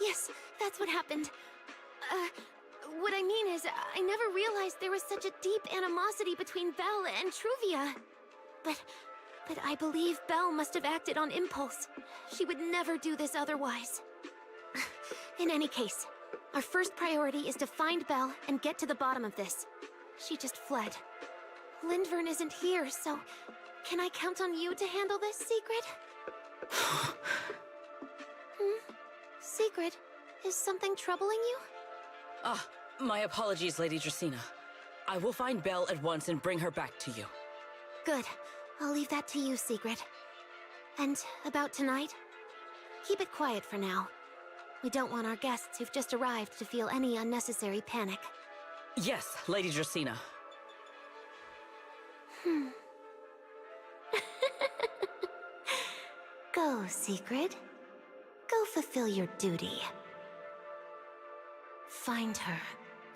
Yes, that's what happened. What I mean is, I never realized there was such a deep animosity between Belle and Truvia. But I believe Belle must have acted on impulse. She would never do this otherwise. In any case, our first priority is to find Belle and get to the bottom of this. She just fled. Lindvern isn't here, so can I count on you to handle this, Sigrid? Sigrid, is something troubling you? My apologies, Lady Dracena. I will find Belle at once and bring her back to you. Good. I'll leave that to you, Sigrid. And about tonight? Keep it quiet for now. We don't want our guests who've just arrived to feel any unnecessary panic. Yes, Lady Dracena. Go, Sigrid. Go fulfill your duty. Find her,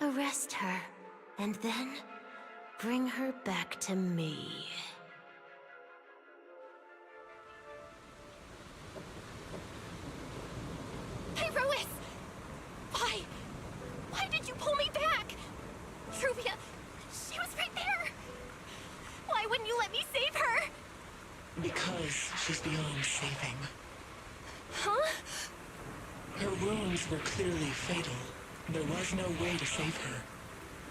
arrest her, and then bring her back to me. Herois! Why? Why did you pull me back? Truvia, she was right there! Why wouldn't you let me save her? Because she's beyond saving. Huh? Her wounds were clearly fatal. There was no way to save her.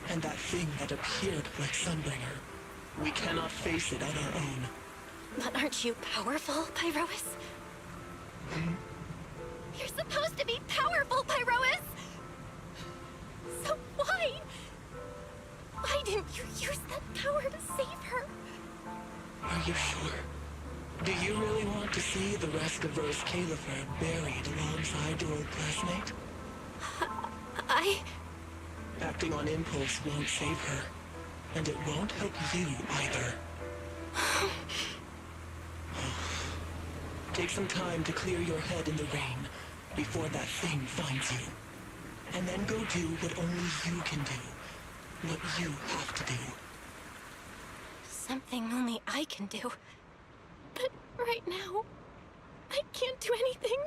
And that thing that appeared like Sunbringer, we cannot face it on our own. But aren't you powerful, Pyrois? You're supposed to be powerful, Pyrois! So why? Why didn't you use that power to save her? Are you sure? Do you really want to see the rest of Rose Califer buried alongside your old classmate? Acting on impulse won't save her. And it won't help you either. Take some time to clear your head in the rain before that thing finds you. And then go do what only you can do. What you have to do. Something only I can do. But right now, I can't do anything.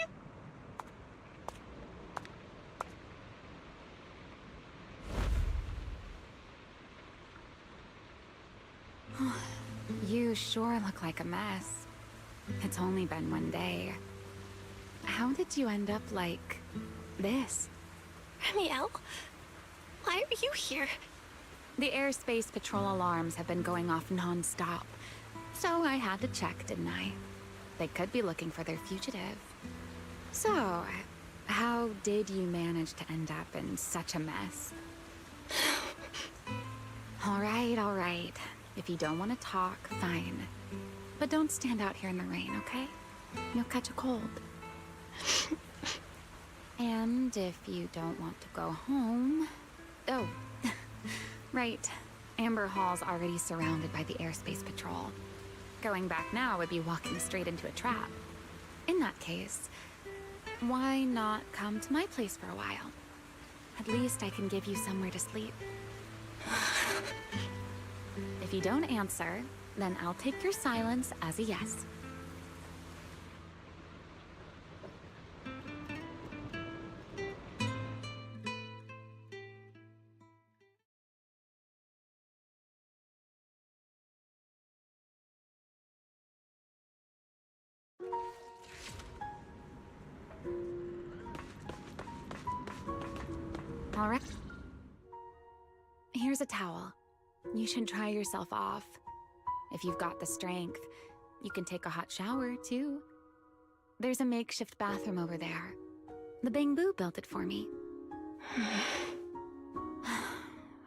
You sure look like a mess. It's only been one day. How did you end up like this? Ramiel, why are you here? The airspace patrol alarms have been going off non-stop. So I had to check, didn't I? They could be looking for their fugitive. So, how did you manage to end up in such a mess? All right. If you don't want to talk, fine. But don't stand out here in the rain, okay? You'll catch a cold. And if you don't want to go home... Oh, right. Amber Hall's already surrounded by the airspace patrol. Going back now would be walking straight into a trap. In that case, why not come to my place for a while? At least I can give you somewhere to sleep. If you don't answer, then I'll take your silence as a yes. All right. Here's a towel. You should dry yourself off. If you've got the strength, you can take a hot shower, too. There's a makeshift bathroom over there. The Bangbu built it for me.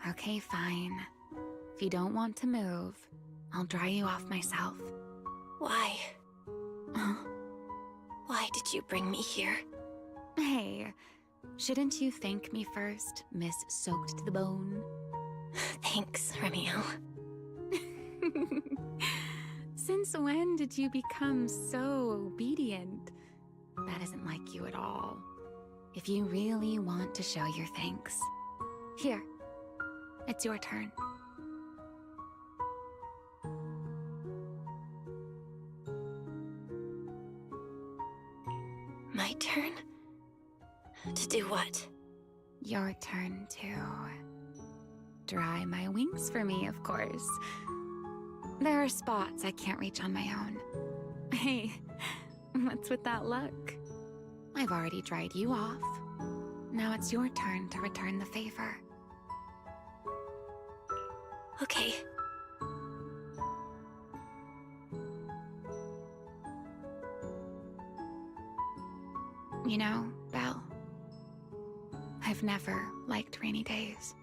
Okay, fine. If you don't want to move, I'll dry you off myself. Why? Why did you bring me here? Hey, shouldn't you thank me first, Miss Soaked to the Bone? Thanks, Romeo. Since when did you become so obedient? That isn't like you at all. If you really want to show your thanks, here, it's your turn. My turn? To do what? Your turn to dry my wings for me, of course. There are spots I can't reach on my own. Hey, what's with that look? I've already dried you off. Now it's your turn to return the favor. Okay. You know, Belle, I've never liked rainy days.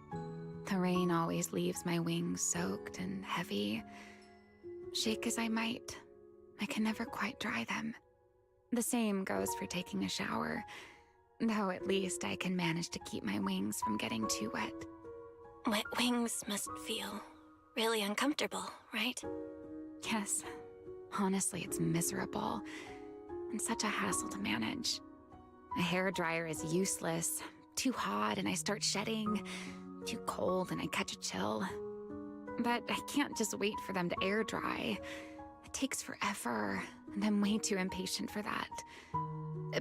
The rain always leaves my wings soaked and heavy. Shake as I might, I can never quite dry them. The same goes for taking a shower, though at least I can manage to keep my wings from getting too wet. Wet wings must feel really uncomfortable, right? Yes. Honestly, it's miserable, and such a hassle to manage. A hairdryer is useless. Too hot and I start shedding. Too cold and I catch a chill. But I can't just wait for them to air dry. It takes forever, and I'm way too impatient for that.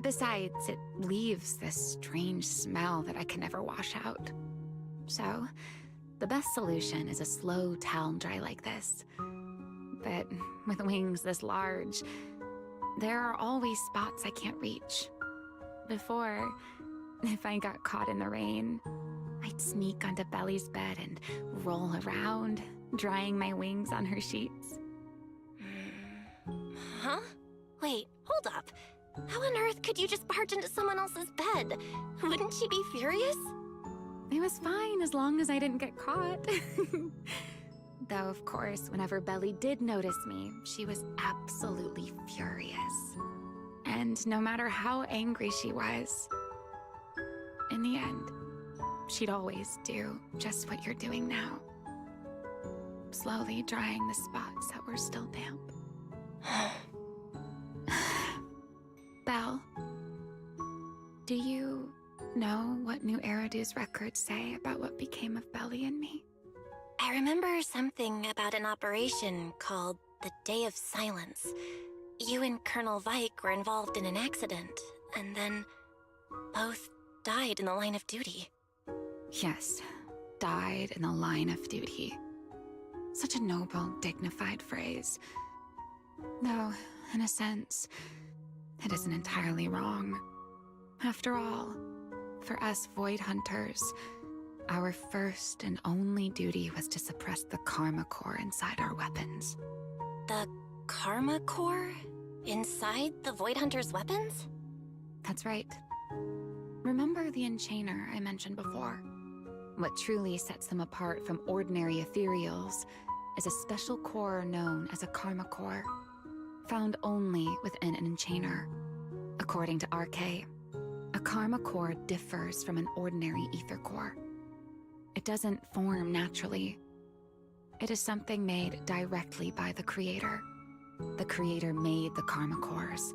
Besides, it leaves this strange smell that I can never wash out. So, the best solution is a slow towel dry like this. But with wings this large, there are always spots I can't reach. Before, if I got caught in the rain, I'd sneak onto Belly's bed and roll around, drying my wings on her sheets. Huh? Wait, hold up. How on earth could you just barge into someone else's bed? Wouldn't she be furious? It was fine as long as I didn't get caught. Though, of course, whenever Belly did notice me, she was absolutely furious. And no matter how angry she was, in the end, she'd always do just what you're doing now. Slowly drying the spots that were still damp. Belle, do you know what New Eridu's records say about what became of Belly and me? I remember something about an operation called the Day of Silence. You and Colonel Vike were involved in an accident, and then both died in the line of duty. Yes, died in the line of duty. Such a noble, dignified phrase. Though, in a sense, it isn't entirely wrong. After all, for us Void Hunters, Our first and only duty was to suppress the karma core inside our weapons. The karma core? Inside the Void Hunter's weapons? That's right. Remember the enchainer I mentioned before? What truly sets them apart from ordinary ethereals is a special core known as a karma core, found only within an enchainer. According to RK, a karma core differs from an ordinary ether core. It doesn't form naturally. It is something made directly by the Creator. The Creator made the karma cores,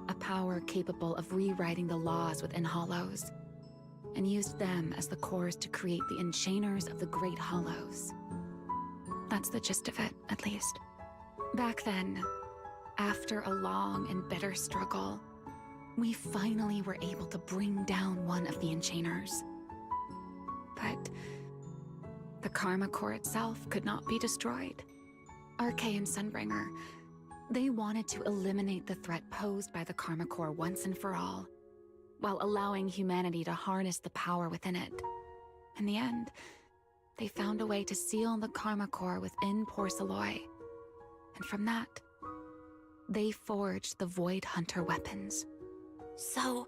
a power capable of rewriting the laws within hollows, and used them as the cores to create the enchainers of the Great Hollows. That's the gist of it, at least. Back then, after a long and bitter struggle, we finally were able to bring down one of the enchainers. But the karma core itself could not be destroyed. RK and Sunbringer, they wanted to eliminate the threat posed by the karma core once and for all, while allowing humanity to harness the power within it. In the end, they found a way to seal the karma core within Porceloy. And from that, they forged the Void Hunter weapons. So,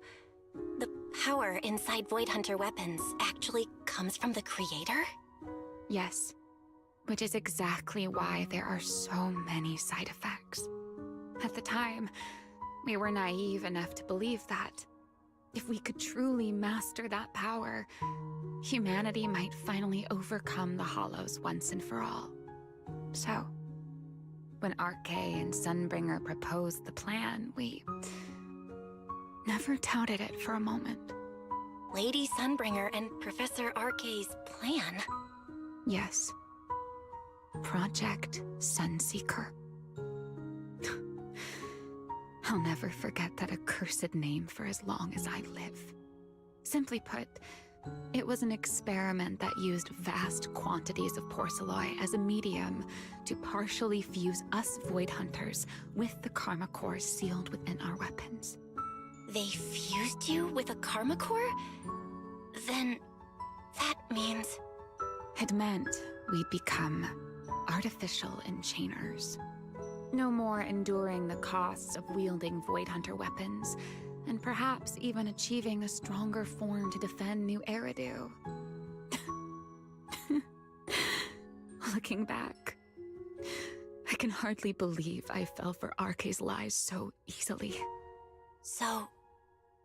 the power inside Void Hunter weapons actually comes from the Creator? Yes, which is exactly why there are so many side effects. At the time, we were naive enough to believe that if we could truly master that power, humanity might finally overcome the Hollows once and for all. So, when RK and Sunbringer proposed the plan, we never doubted it for a moment. Lady Sunbringer and Professor RK's plan? Yes. Project Sunseeker. I'll never forget that accursed name for as long as I live. Simply put, it was an experiment that used vast quantities of porceloy as a medium to partially fuse us Void Hunters with the karma core sealed within our weapons. They fused you with a karma core? Then that means... It meant we'd become artificial enchainers. No more enduring the costs of wielding Void Hunter weapons, and perhaps even achieving a stronger form to defend New Eridu. Looking back, I can hardly believe I fell for RK's lies so easily. So,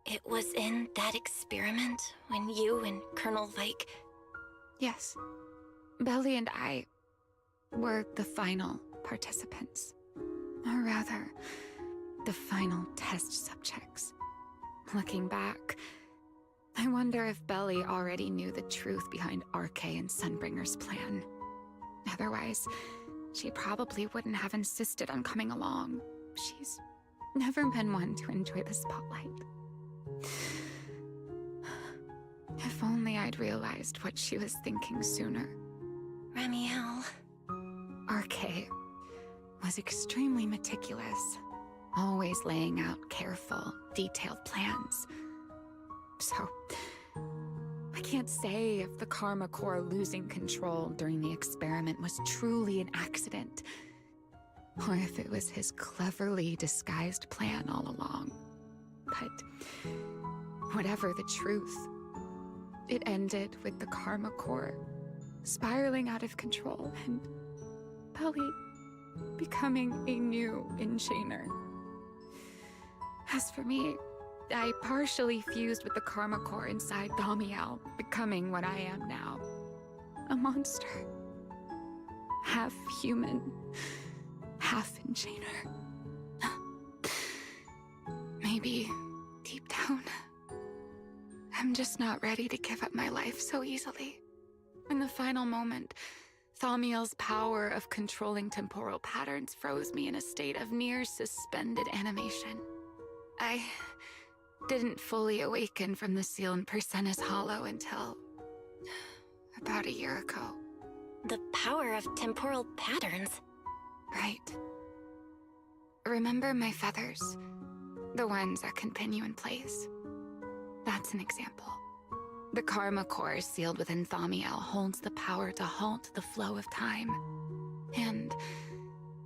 it was in that experiment when you and Colonel Vike... Yes. Belly and I were the final participants. Or rather, the final test subjects. Looking back, I wonder if Belly already knew the truth behind RK and Sunbringer's plan. Otherwise, she probably wouldn't have insisted on coming along. She's never been one to enjoy the spotlight. If only I'd realized what she was thinking sooner. Ramiel... RK was extremely meticulous, always laying out careful, detailed plans. So, I can't say if the karma core losing control during the experiment was truly an accident, or if it was his cleverly disguised plan all along. But whatever the truth, it ended with the karma core spiraling out of control and Belly becoming a new enchainer. As for me, I partially fused with the karma core inside Damiel, becoming what I am now. A monster. Half human, half enchainer. Maybe, deep down, I'm just not ready to give up my life so easily. In the final moment, Thamiel's power of controlling temporal patterns froze me in a state of near suspended animation. I didn't fully awaken from the seal in Persena's Hollow until about a year ago. The power of temporal patterns? Right. Remember my feathers? The ones that can pin you in place? That's an example. The Karma Core sealed within Thaumiel holds the power to halt the flow of time. And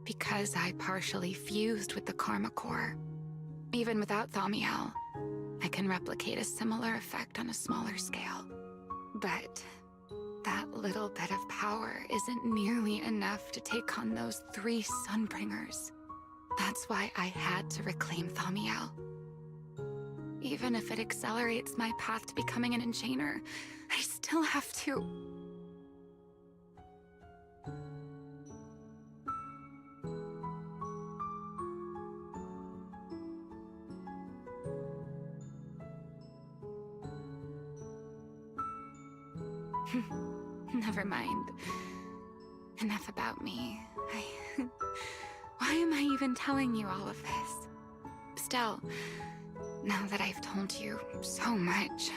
because I partially fused with the Karma Core, even without Thaumiel, I can replicate a similar effect on a smaller scale. But that little bit of power isn't nearly enough to take on those 3 Sunbringers. That's why I had to reclaim Thaumiel. Even if it accelerates my path to becoming an Enchainer, I still have to... Never mind. Enough about me. Why am I even telling you all of this? Still, now that I've told you so much...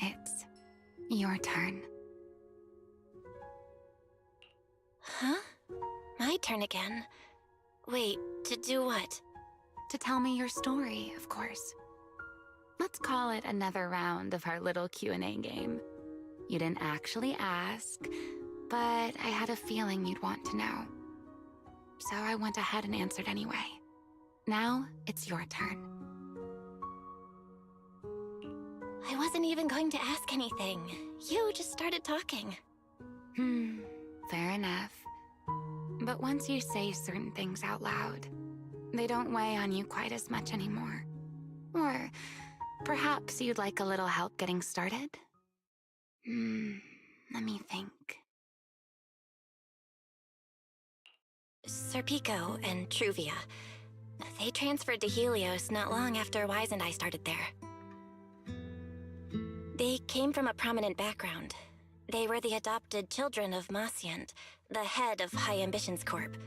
It's your turn. Huh? My turn again? Wait, to do what? To tell me your story, of course. Let's call it another round of our little Q&A game. You didn't actually ask, but I had a feeling you'd want to know. So I went ahead and answered anyway. Now, it's your turn. I wasn't even going to ask anything. You just started talking. Fair enough. But once you say certain things out loud, they don't weigh on you quite as much anymore. Or perhaps you'd like a little help getting started? Let me think. Serpico and Truvia. They transferred to Helios not long after Wise and I started there. They came from a prominent background. They were the adopted children of Masyant, the head of High Ambitions Corp.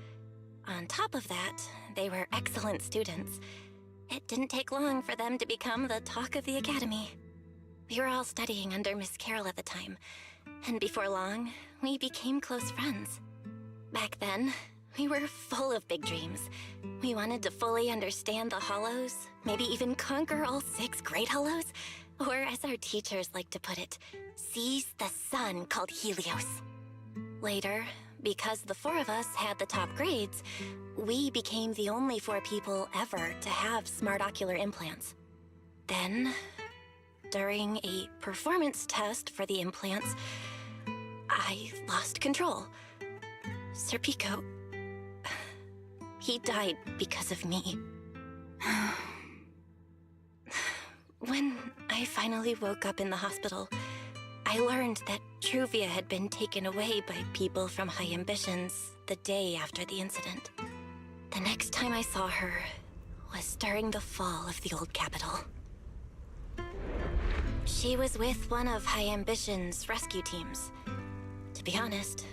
On top of that, they were excellent students. It didn't take long for them to become the talk of the academy. We were all studying under Miss Carroll at the time, and before long, we became close friends. Back then, we were full of big dreams. We wanted to fully understand the Hollows, maybe even conquer all 6 Great Hollows, or as our teachers like to put it, seize the sun called Helios. Later, because the 4 of us had the top grades, we became the only 4 people ever to have smart ocular implants. Then, during a performance test for the implants, I lost control. Serpico, he died because of me. When I finally woke up in the hospital, I learned that Truvia had been taken away by people from High Ambitions the day after the incident. The next time I saw her was during the fall of the old capital. She was with one of High Ambitions' rescue teams. To be honest,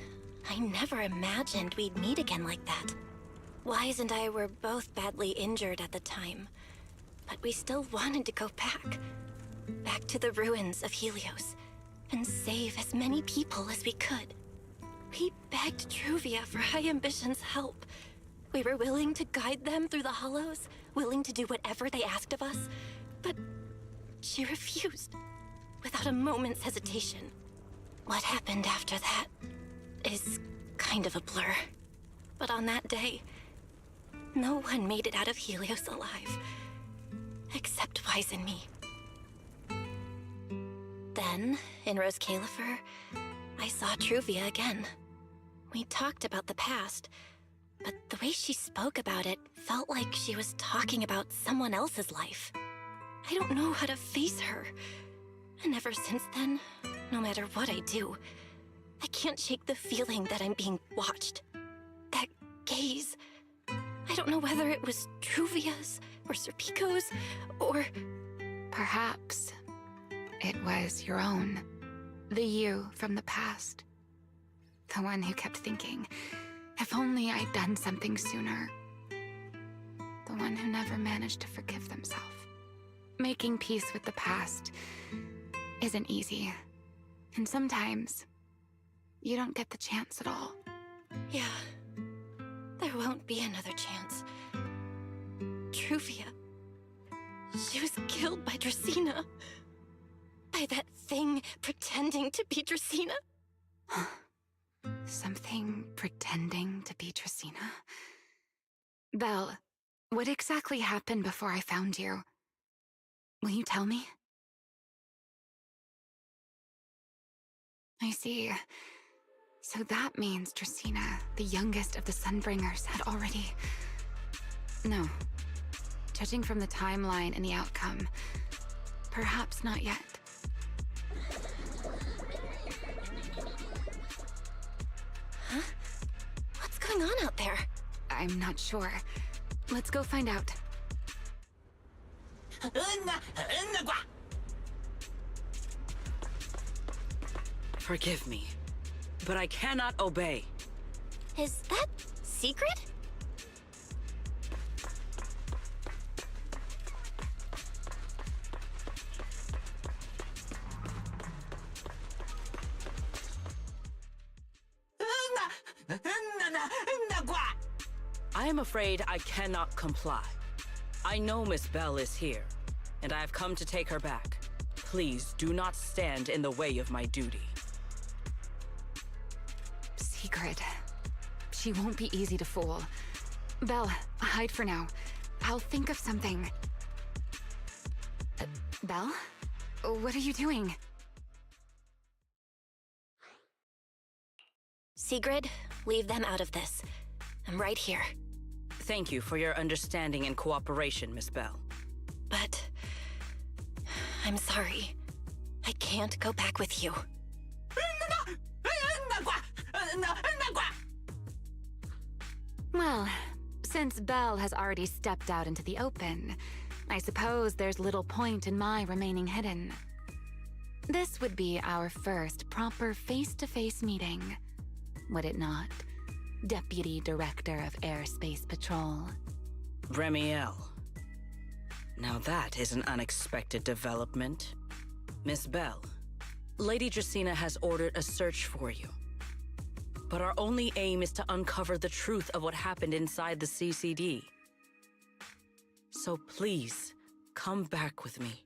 I never imagined we'd meet again like that. Wise and I were both badly injured at the time, but we still wanted to go back to the ruins of Helios, and save as many people as we could. We begged Truvia for High Ambitions' help. We were willing to guide them through the Hollows, willing to do whatever they asked of us, but she refused, without a moment's hesitation. What happened after that is kind of a blur. But on that day, no one made it out of Helios alive, except Wise and me. Then, in Rose Califer, I saw Truvia again. We talked about the past, but the way she spoke about it felt like she was talking about someone else's life. I don't know how to face her. And ever since then, no matter what I do, I can't shake the feeling that I'm being watched. That gaze. I don't know whether it was Truvia's, or Serpico's, or... Perhaps it was your own. The you from the past. The one who kept thinking, if only I'd done something sooner. The one who never managed to forgive themselves. Making peace with the past isn't easy. And sometimes, you don't get the chance at all. Yeah. There won't be another chance. Truvia. She was killed by Dracaena. By that thing pretending to be Dracaena. Something pretending to be Dracaena? Belle, what exactly happened before I found you? Will you tell me? I see. So that means Dracaena, the youngest of the Sunbringers, had already... No. Judging from the timeline and the outcome, perhaps not yet. Huh? What's going on out there? I'm not sure. Let's go find out. Forgive me, but I cannot obey. Is that secret? I am afraid I cannot comply. I know Miss Belle is here, and I have come to take her back. Please do not stand in the way of my duty. Sigrid. She won't be easy to fool. Belle, hide for now. I'll think of something. Belle? What are you doing? Sigrid, leave them out of this. I'm right here. Thank you for your understanding and cooperation, Miss Belle. But... I'm sorry. I can't go back with you. Well, since Belle has already stepped out into the open, I suppose there's little point in my remaining hidden. This would be our first proper face-to-face meeting, would it not? Deputy Director of Airspace Patrol. Remiel. Now that is an unexpected development. Miss Belle, Lady Dracaena has ordered a search for you. But our only aim is to uncover the truth of what happened inside the CCD. So please, come back with me.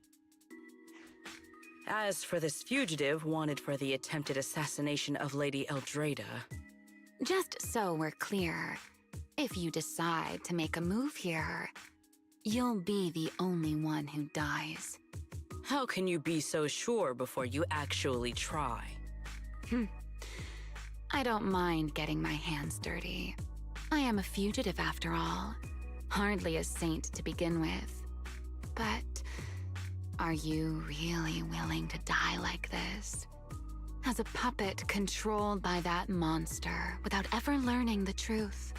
As for this fugitive wanted for the attempted assassination of Lady Eldrada... Just so we're clear, if you decide to make a move here, you'll be the only one who dies. How can you be so sure before you actually try? I don't mind getting my hands dirty. I am a fugitive after all. Hardly a saint to begin with. But are you really willing to die like this? As a puppet controlled by that monster without ever learning the truth?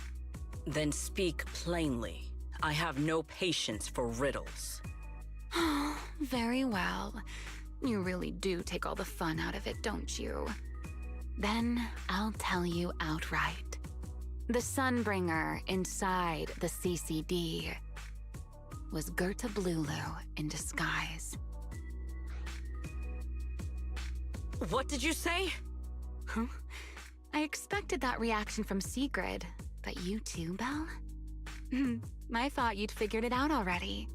Then speak plainly. I have no patience for riddles. Very well. You really do take all the fun out of it, don't you? Then I'll tell you outright. The Sunbringer inside the CCD was Gerta Blulu in disguise. What did you say? Huh? I expected that reaction from Sigrid, but you too, Belle? I thought you'd figured it out already.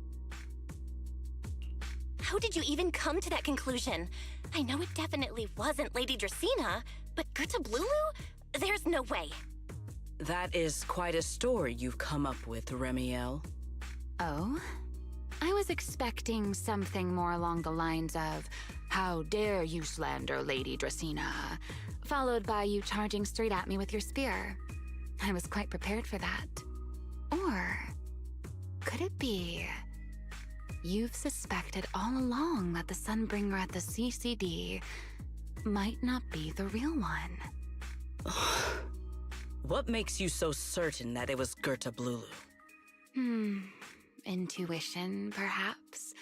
How did you even come to that conclusion? I know it definitely wasn't Lady Dracaena, but Gerta Blulu? There's no way. That is quite a story you've come up with, Remiel. Oh? I was expecting something more along the lines of, "How dare you slander Lady Dracaena?" followed by you charging straight at me with your spear. I was quite prepared for that. Or could it be you've suspected all along that the Sunbringer at the CCD might not be the real one? What makes you so certain that it was Gerta Blulu? Intuition, perhaps?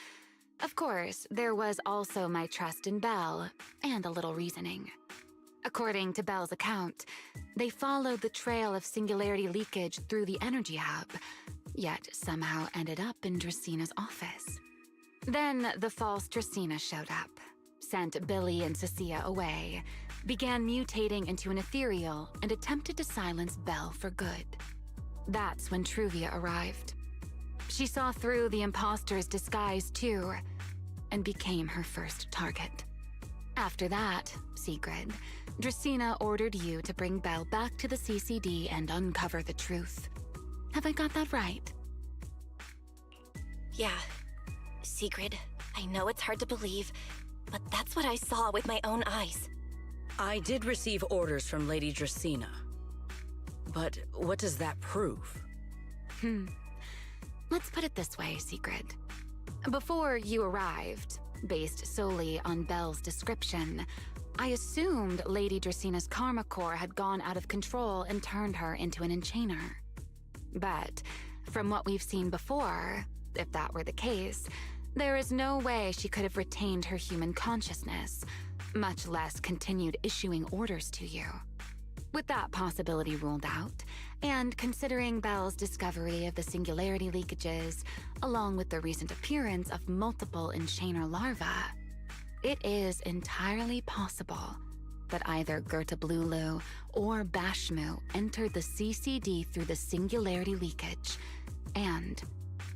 Of course, there was also my trust in Belle, and a little reasoning. According to Belle's account, they followed the trail of singularity leakage through the energy hub, yet somehow ended up in Draceena's office. Then the false Dracaena showed up, sent Billy and Cecilia away, began mutating into an ethereal, and attempted to silence Belle for good. That's when Truvia arrived. She saw through the imposter's disguise too, and became her first target. After that, Sigrid, Dracena ordered you to bring Belle back to the CCD and uncover the truth. Have I got that right? Yeah. Sigrid, I know it's hard to believe, but that's what I saw with my own eyes. I did receive orders from Lady Dracena. But what does that prove? Let's put it this way, Sigrid. Before you arrived, based solely on Belle's description, I assumed Lady Dracena's karma core had gone out of control and turned her into an enchainer. But from what we've seen before, if that were the case, there is no way she could have retained her human consciousness, much less continued issuing orders to you. With that possibility ruled out, and considering Belle's discovery of the singularity leakages, along with the recent appearance of multiple enchainer larvae, it is entirely possible that either Gertablulu or Bashmu entered the CCD through the singularity leakage, and,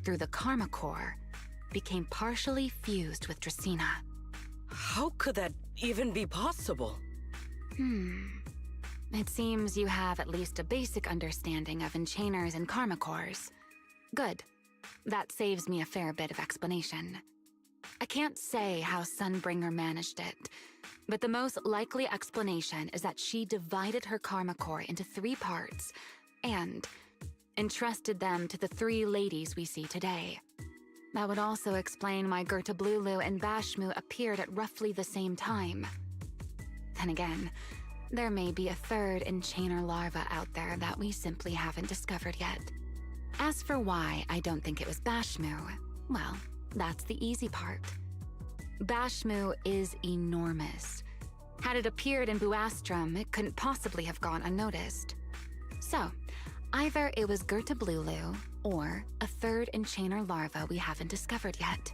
through the karma core, became partially fused with Dracena. How could that even be possible? It seems you have at least a basic understanding of enchainers and karma cores. Good. That saves me a fair bit of explanation. I can't say how Sunbringer managed it, but the most likely explanation is that she divided her karma core into 3 parts and entrusted them to the 3 ladies we see today. That would also explain why Gertablulu and Bashmu appeared at roughly the same time. Then again, there may be a 3rd enchainer larva out there that we simply haven't discovered yet. As for why I don't think it was Bashmu, well, that's the easy part. Bashmu is enormous. Had it appeared in Buastrum, it couldn't possibly have gone unnoticed. So, either it was Gertablulu or a 3rd enchainer larva we haven't discovered yet.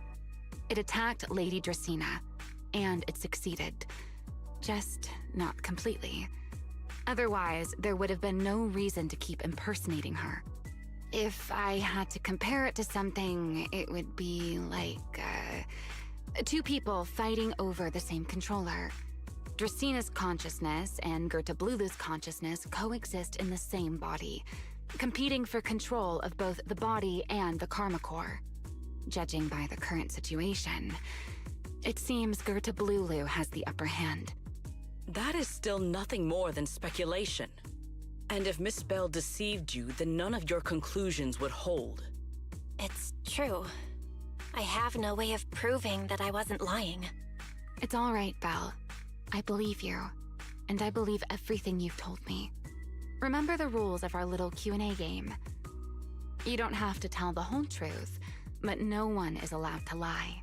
It attacked Lady Dracena, and it succeeded. Just not completely. Otherwise, there would have been no reason to keep impersonating her. If I had to compare it to something, it would be like, 2 people fighting over the same controller. Dracena's consciousness and Gertablulu's consciousness coexist in the same body, competing for control of both the body and the karma core. Judging by the current situation, it seems Gertablulu has the upper hand. That is still nothing more than speculation. And if Miss Belle deceived you, then none of your conclusions would hold. It's true. I have no way of proving that I wasn't lying. It's all right, Belle. I believe you, and I believe everything you've told me. Remember the rules of our little Q&A game. You don't have to tell the whole truth, but no one is allowed to lie.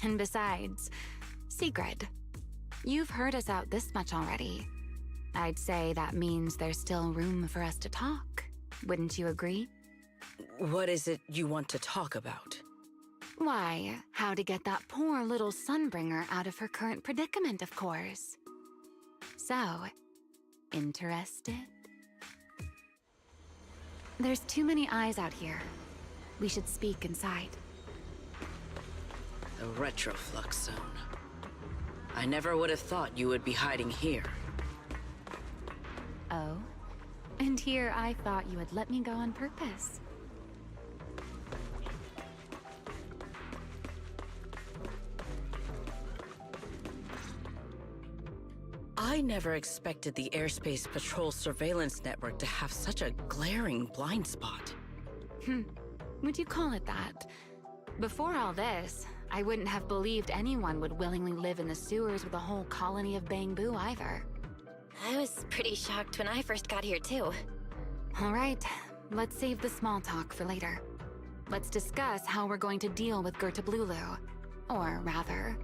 And besides, Sigrid, you've heard us out this much already. I'd say that means there's still room for us to talk. Wouldn't you agree? What is it you want to talk about? Why, how to get that poor little Sunbringer out of her current predicament, of course. So, interested? There's too many eyes out here. We should speak inside. The retroflux zone. I never would have thought you would be hiding here. Oh? And here I thought you would let me go on purpose. I never expected the Airspace Patrol surveillance network to have such a glaring blind spot. Would you call it that? Before all this, I wouldn't have believed anyone would willingly live in the sewers with a whole colony of Bangbu either. I was pretty shocked when I first got here too. All right, let's save the small talk for later. Let's discuss how we're going to deal with Gertablulu. Or rather,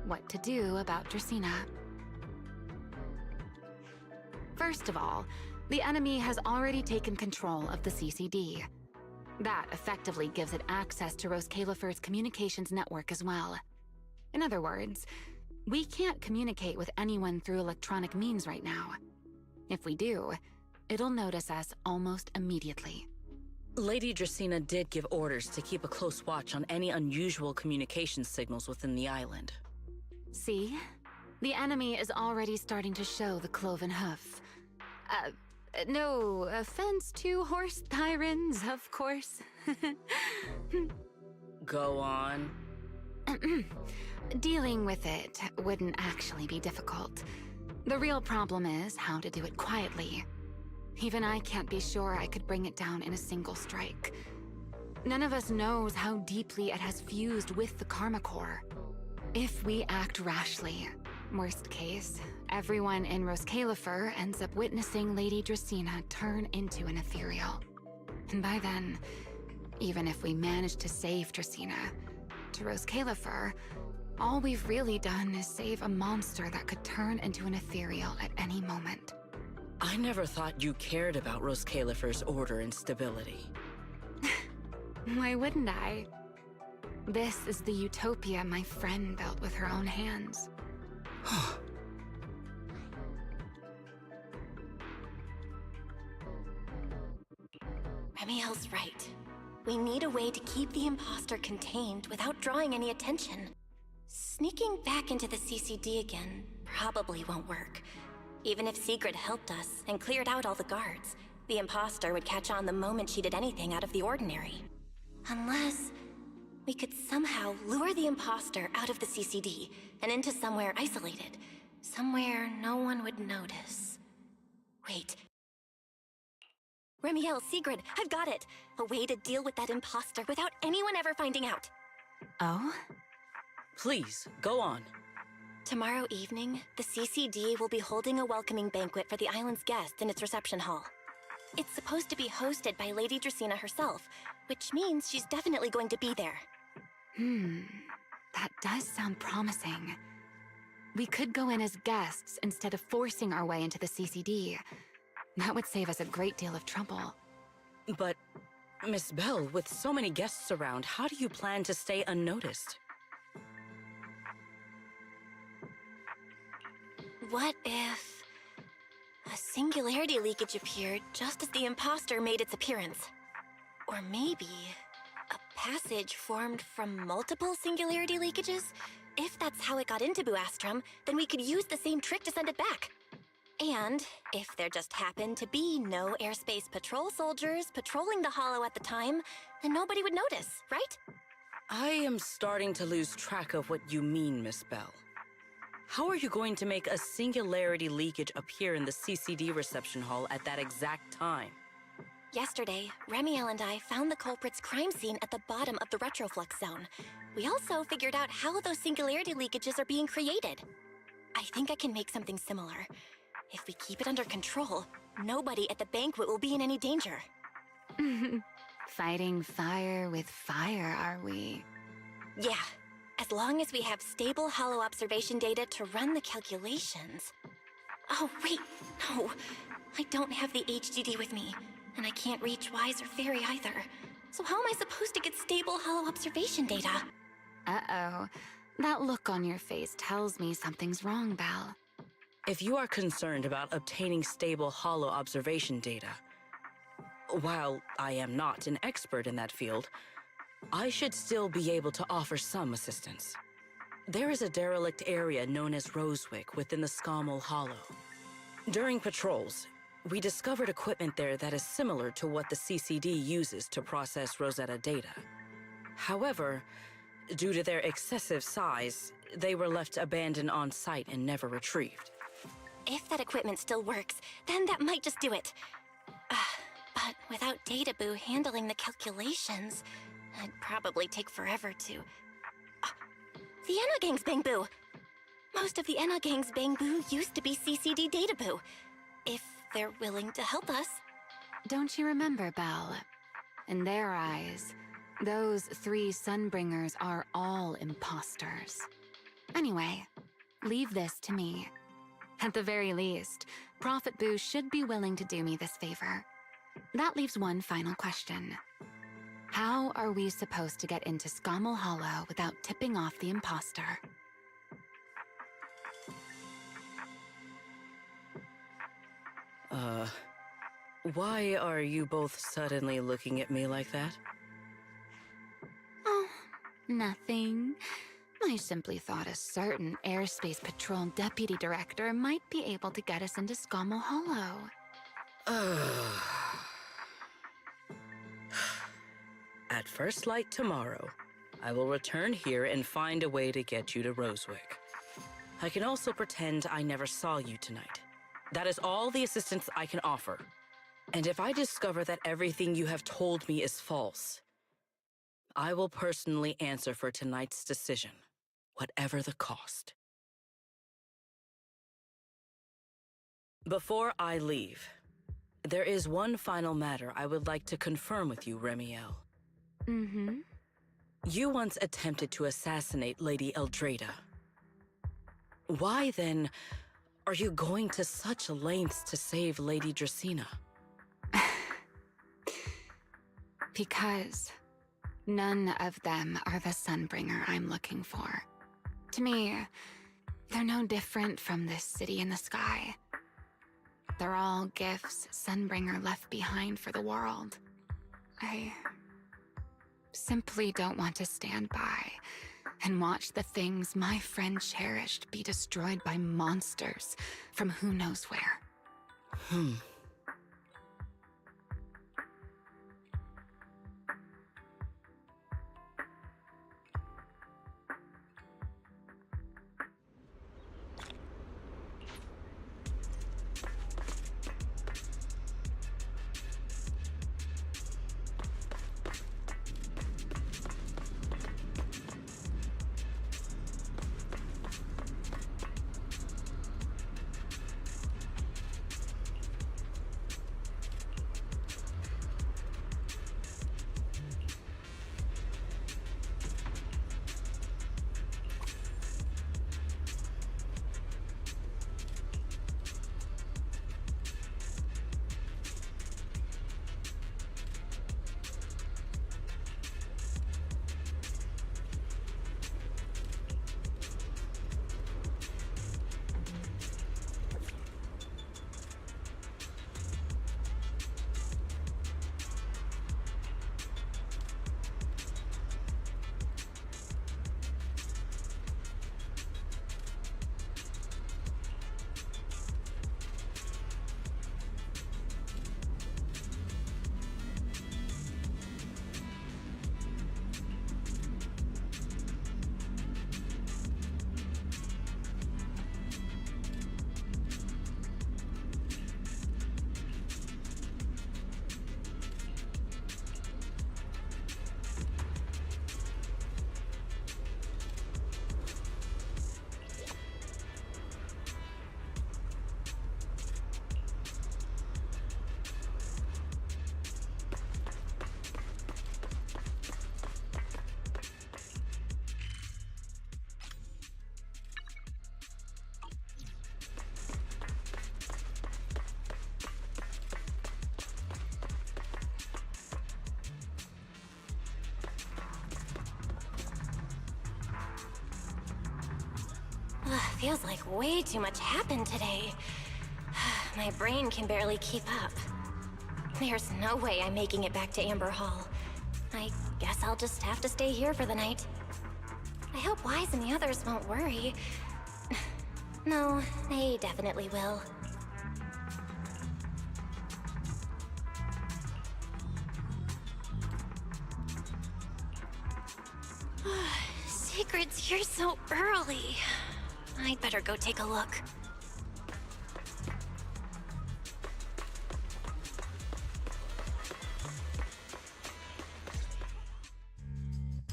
what to do about Dracena. First of all, the enemy has already taken control of the CCD. That effectively gives it access to Rose Califer's communications network as well. In other words, we can't communicate with anyone through electronic means right now. If we do, it'll notice us almost immediately. Lady Dracaena did give orders to keep a close watch on any unusual communication signals within the island. See? The enemy is already starting to show the cloven hoof. No offense to horse tyrants, of course. Go on. Dealing with it wouldn't actually be difficult. The real problem is how to do it quietly. Even I can't be sure I could bring it down in a single strike. None of us knows how deeply it has fused with the Karma Core. If we act rashly, worst case, everyone in Roskalifer ends up witnessing Lady Dracaena turn into an ethereal. And by then, even if we manage to save Dracaena, to Roskalifer, all we've really done is save a monster that could turn into an ethereal at any moment. I never thought you cared about Roskalifer's order and stability. Why wouldn't I? This is the utopia my friend built with her own hands. Remiel's right. We need a way to keep the imposter contained without drawing any attention. Sneaking back into the CCD again probably won't work. Even if Sigrid helped us and cleared out all the guards, the imposter would catch on the moment she did anything out of the ordinary. Unless we could somehow lure the imposter out of the CCD and into somewhere isolated. Somewhere no one would notice. Wait. Remiel, Sigrid, I've got it! A way to deal with that imposter without anyone ever finding out. Oh? Please, go on. Tomorrow evening, the CCD will be holding a welcoming banquet for the island's guests in its reception hall. It's supposed to be hosted by Lady Dracaena herself, which means she's definitely going to be there. That does sound promising. We could go in as guests instead of forcing our way into the CCD. That would save us a great deal of trouble. But, Miss Bell, with so many guests around, how do you plan to stay unnoticed? What if a singularity leakage appeared just as the imposter made its appearance? Or maybe a passage formed from multiple singularity leakages? If that's how it got into Buastrum, then we could use the same trick to send it back. And if there just happened to be no airspace patrol soldiers patrolling the Hollow at the time, then nobody would notice, right? I am starting to lose track of what you mean, Miss Bell. How are you going to make a singularity leakage appear in the CCD reception hall at that exact time? Yesterday, Remiel and I found the culprit's crime scene at the bottom of the retroflux zone. We also figured out how those singularity leakages are being created. I think I can make something similar. If we keep it under control, nobody at the banquet will be in any danger. Fighting fire with fire, are we? Yeah. As long as we have stable Hollow observation data to run the calculations. Oh, wait, no. I don't have the HDD with me, and I can't reach Wise or Fairy either. So how am I supposed to get stable Hollow observation data? Uh-oh. That look on your face tells me something's wrong, Belle. If you are concerned about obtaining stable Hollow observation data, while I am not an expert in that field, I should still be able to offer some assistance. There is a derelict area known as Rosewick within the Scommel Hollow. During patrols, we discovered equipment there that is similar to what the CCD uses to process Rosetta data. However, due to their excessive size, they were left abandoned on site and never retrieved. If that equipment still works, then that might just do it. But without Databoo handling the calculations, it'd probably take forever to... the Enogang's Bangboo! Most of the Enogang's Bangboo used to be CCD Databoo. If they're willing to help us. Don't you remember, Belle? In their eyes, those 3 Sunbringers are all imposters. Anyway, leave this to me. At the very least, Prophet Boo should be willing to do me this favor. That leaves one final question. How are we supposed to get into Scommel Hollow without tipping off the imposter? Why are you both suddenly looking at me like that? Oh, nothing. I simply thought a certain airspace patrol deputy director might be able to get us into Scommel Hollow. At first light tomorrow, I will return here and find a way to get you to Rosewick. I can also pretend I never saw you tonight. That is all the assistance I can offer. And if I discover that everything you have told me is false, I will personally answer for tonight's decision, whatever the cost. Before I leave, there is one final matter I would like to confirm with you, Remiel. Mm-hmm. You once attempted to assassinate Lady Eldrada. Why, then, are you going to such lengths to save Lady Dracena? Because none of them are the Sunbringer I'm looking for. To me, they're no different from this city in the sky. They're all gifts Sunbringer left behind for the world. I simply don't want to stand by and watch the things my friend cherished be destroyed by monsters from who knows where. Feels like way too much happened today. My brain can barely keep up. There's no way I'm making it back to Amber Hall. I guess I'll just have to stay here for the night. I hope Wise and the others won't worry. No, they definitely will. Secret's here so early. I'd better go take a look.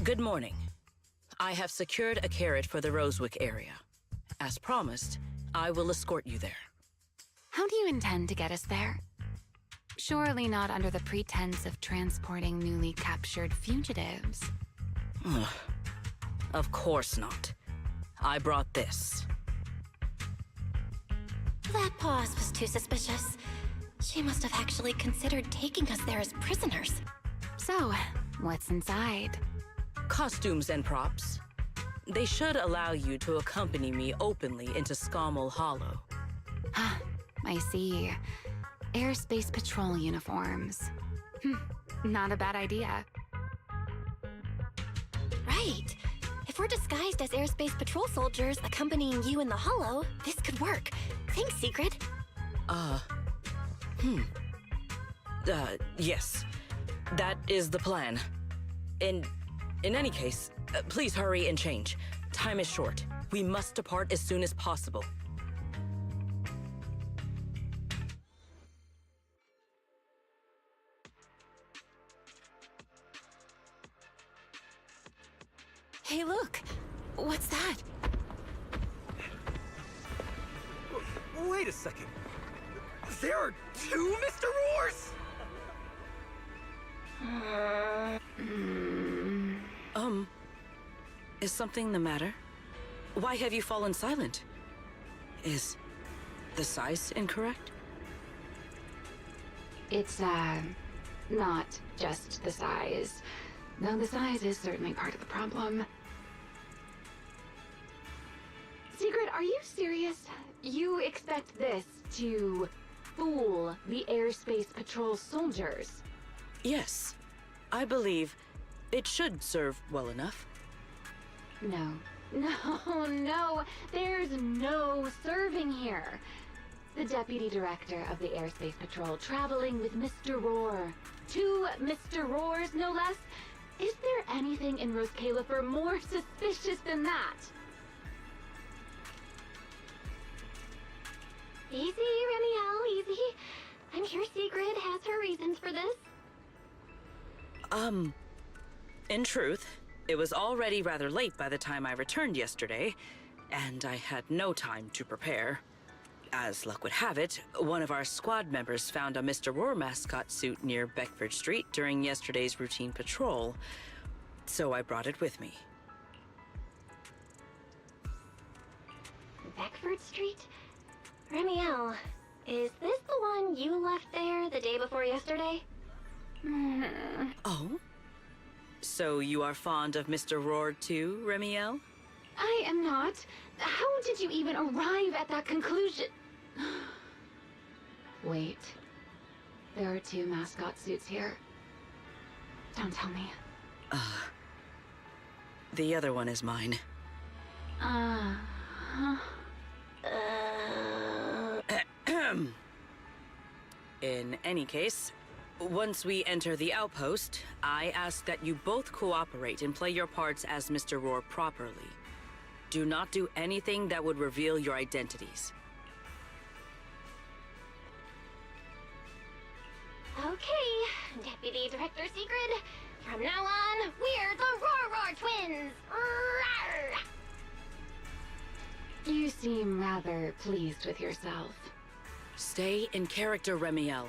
Good morning. I have secured a carrot for the Rosewick area. As promised, I will escort you there. How do you intend to get us there? Surely not under the pretense of transporting newly captured fugitives. Of course not. I brought this. That pause was too suspicious. She must have actually considered taking us there as prisoners. So, what's inside? Costumes and props. They should allow you to accompany me openly into Scommel Hollow. I see. Airspace Patrol uniforms. Not a bad idea. Right. If we're disguised as airspace patrol soldiers accompanying you in the Hollow, this could work. Thanks, Sigrid. Yes. That is the plan. In any case, please hurry and change. Time is short. We must depart as soon as possible. Hey, look! What's that? Wait a second. There are two Mr. Roars? Is something the matter? Why have you fallen silent? Is the size incorrect? It's, not just the size. Though the size is certainly part of the problem. Sigrid, are you serious? You expect this to fool the Airspace Patrol soldiers? Yes. I believe it should serve well enough. No. No. There's no serving here. The Deputy Director of the Airspace Patrol traveling with Mr. Roar. 2 Mr. Roars, no less. Is there anything in Rose Califer more suspicious than that? Easy, Remiel, easy. I'm sure Sigrid has her reasons for this. In truth, it was already rather late by the time I returned yesterday, and I had no time to prepare. As luck would have it, one of our squad members found a Mr. Roar mascot suit near Beckford Street during yesterday's routine patrol, so I brought it with me. Beckford Street? Remiel, is this the one you left there the day before yesterday? Oh? So you are fond of Mr. Roar too, Remiel? I am not. How did you even arrive at that conclusion? Wait. There are 2 mascot suits here. Don't tell me. The other one is mine. In any case, once we enter the outpost, I ask that you both cooperate and play your parts as Mr. Roar properly. Do not do anything that would reveal your identities. Okay, Deputy Director Sigrid. From now on, we're the Roar Twins! Rawr! You seem rather pleased with yourself. Stay in character, Remiel.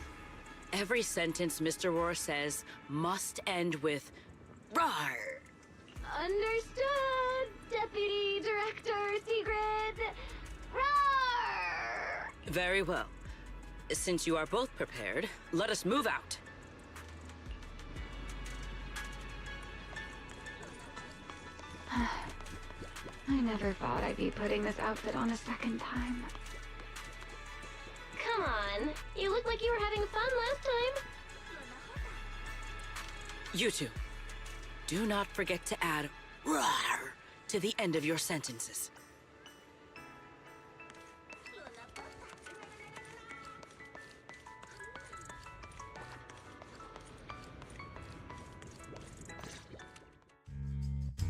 Every sentence Mr. Roar says must end with "Rawr." Understood, Deputy Director Sigrid. Roar! Very well. Since you are both prepared, let us move out. I never thought I'd be putting this outfit on a second time. Come on, you looked like you were having fun last time. You two, do not forget to add "Rawr" to the end of your sentences.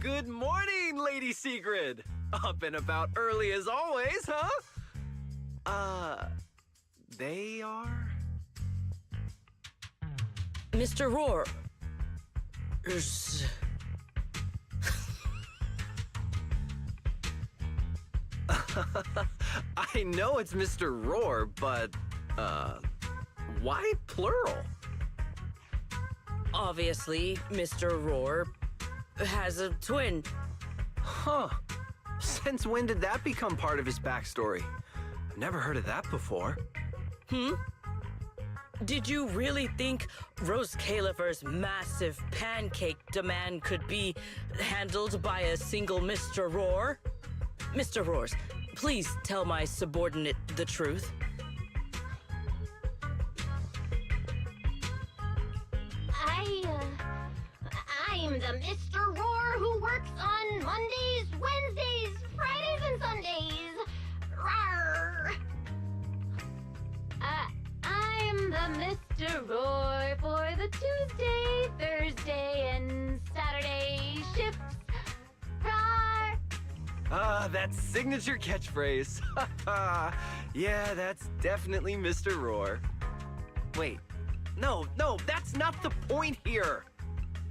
Good morning, Lady Sigrid! Up and about early as always, huh? They are? Mr. Roar. I know it's Mr. Roar, but, why plural? Obviously, Mr. Roar has a twin. Huh. Since when did that become part of his backstory? I've never heard of that before. Did you really think Rose Califer's massive pancake demand could be handled by a single Mr. Roar? Mr. Roars, please tell my subordinate the truth. the Tuesday, Thursday, and Saturday shifts. Rawr! Ah, that signature catchphrase. Yeah, that's definitely Mr. Roar. Wait, no, that's not the point here.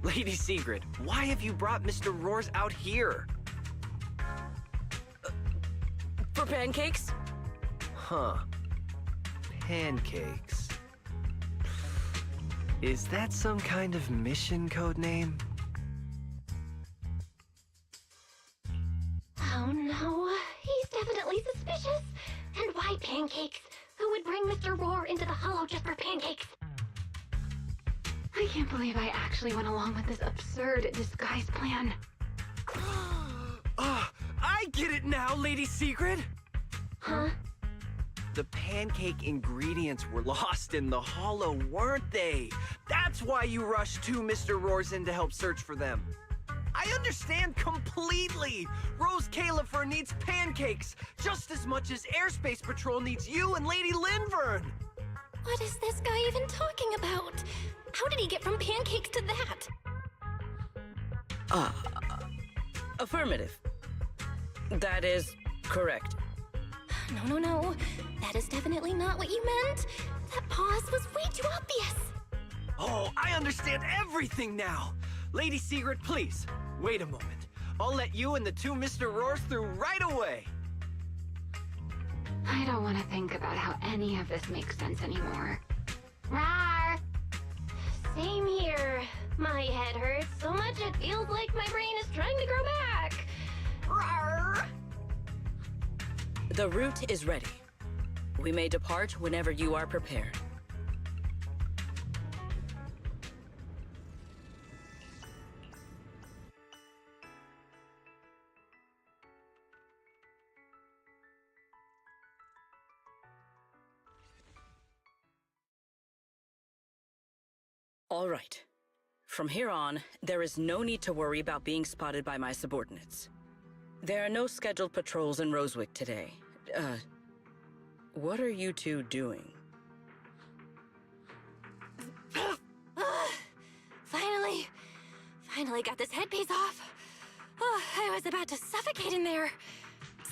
Lady Sigrid, why have you brought Mr. Roars out here? For pancakes? Huh. Pancakes. Is that some kind of mission code name? Oh no, he's definitely suspicious. And why pancakes? Who would bring Mr. Roar into the Hollow just for pancakes? I can't believe I actually went along with this absurd disguise plan. I get it now, Lady Sigrid! Huh? The pancake ingredients were lost in the Hollow, weren't they? That's why you rushed two Mr. Roars in to help search for them. I understand completely! Rose Califer needs pancakes just as much as Airspace Patrol needs you and Lady Linvern! What is this guy even talking about? How did he get from pancakes to that? Affirmative. That is correct. No. That is definitely not what you meant. That pause was way too obvious. Oh, I understand everything now! Lady Sigrid, please, wait a moment. I'll let you and the two Mr. Roars through right away. I don't want to think about how any of this makes sense anymore. Rawr! Same here. My head hurts so much it feels like my brain is trying to grow back. Rawr! The route is ready. We may depart whenever you are prepared. All right. From here on, there is no need to worry about being spotted by my subordinates. There are no scheduled patrols in Rosewick today. What are you two doing? Finally got this headpiece off. Oh, I was about to suffocate in there.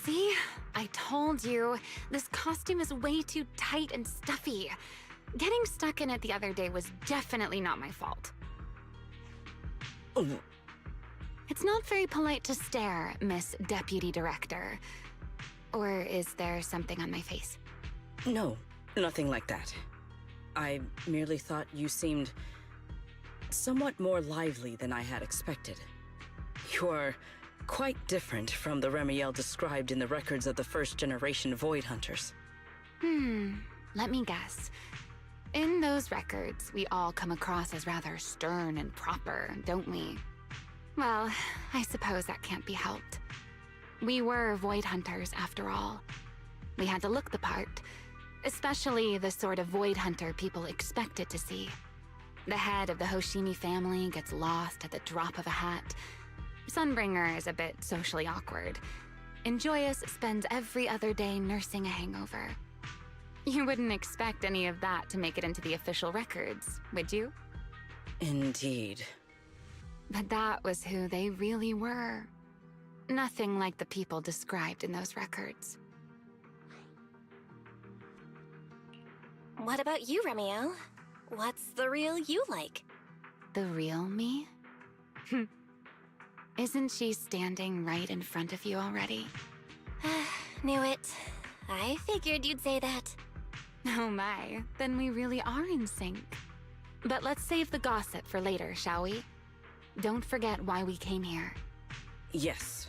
See? I told you. This costume is way too tight and stuffy. Getting stuck in it the other day was definitely not my fault. Oh. It's not very polite to stare, Miss Deputy Director. Or is there something on my face? No, nothing like that. I merely thought you seemed somewhat more lively than I had expected. You are quite different from the Remiel described in the records of the first-generation Void Hunters. Let me guess. In those records, we all come across as rather stern and proper, don't we? Well, I suppose that can't be helped. We were Void Hunters, after all. We had to look the part, especially the sort of Void Hunter people expected to see. The head of the Hoshimi family gets lost at the drop of a hat. Sunbringer is a bit socially awkward. And Joyous spends every other day nursing a hangover. You wouldn't expect any of that to make it into the official records, would you? Indeed. But that was who they really were. Nothing like the people described in those records. What about you, Remiel? What's the real you like? The real me? Isn't she standing right in front of you already? Knew it. I figured you'd say that. Oh my, then we really are in sync. But let's save the gossip for later, shall we? Don't forget why we came here. Yes.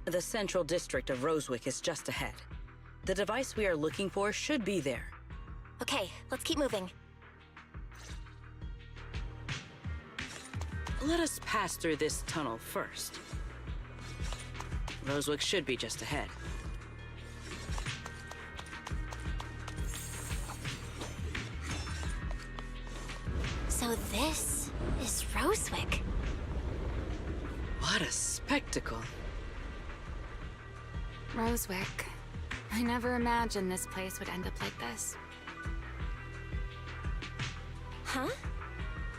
The central district of Rosewick is just ahead. The device we are looking for should be there. Okay, let's keep moving. Let us pass through this tunnel first. Rosewick should be just ahead. So this is Rosewick. What a spectacle. Rosewick. I never imagined this place would end up like this. Huh?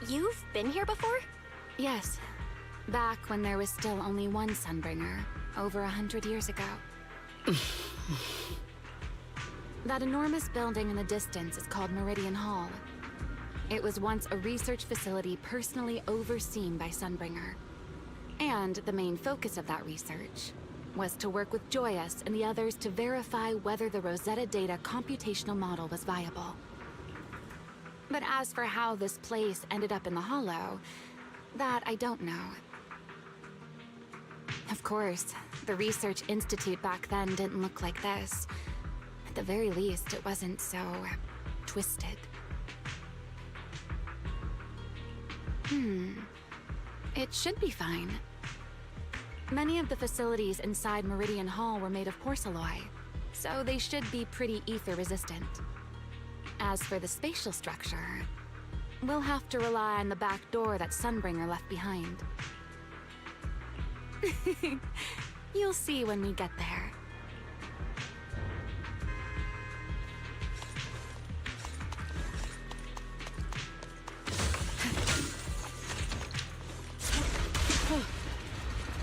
You've been here before? Yes. Back when there was still only one Sunbringer, over 100 years ago. That enormous building in the distance is called Meridian Hall. It was once a research facility personally overseen by Sunbringer. And the main focus of that research was to work with Joyous and the others to verify whether the Rosetta Data computational model was viable. But as for how this place ended up in the Hollow, that I don't know. Of course, the Research Institute back then didn't look like this. At the very least, it wasn't so twisted. It should be fine. Many of the facilities inside Meridian Hall were made of porcelain, so they should be pretty ether-resistant. As for the spatial structure, we'll have to rely on the back door that Sunbringer left behind. You'll see when we get there.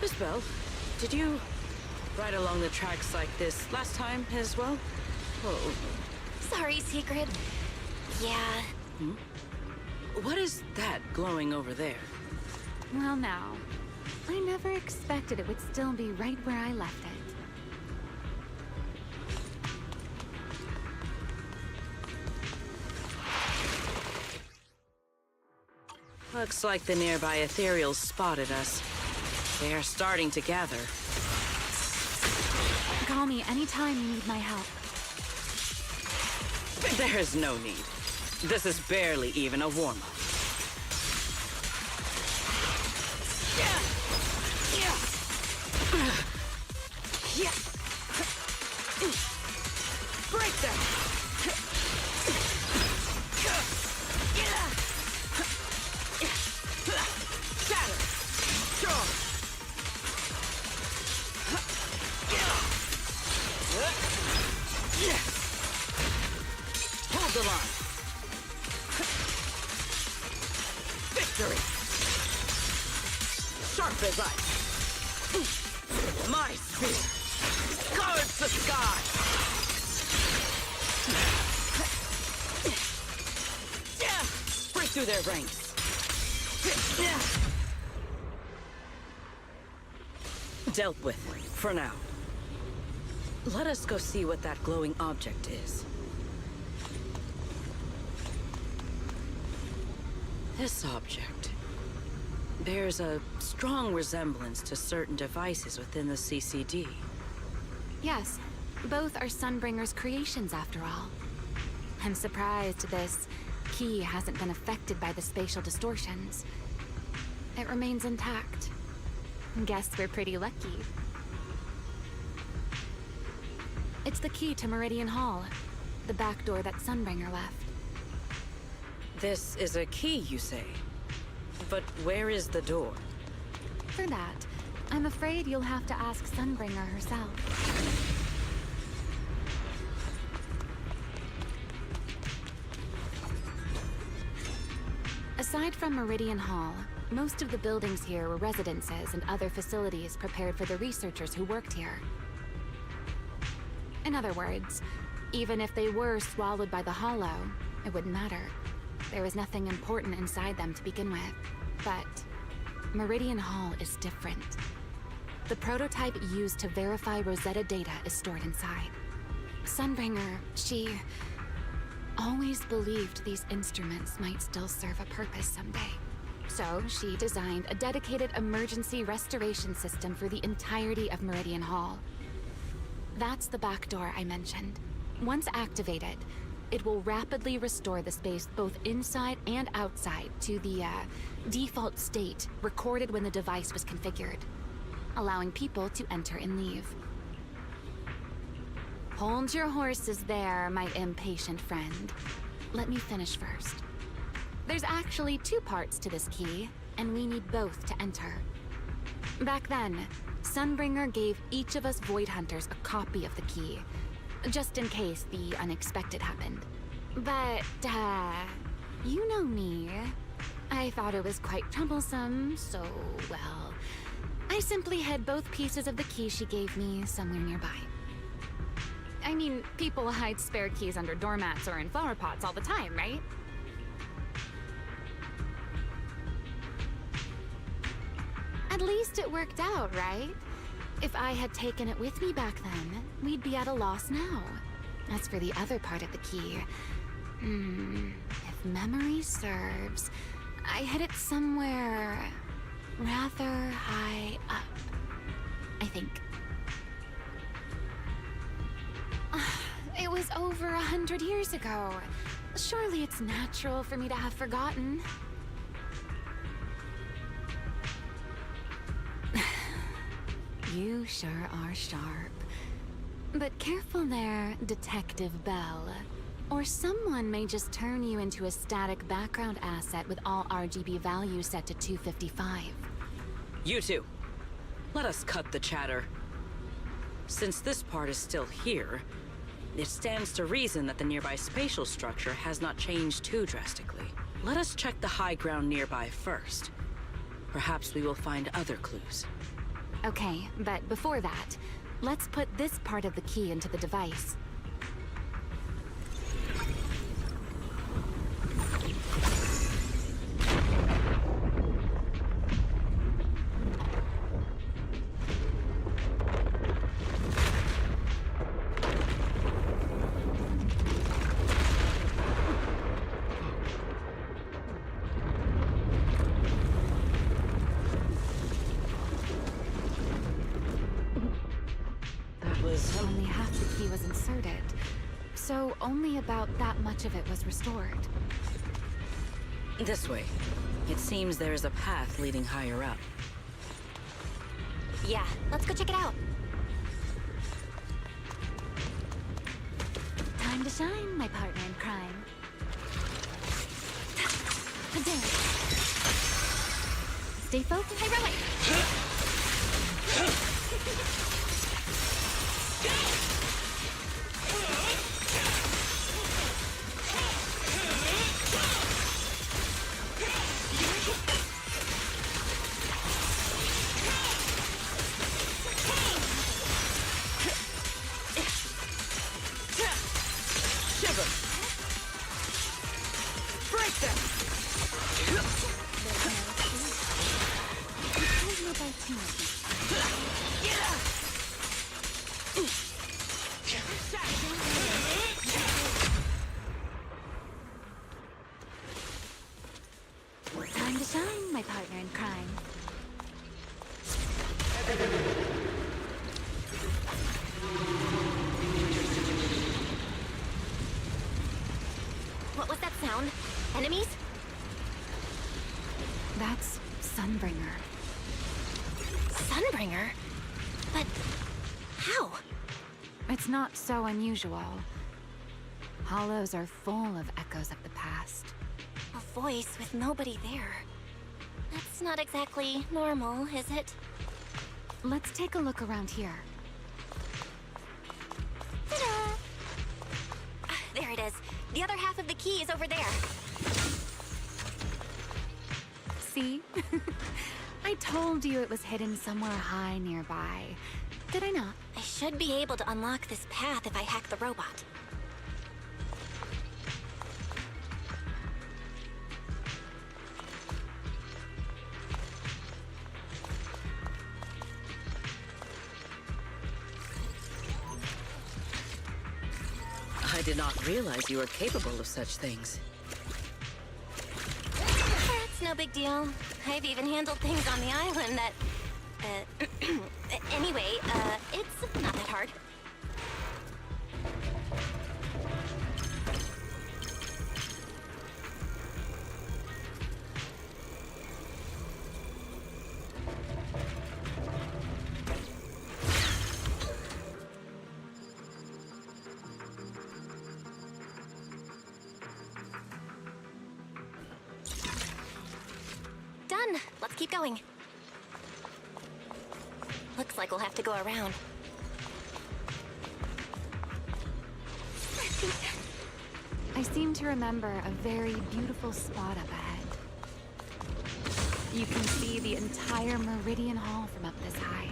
Miss Bell, did you ride along the tracks like this last time as well? Oh. Sorry, Secret. Yeah. What is that glowing over there? Well now, I never expected it would still be right where I left it. Looks like the nearby ethereals spotted us. They are starting to gather. Call me anytime you need my help. There is no need. This is barely even a warm-up. Break them! Shatter! Charge! Hold the line! Victory! Sharp as ice! My spear! Guards the sky! Break through their ranks! Dealt with, for now. Let us go see what that glowing object is. This object bears a strong resemblance to certain devices within the CCD. Yes, both are Sunbringer's creations after all. I'm surprised this key hasn't been affected by the spatial distortions. It remains intact. Guess we're pretty lucky. It's the key to Meridian Hall, the back door that Sunbringer left. This is a key, you say? But where is the door? For that, I'm afraid you'll have to ask Sunbringer herself. Aside from Meridian Hall, most of the buildings here were residences and other facilities prepared for the researchers who worked here. In other words, even if they were swallowed by the Hollow, it wouldn't matter. There was nothing important inside them to begin with. But Meridian Hall is different. The prototype used to verify Rosetta data is stored inside. Sunbringer, she always believed these instruments might still serve a purpose someday. So she designed a dedicated emergency restoration system for the entirety of Meridian Hall. That's the back door I mentioned. Once activated, it will rapidly restore the space both inside and outside to the default state recorded when the device was configured, allowing people to enter and leave. Hold your horses there, my impatient friend. Let me finish first. There's actually two parts to this key, and we need both to enter. Back then, Sunbringer gave each of us Void Hunters a copy of the key, just in case the unexpected happened. But, you know me. I thought it was quite troublesome, so, well, I simply hid both pieces of the key she gave me somewhere nearby. I mean, people hide spare keys under doormats or in flower pots all the time, right? At least it worked out, right? If I had taken it with me back then, we'd be at a loss now. As for the other part of the key, if memory serves, I hid it somewhere rather high up, I think. It was over 100 years ago. Surely it's natural for me to have forgotten. You sure are sharp. But careful there, Detective Bell. Or someone may just turn you into a static background asset with all RGB values set to 255. You two, let us cut the chatter. Since this part is still here, it stands to reason that the nearby spatial structure has not changed too drastically. Let us check the high ground nearby first. Perhaps we will find other clues. Okay, but before that, let's put this part of the key into the device. Only half the key was inserted, so only about that much of it was restored. This way. It seems there is a path leading higher up. Yeah, let's go check it out. Time to shine, my partner in crime. Stay focused. Heroic! Shiver! Break them! Time to shine, my partner in crime. What was that sound? Enemies? That's Sunbringer. Sunbringer? But how? It's not so unusual. Hollows are full of echoes of the past. A voice with nobody there. That's not exactly normal, is it? Let's take a look around here. Ta-da! There it is. The other half of the key is over there. See? I told you it was hidden somewhere high nearby. Did I not? I should be able to unlock this path if I hack the robot. I did not realize you were capable of such things. That's no big deal. I've even handled things on the island that... anyway, it's not that hard. Done. Let's keep going. Looks like we'll have to go around. I seem to remember a very beautiful spot up ahead. You can see the entire Meridian Hall from up this high.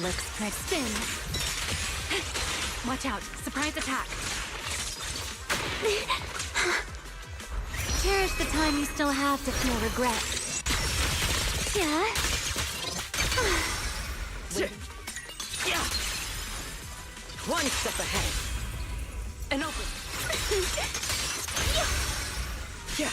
Looks good. Spin. Watch out. Surprise attack. Cherish the time you still have to feel regret. Yeah? Yeah. One step ahead. And open. Yeah.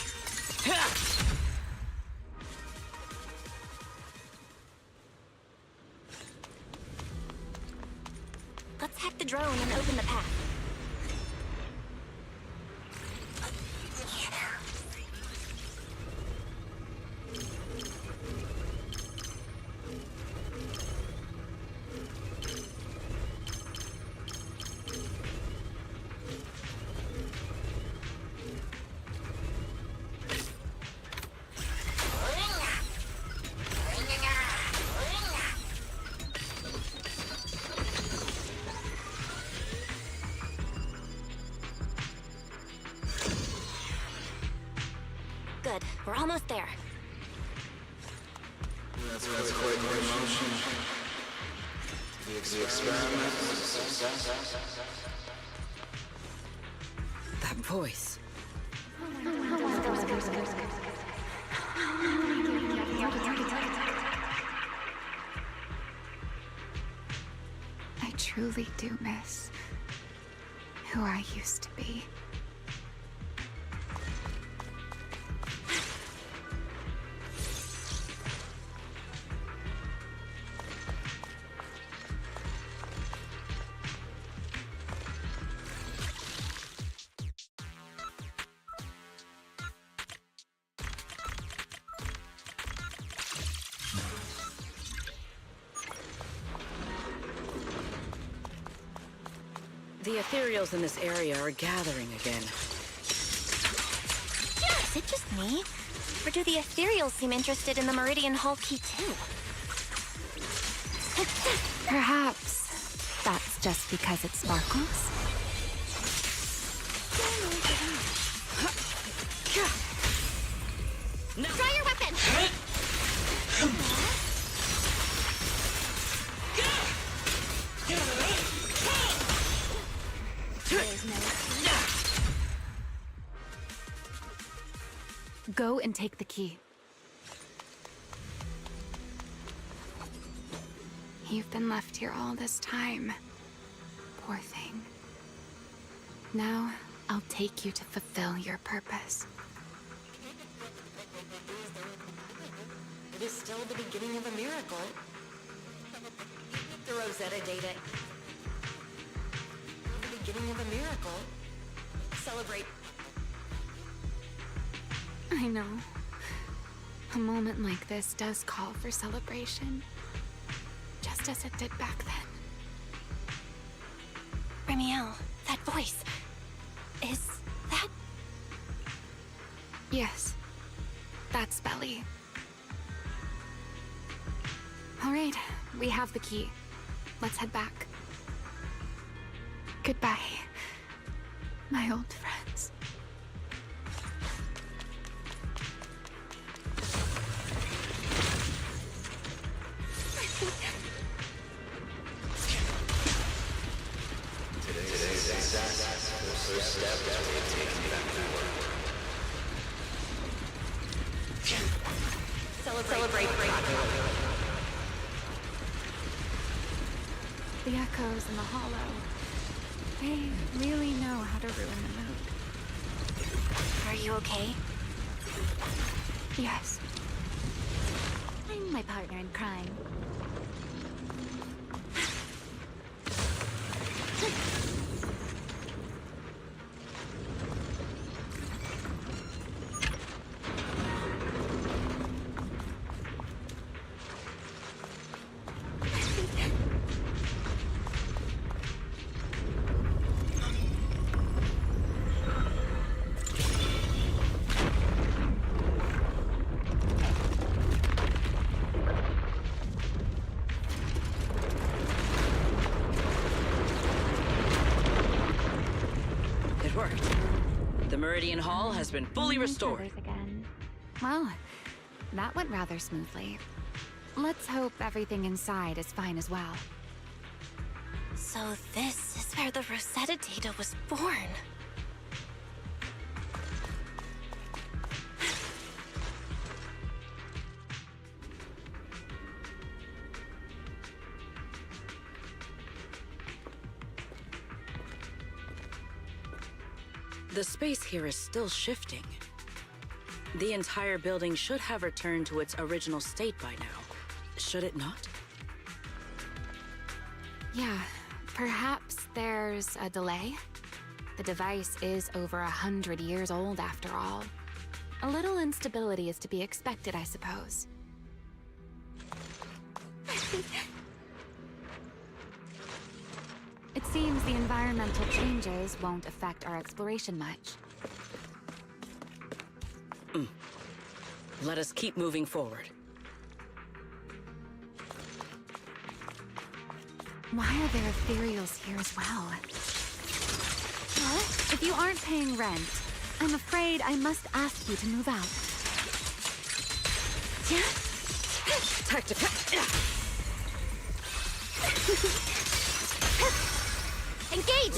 Let's hack the drone and open the path. Good. We're almost there. That's quite the emotion. The experiment was a success. That voice. I truly do miss who I used to be. The ethereals in this area are gathering again. Is it just me? Or do the ethereals seem interested in the Meridian Hall key too? Perhaps that's just because it sparkles. Draw your weapon! Go and take the key. You've been left here all this time. Poor thing. Now, I'll take you to fulfill your purpose. It is still the beginning of a miracle. The Rosetta data. The beginning of a miracle. Celebrate. I know. A moment like this does call for celebration. Just as it did back then. Remiel, that voice. Is that... Yes. That's Belly. All right, we have the key. Let's head back. Goodbye, my old friends. Today's success was the first step toward taking back the world. Celebrate. The echoes in the hollow. They really know how to ruin the mood. Are you okay? Yes. I'm my partner in crime. It worked. The Meridian Hall has been fully restored. Feathers again. Well, that went rather smoothly. Let's hope everything inside is fine as well. So this is where the Rosetta data was born. The space here is still shifting. The entire building should have returned to its original state by now. Should it not? Yeah, perhaps there's a delay. The device is over 100 years old after all. A little instability is to be expected, I suppose. It seems the environmental changes won't affect our exploration much. Let us keep moving forward. Why are there ethereals here as well? If you aren't paying rent, I'm afraid I must ask you to move out. Engage!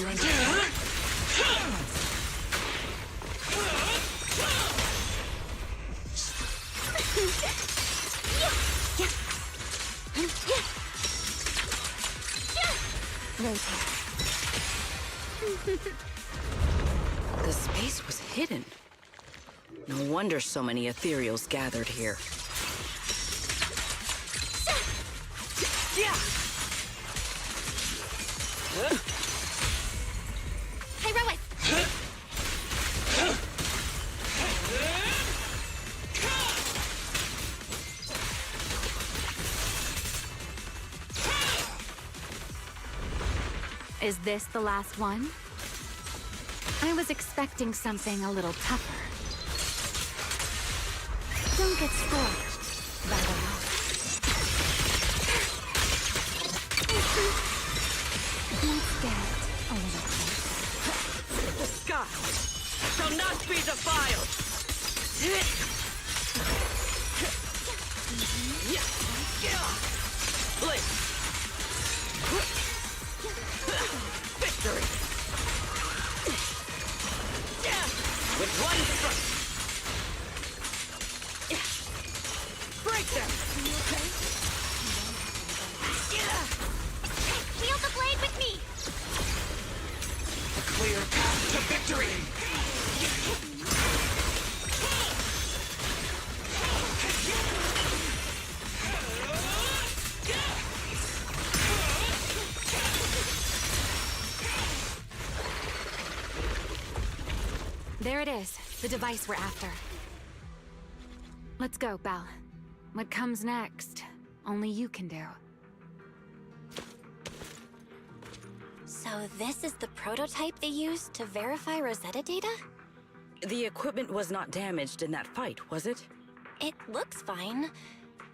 The space was hidden. No wonder so many ethereals gathered here. Heroic! Is this the last one? I was expecting something a little tougher. Don't get scorched, by the way. Let's get a little closer. The sky shall not be defiled! Blink! Victory! With one strike! Break them! Wield the blade with me! A clear path to victory! There it is, the device we're after. Let's go, Belle. What comes next, only you can do. So this is the prototype they used to verify Rosetta data? The equipment was not damaged in that fight, was it? It looks fine.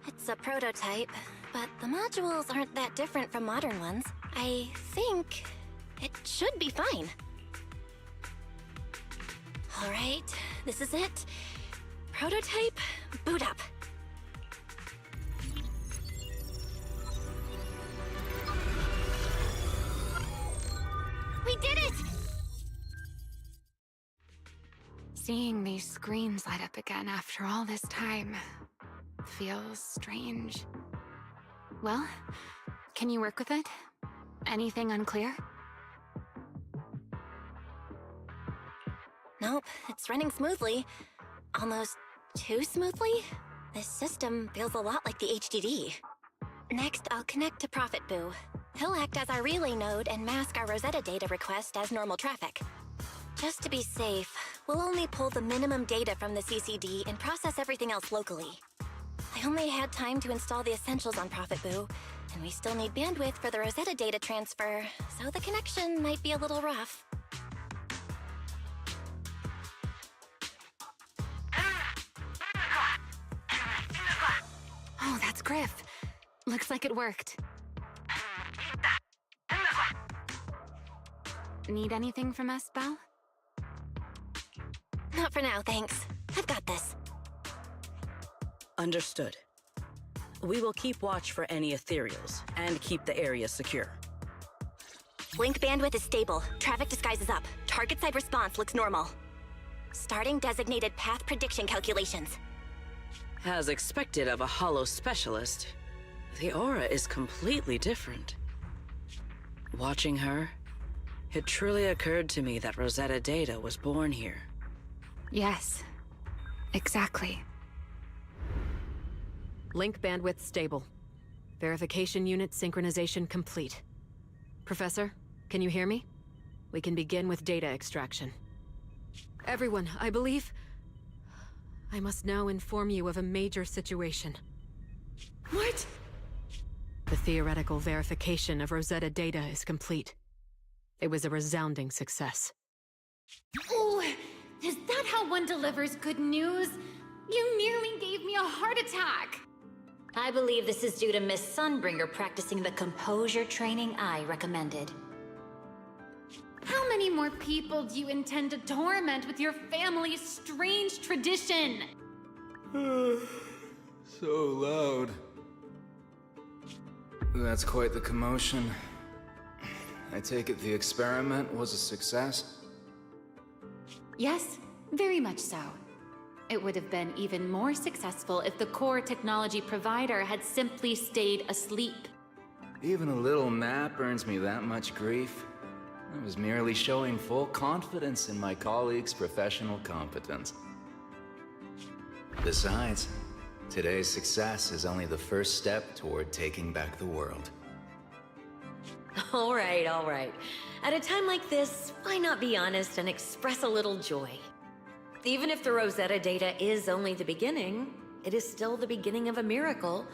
It's a prototype, but the modules aren't that different from modern ones. I think it should be fine. All right, this is it. Prototype, boot up. We did it! Seeing these screens light up again after all this time feels strange. Well, can you work with it? Anything unclear? Nope, it's running smoothly. Almost too smoothly? This system feels a lot like the HDD. Next, I'll connect to Prophet Boo. He'll act as our relay node and mask our Rosetta data request as normal traffic. Just to be safe, we'll only pull the minimum data from the CCD and process everything else locally. I only had time to install the essentials on Prophet Boo, and we still need bandwidth for the Rosetta data transfer, so the connection might be a little rough. Oh, that's Griff. Looks like it worked. Need anything from us, Belle? Not for now, thanks. I've got this. Understood. We will keep watch for any ethereals and keep the area secure. Link bandwidth is stable. Traffic disguise is up. Target side response looks normal. Starting designated path prediction calculations. As expected of a holo specialist, the aura is completely different. Watching her, it truly occurred to me that Rosetta Data was born here. Yes, exactly. Link bandwidth stable. Verification unit synchronization complete. Professor, can you hear me? We can begin with data extraction. Everyone, I believe... I must now inform you of a major situation. What? The theoretical verification of Rosetta Data is complete. It was a resounding success. Oh, is that how one delivers good news? You nearly gave me a heart attack! I believe this is due to Miss Sunbringer practicing the composure training I recommended. How many more people do you intend to torment with your family's strange tradition? So loud. That's quite the commotion. I take it the experiment was a success? Yes, very much so. It would have been even more successful if the core technology provider had simply stayed asleep. Even a little nap earns me that much grief. I was merely showing full confidence in my colleagues' professional competence. Besides, today's success is only the first step toward taking back the world. All right, all right. At a time like this, why not be honest and express a little joy? Even if the Rosetta Data is only the beginning, it is still the beginning of a miracle.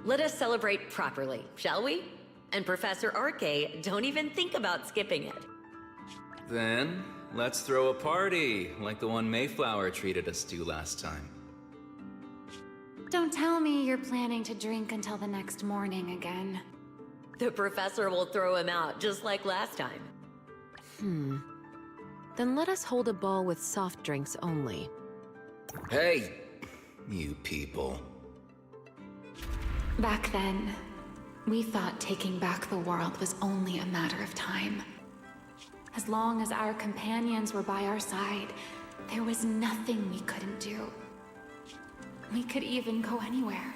Let us celebrate properly, shall we? And Professor Arke, don't even think about skipping it. Then, let's throw a party, like the one Mayflower treated us to last time. Don't tell me you're planning to drink until the next morning again. The professor will throw him out, just like last time. Then let us hold a ball with soft drinks only. Hey, you people. Back then, we thought taking back the world was only a matter of time. As long as our companions were by our side, there was nothing we couldn't do. We could even go anywhere.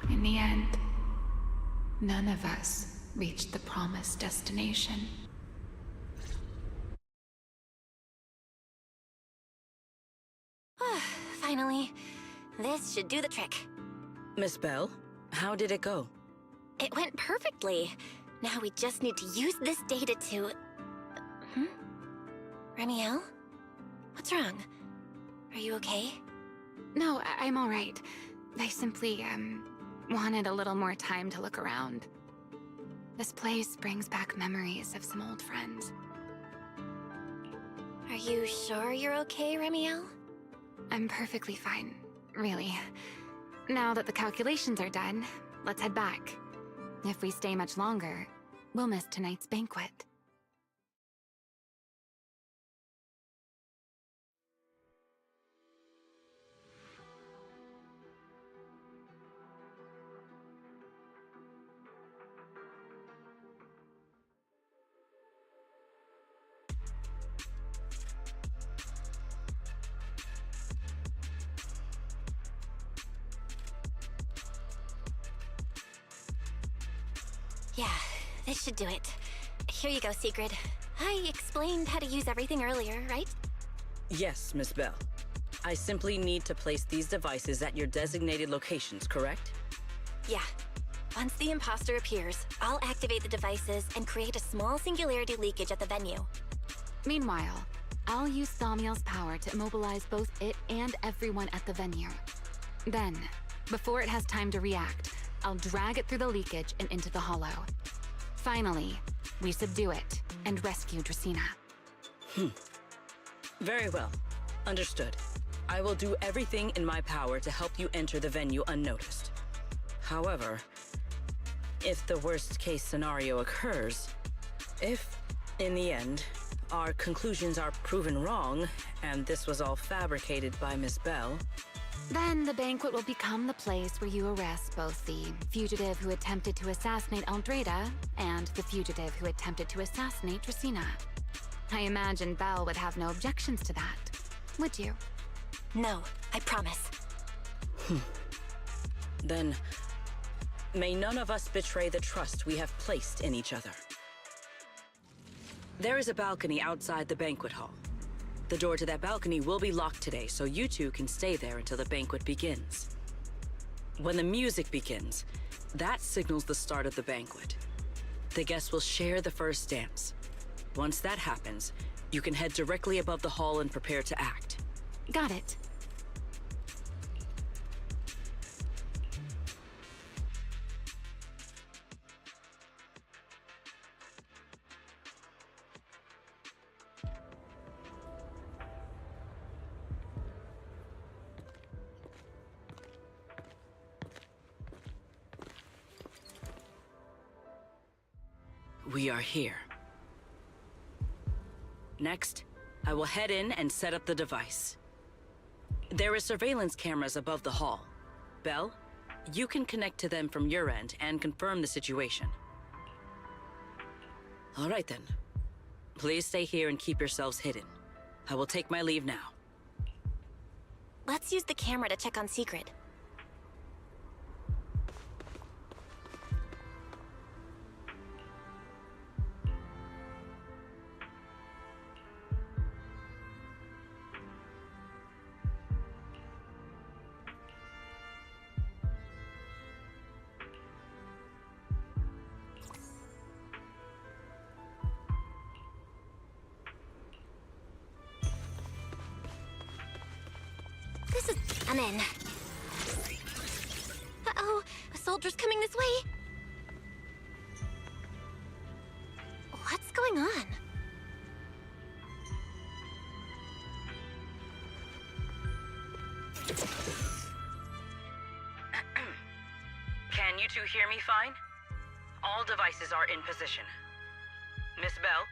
In the end, none of us reached the promised destination. Finally. This should do the trick. Miss Bell, how did it go? It went perfectly. Now we just need to use this data to... Remiel? What's wrong? Are you okay? No, I'm all right. I simply, wanted a little more time to look around. This place brings back memories of some old friends. Are you sure you're okay, Remiel? I'm perfectly fine, really. Now that the calculations are done, let's head back. If we stay much longer, we'll miss tonight's banquet. Yeah, this should do it. Here you go, Sigrid. I explained how to use everything earlier, right? Yes, Miss Bell. I simply need to place these devices at your designated locations, correct? Yeah. Once the imposter appears, I'll activate the devices and create a small singularity leakage at the venue. Meanwhile, I'll use Thaumiel's power to immobilize both it and everyone at the venue. Then, before it has time to react, I'll drag it through the leakage and into the hollow. Finally, we subdue it and rescue Dracaena. Very well. Understood. I will do everything in my power to help you enter the venue unnoticed. However, if the worst case scenario occurs, if, in the end, our conclusions are proven wrong, and this was all fabricated by Miss Bell, Then the banquet will become the place where you arrest both the fugitive who attempted to assassinate Aldreda and the fugitive who attempted to assassinate Dracena. I imagine Belle would have no objections to that. Would you? No, I promise. then may none of us betray the trust we have placed in each other. There is a balcony outside the banquet hall. The door to that balcony will be locked today, so you two can stay there until the banquet begins. When the music begins, that signals the start of the banquet. The guests will share the first dance. Once that happens, you can head directly above the hall and prepare to act. Got it. We are here. Next, I will head in and set up the device. There are surveillance cameras above the hall. Belle, you can connect to them from your end and confirm the situation. All right then. Please stay here and keep yourselves hidden. I will take my leave now. Let's use the camera to check on Secret. I'm in. Uh-oh, a soldier's coming this way. What's going on? Can you two hear me fine? All devices are in position. Miss Bell,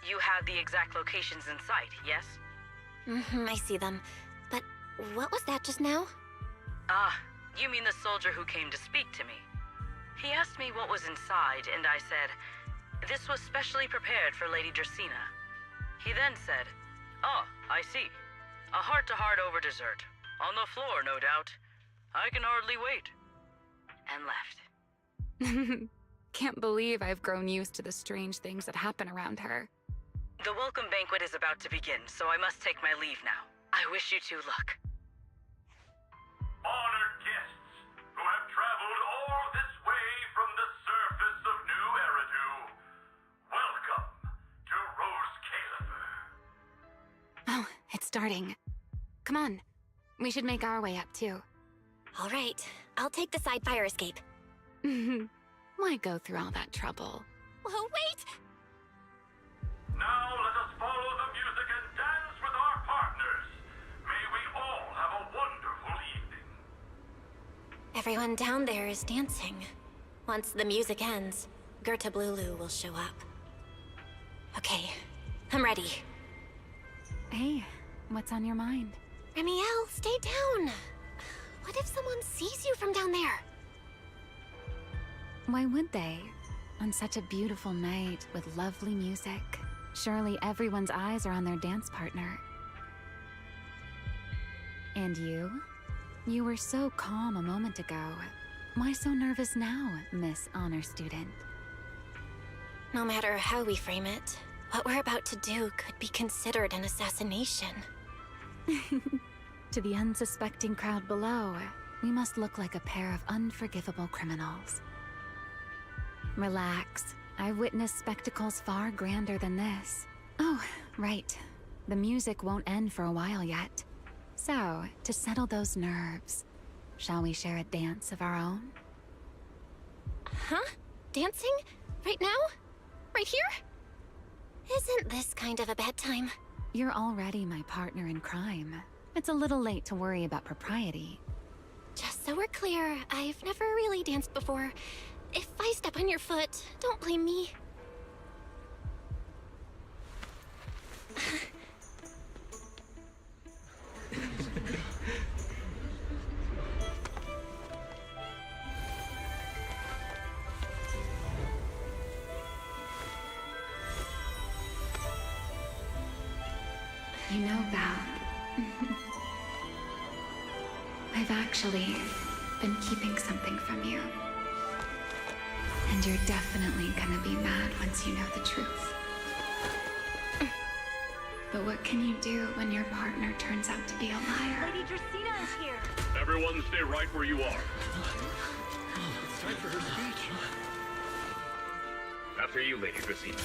you have the exact locations in sight, yes? I see them. But what was that just now? Ah, you mean the soldier who came to speak to me. He asked me what was inside, and I said, this was specially prepared for Lady Dracena. He then said, oh, I see. A heart-to-heart over dessert. On the floor, no doubt. I can hardly wait. And left. Can't believe I've grown used to the strange things that happen around her. The welcome banquet is about to begin, so I must take my leave now. I wish you two luck. Honored guests who have traveled all this way from the surface of New Eridu, welcome to Rose Califer. Oh, it's starting. Come on. We should make our way up, too. All right, I'll take the side fire escape. Why go through all that trouble? Whoa, wait! Now let us follow the music and dance with our partners. May we all have a wonderful evening. Everyone down there is dancing. Once the music ends, Gerta Blulu will show up. Okay, I'm ready. Hey, what's on your mind? Remiel, stay down! What if someone sees you from down there? Why would they? On such a beautiful night with lovely music. Surely everyone's eyes are on their dance partner. And you? You were so calm a moment ago. Why so nervous now, Miss Honor Student? No matter how we frame it, what we're about to do could be considered an assassination. To the unsuspecting crowd below, we must look like a pair of unforgivable criminals. Relax. I've witnessed spectacles far grander than this. Oh, right. The music won't end for a while yet. So, to settle those nerves, shall we share a dance of our own? Huh? Dancing? Right now? Right here? Isn't this kind of a bad time? You're already my partner in crime. It's a little late to worry about propriety. Just so we're clear, I've never really danced before. If I step on your foot, don't blame me. You know, Val, I've actually been keeping something from you. And you're definitely gonna be mad once you know the truth. But what can you do when your partner turns out to be a liar? Lady Dracena is here. Everyone stay right where you are. It's time for her speech. After you, Lady Dracena.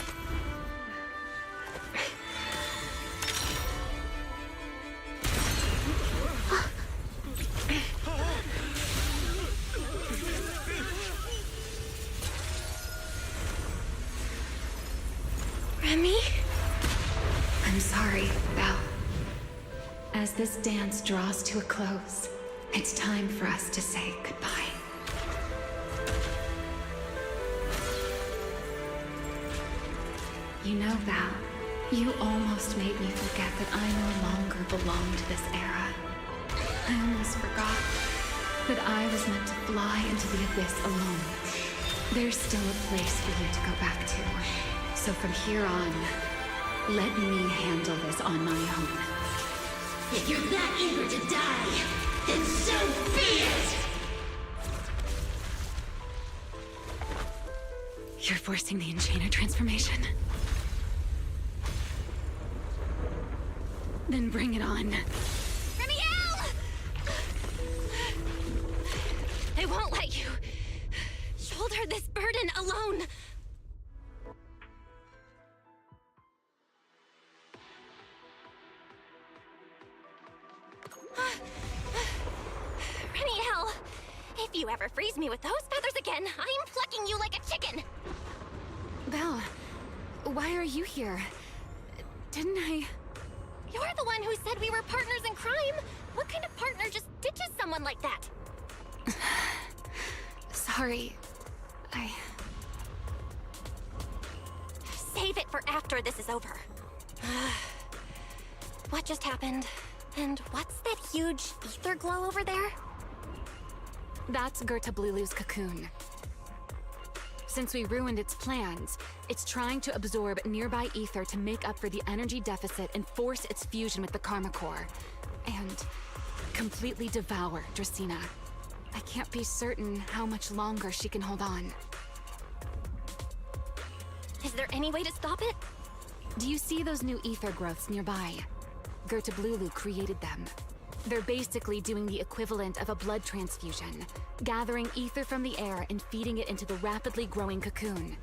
Remy? I'm sorry, Belle. As this dance draws to a close, it's time for us to say goodbye. You know, Val, you almost made me forget that I no longer belong to this era. I almost forgot that I was meant to fly into the abyss alone. There's still a place for you to go back to. So from here on, let me handle this on my own. If you're that eager to die, then so be it! You're forcing the Enchainer transformation. Then bring it on. Remiel! I won't let you shoulder this burden alone. Remiel, if you ever freeze me with those feathers again, I'm plucking you like a chicken. Belle, why are you here? Didn't I... You're the one who said we were partners in crime. What kind of partner just ditches someone like that? Sorry. Save it for after this is over. What just happened? And what's that huge ether glow over there? That's Gertablulu's cocoon. Since we ruined its plans, it's trying to absorb nearby ether to make up for the energy deficit and force its fusion with the Karma Core. And completely devour Dracena. I can't be certain how much longer she can hold on. Is there any way to stop it? Do you see those new ether growths nearby? Gertablulu created them. They're basically doing the equivalent of a blood transfusion, gathering ether from the air and feeding it into the rapidly growing cocoon.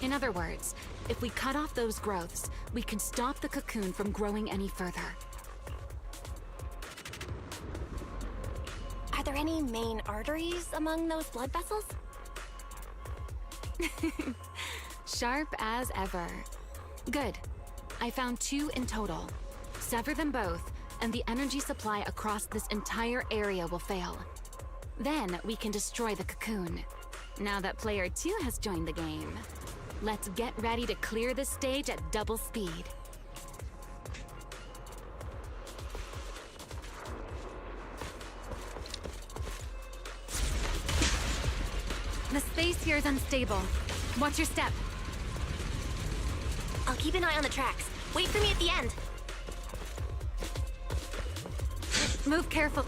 In other words, if we cut off those growths, we can stop the cocoon from growing any further. Are there any main arteries among those blood vessels? Sharp as ever. Good. I found 2 in total. Sever them both, and the energy supply across this entire area will fail. Then we can destroy the cocoon. Now that player 2 has joined the game, let's get ready to clear the stage at double speed. The space here is unstable. Watch your step. I'll keep an eye on the tracks. Wait for me at the end. Move careful.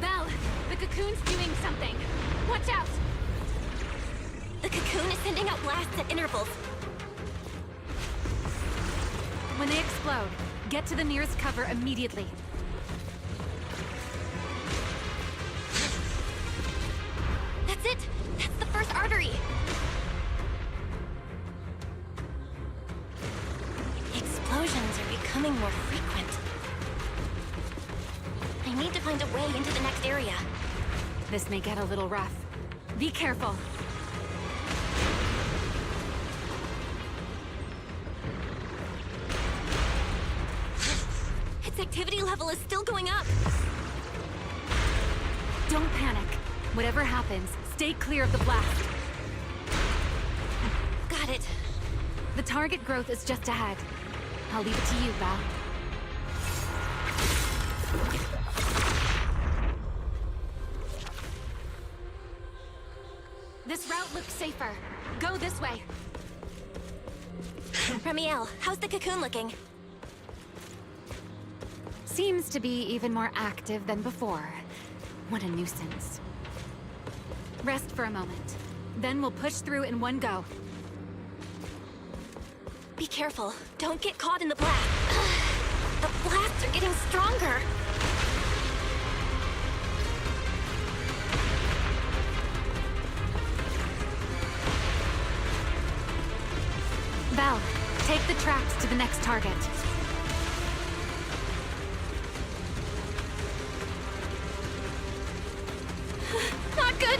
Belle, the cocoon's doing something. Watch out! The cocoon is sending out blasts at intervals. When they explode, get to the nearest cover immediately. That's it! That's the first artery! Explosions are becoming more frequent. I need to find a way into the next area. This may get a little rough. Be careful. Its activity level is still going up. Don't panic. Whatever happens, stay clear of the blast. Got it. The target growth is just ahead. I'll leave it to you, Val. This route looks safer. Go this way. Remiel, how's the cocoon looking? seems to be even more active than before. What a nuisance. Rest for a moment. Then we'll push through in one go. Be careful. Don't get caught in the blast. The blasts are getting stronger. Belle, take the tracks to the next target. Not good.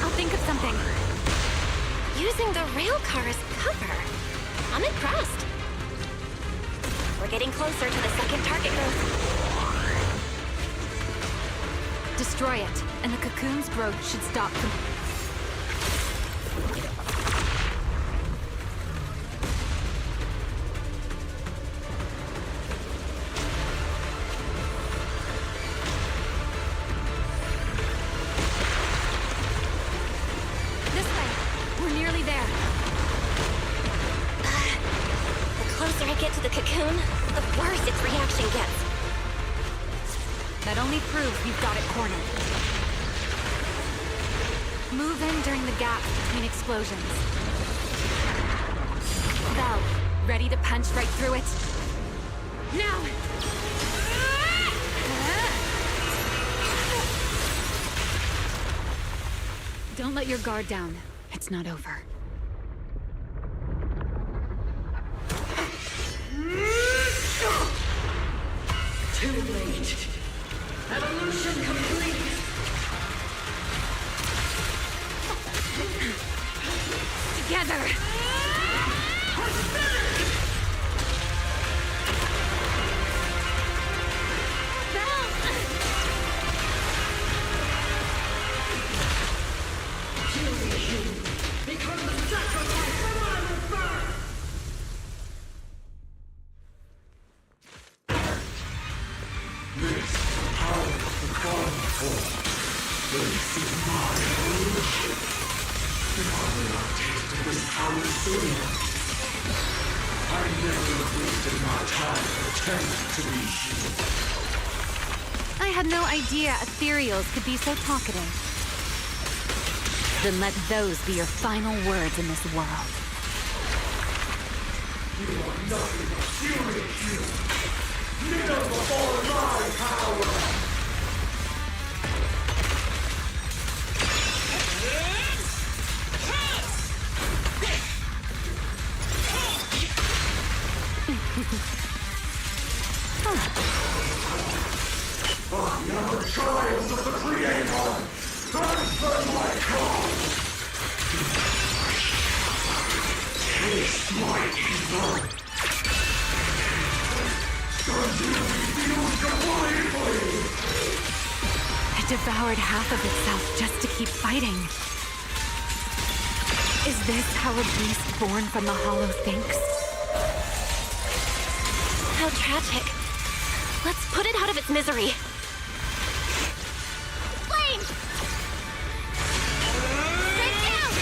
I'll think of something. Using the rail car as cover. I'm impressed. We're getting closer to the second target growth. Destroy it, and the cocoon's growth should stop. This way. We're nearly there. The closer I get to the cocoon, the worse its reaction gets. That only proves you've got it cornered. Move in during the gap between explosions. Belle, ready to punch right through it? Now! Don't let your guard down. It's not over. Too late. Evolution complete. Together! Become the sacrifice for my birth! This power of the bottom form. This is my evolution. If I will not taste of this power sooner, I never wasted my time pretending to be human. I had no idea ethereals could be so talkative. Then let those be your final words in this world. You are nothing but fury. Kneel before my power! I am a child of the Creator! Transfer my cause! Taste my evil! It devoured half of itself just to keep fighting. Is this how a beast born from the Hollow thinks? How tragic. Let's put it out of its misery. Flame! Straight down!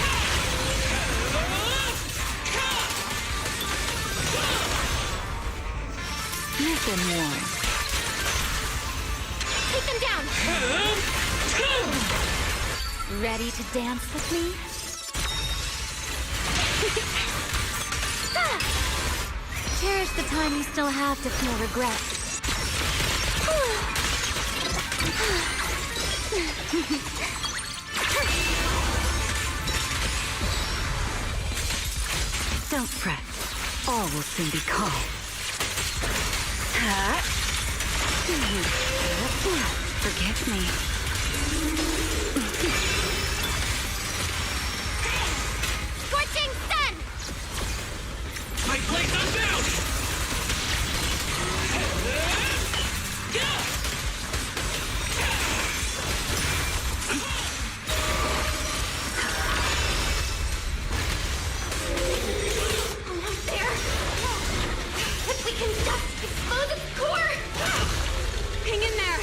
You've been warned. Take them down! Ready to dance with me? Cherish the time you still have to feel regret. Don't fret. All will soon be calm. Forgive me. Scorching sun! My place unbound! Almost there! If we can just expose its core! Hang in there!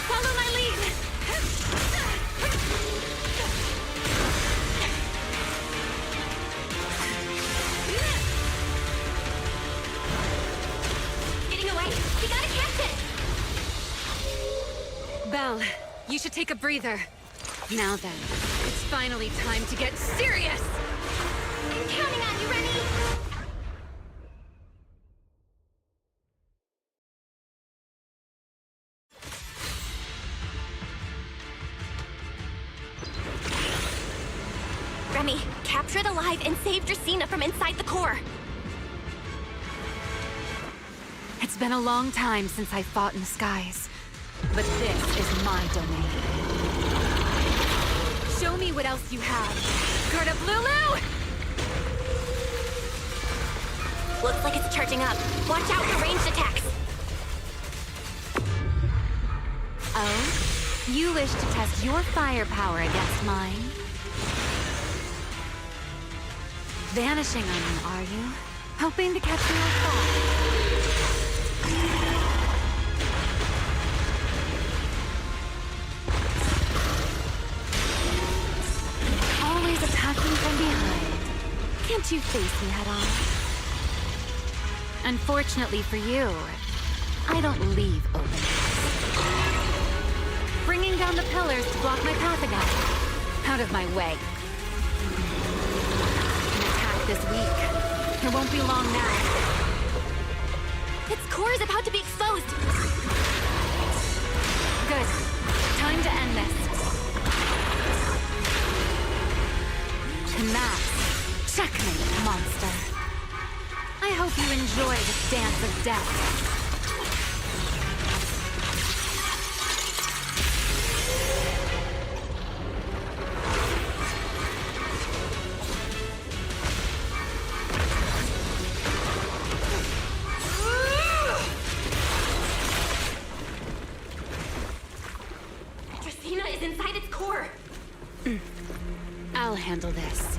Follow my lead! should take a breather. Now then, it's finally time to get serious! I'm counting on you, Remy! Remy, capture it alive and save Dracena from inside the core. It's been a long time since I fought in the skies, but this is my domain. Show me what else you have. Gerda Blulu! Looks like it's charging up. Watch out for ranged attacks. Oh? You wish to test your firepower against mine? Vanishing on me, are you? Hoping to catch me off guard. Always attacking from behind. Can't you face me head on? Unfortunately for you, I don't leave open. Bringing down the pillars to block my path again. Out of my way. An attack this week. It won't be long now. Its core is about to be exposed. Good. Time to end this. And that's checkmate, monster. I hope you enjoy this dance of death. Dracena is inside its core. I'll handle this.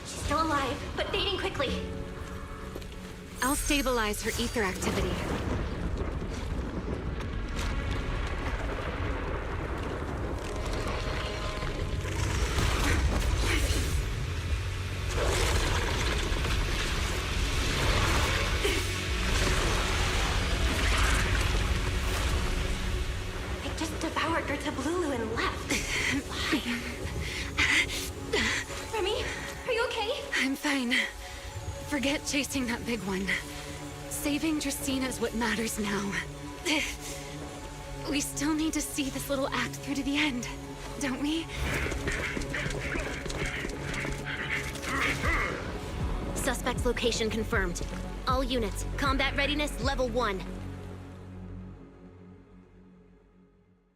Still alive, but fading quickly. I'll stabilize her ether activity. It just devoured Gerda Blulu and left. Why? Remy, are you okay? I'm fine. Forget chasing that big one. Saving Dracena is what matters now. We still need to see this little act through to the end, don't we? Suspect's location confirmed. All units, combat readiness level 1.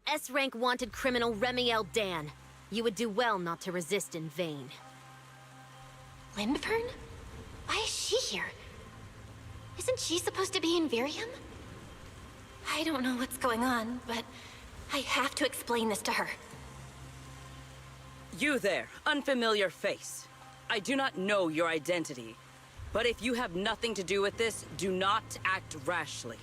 S-rank wanted criminal Remy L. Dan. You would do well not to resist in vain. Lindburn? Why is she here? Isn't she supposed to be in Virium? I don't know what's going on, but I have to explain this to her. You there, unfamiliar face. I do not know your identity, but if you have nothing to do with this, do not act rashly.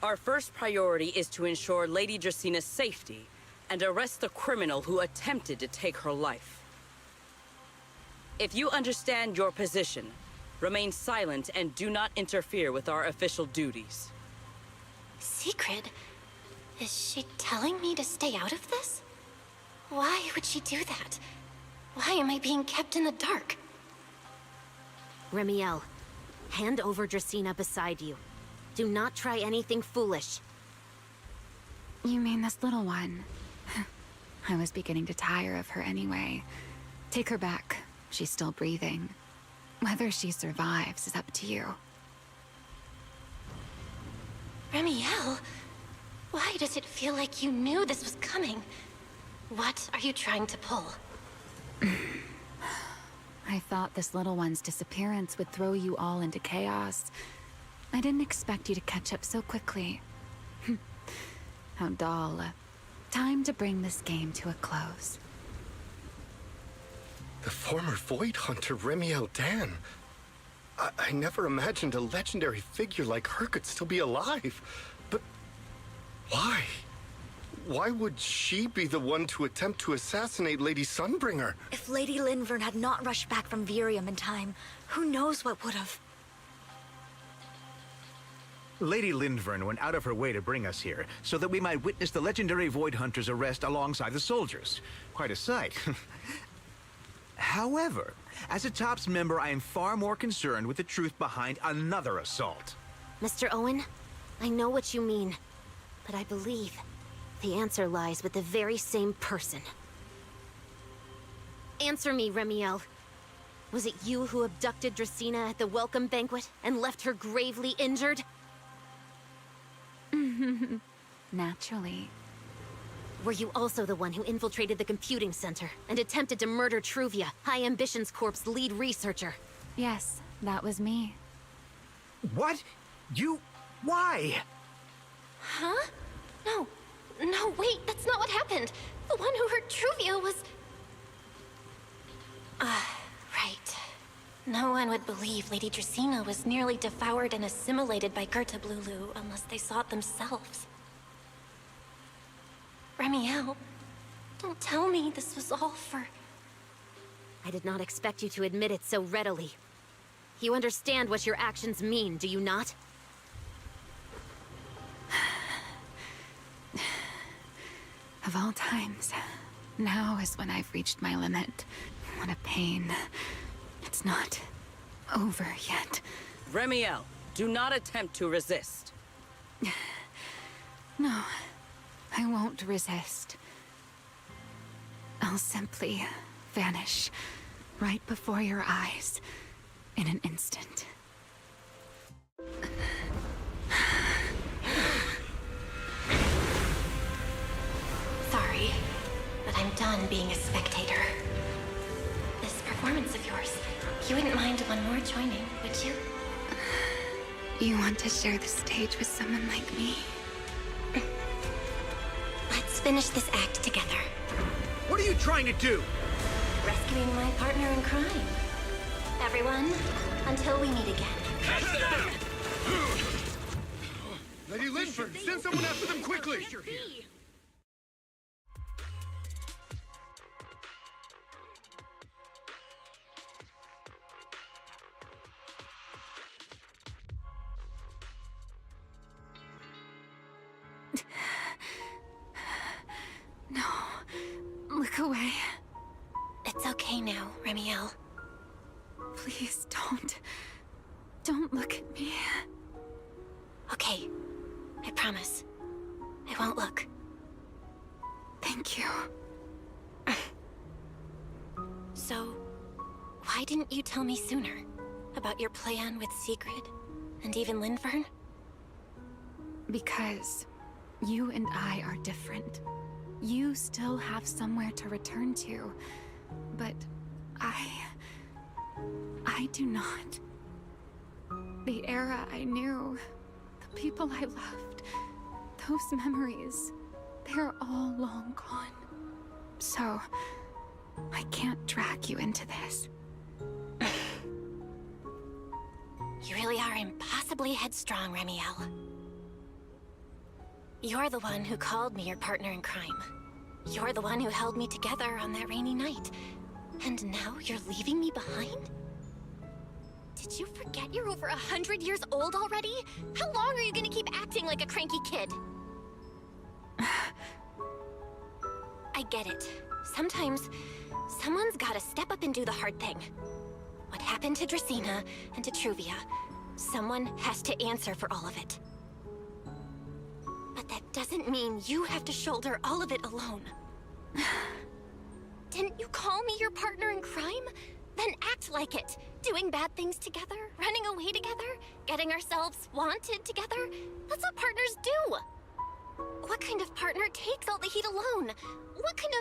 Our first priority is to ensure Lady Dracena's safety and arrest the criminal who attempted to take her life. If you understand your position, remain silent and do not interfere with our official duties. Secret? Is she telling me to stay out of this? Why would she do that? Why am I being kept in the dark? Remiel, hand over Dracena beside you. Do not try anything foolish. You mean this little one? I was beginning to tire of her anyway. Take her back. She's still breathing. Whether she survives is up to you. Remiel? Why does it feel like you knew this was coming? What are you trying to pull? I thought this little one's disappearance would throw you all into chaos. I didn't expect you to catch up so quickly. How dull. Time to bring this game to a close. The former Void Hunter Remiel Dan. I never imagined a legendary figure like her could still be alive. But Why? Why would she be the one to attempt to assassinate Lady Sunbringer? If Lady Linvern had not rushed back from Virium in time, who knows what would have. Lady Linvern went out of her way to bring us here, so that we might witness the legendary Void Hunter's arrest alongside the soldiers. Quite a sight. However, as a TOPS member, I am far more concerned with the truth behind another assault. Mr. Owen, I know what you mean, but I believe the answer lies with the very same person. Answer me, Remiel. Was it you who abducted Dracena at the welcome banquet and left her gravely injured? Naturally. Were you also the one who infiltrated the computing center and attempted to murder Truvia, High Ambitions Corp's lead researcher? Yes, that was me. What? You... why? Huh? No, wait, that's not what happened. The one who hurt Truvia was... right. No one would believe Lady Dracena was nearly devoured and assimilated by Gerta Blulu unless they saw it themselves. Remiel, don't tell me this was all for... I did not expect you to admit it so readily. You understand what your actions mean, do you not? Of all times, now is when I've reached my limit. What a pain. It's not over yet. Remiel, do not attempt to resist. No, I won't resist. I'll simply vanish right before your eyes in an instant. Sorry, but I'm done being a spectator. This performance of yours, you wouldn't mind one more joining, would you? You want to share the stage with someone like me? Let's finish this act together. What are you trying to do? Rescuing my partner in crime. Everyone, until we meet again. Lady Linford, send someone after them quickly! No, look away. It's okay now, Remiel. Please don't. Don't look at me. Okay, I promise. I won't look. Thank you. So, why didn't you tell me sooner about your plan with Sigrid and even Linfern? Because you and I are different. You still have somewhere to return to, but I do not. The era I knew, the people I loved, those memories, they're all long gone. So, I can't drag you into this. You really are impossibly headstrong, Remiel. You're the one who called me your partner in crime. You're the one who held me together on that rainy night. And now you're leaving me behind? Did you forget you're over 100 years old already? How long are you gonna keep acting like a cranky kid? I get it. Sometimes, someone's gotta step up and do the hard thing. What happened to Dracena and to Truvia, someone has to answer for all of it. But that doesn't mean you have to shoulder all of it alone. Didn't you call me your partner in crime? Then act like it. Doing bad things together, running away together, getting ourselves wanted together. That's what partners do. What kind of partner takes all the heat alone? What kind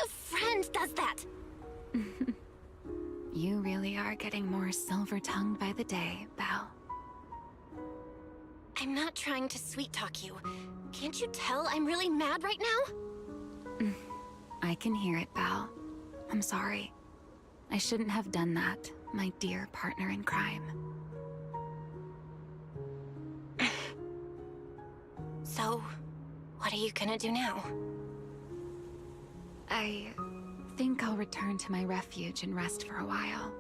of friend does that? You really are getting more silver-tongued by the day, Belle. I'm not trying to sweet-talk you. Can't you tell I'm really mad right now? I can hear it, Belle. I'm sorry. I shouldn't have done that, my dear partner in crime. So, you gonna do now? I think I'll return to my refuge and rest for a while.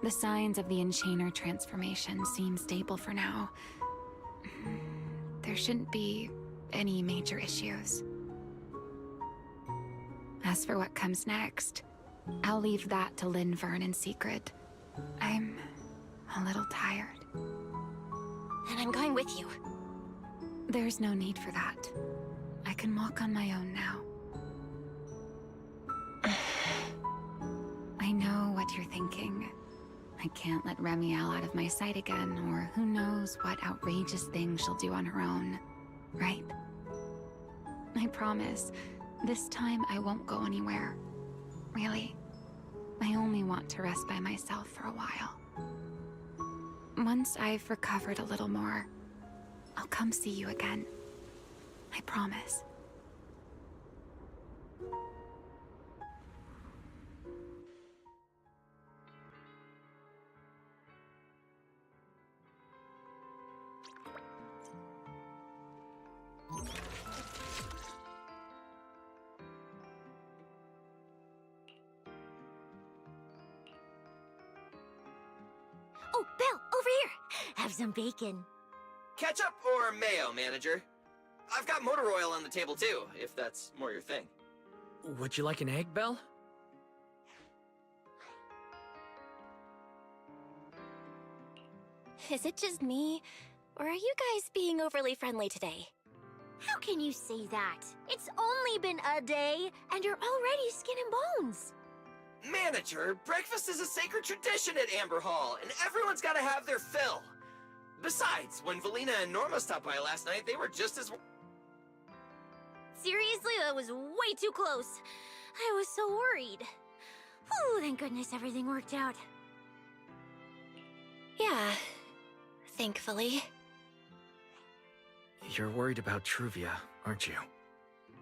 The signs of the Enchainer transformation seem stable for now. There shouldn't be any major issues. As for what comes next, I'll leave that to Linvern and Sigrid. I'm a little tired. And I'm going with you. There's no need for that. I can walk on my own now. I know what you're thinking. I can't let Remiel out of my sight again, or who knows what outrageous thing she'll do on her own, right? I promise, this time I won't go anywhere. Really. I only want to rest by myself for a while. Once I've recovered a little more, I'll come see you again. I promise. Oh, Belle, over here! Have some bacon. Ketchup or mayo, manager? I've got motor oil on the table too, if that's more your thing. Would you like an egg, Belle? Is it just me? Or are you guys being overly friendly today? How can you say that? It's only been a day, and you're already skin and bones. Manager, breakfast is a sacred tradition at Amber Hall, and everyone's gotta have their fill. Besides, when Valina and Norma stopped by last night, they were just as... Seriously, that was way too close. I was so worried. Whew, thank goodness everything worked out. Yeah, thankfully. You're worried about Truvia, aren't you?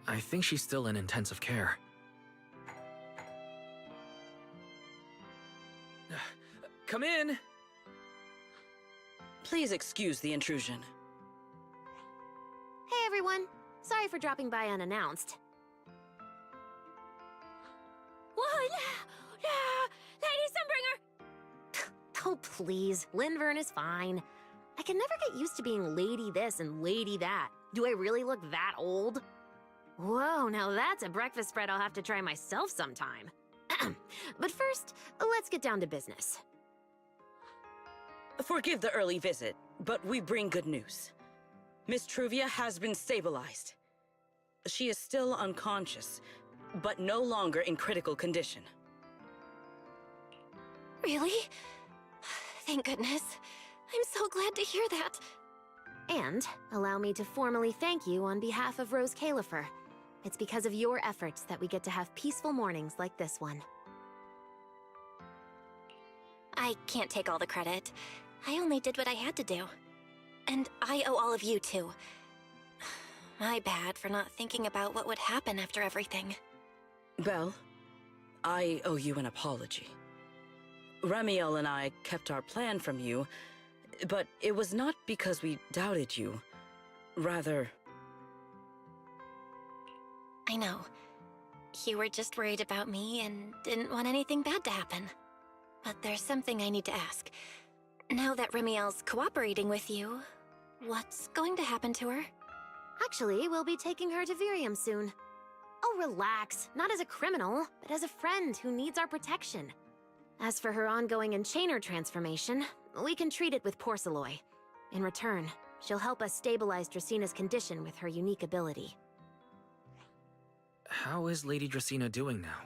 I think she's still in intensive care. Come in! Please excuse the intrusion. Hey everyone, sorry for dropping by unannounced. Lady Sunbringer! Oh please, Linvern is fine. I can never get used to being lady this and lady that. Do I really look that old? Whoa, now that's a breakfast spread I'll have to try myself sometime. But first, let's get down to business. Forgive the early visit, but we bring good news. Miss Truvia has been stabilized. She is still unconscious, but no longer in critical condition. Really? Thank goodness. I'm so glad to hear that. And allow me to formally thank you on behalf of Rose Califer. It's because of your efforts that we get to have peaceful mornings like this one. I can't take all the credit. I only did what I had to do. And I owe all of you, too. My bad for not thinking about what would happen after everything. Belle, I owe you an apology. Remiel and I kept our plan from you, but it was not because we doubted you. Rather... I know. You were just worried about me and didn't want anything bad to happen. But there's something I need to ask. Now that Remiel's cooperating with you, what's going to happen to her? Actually, we'll be taking her to Virium soon. Oh, relax. Not as a criminal, but as a friend who needs our protection. As for her ongoing Enchainer transformation, we can treat it with Porceloy. In return, she'll help us stabilize Dracina's condition with her unique ability. How is Lady Dracina doing now?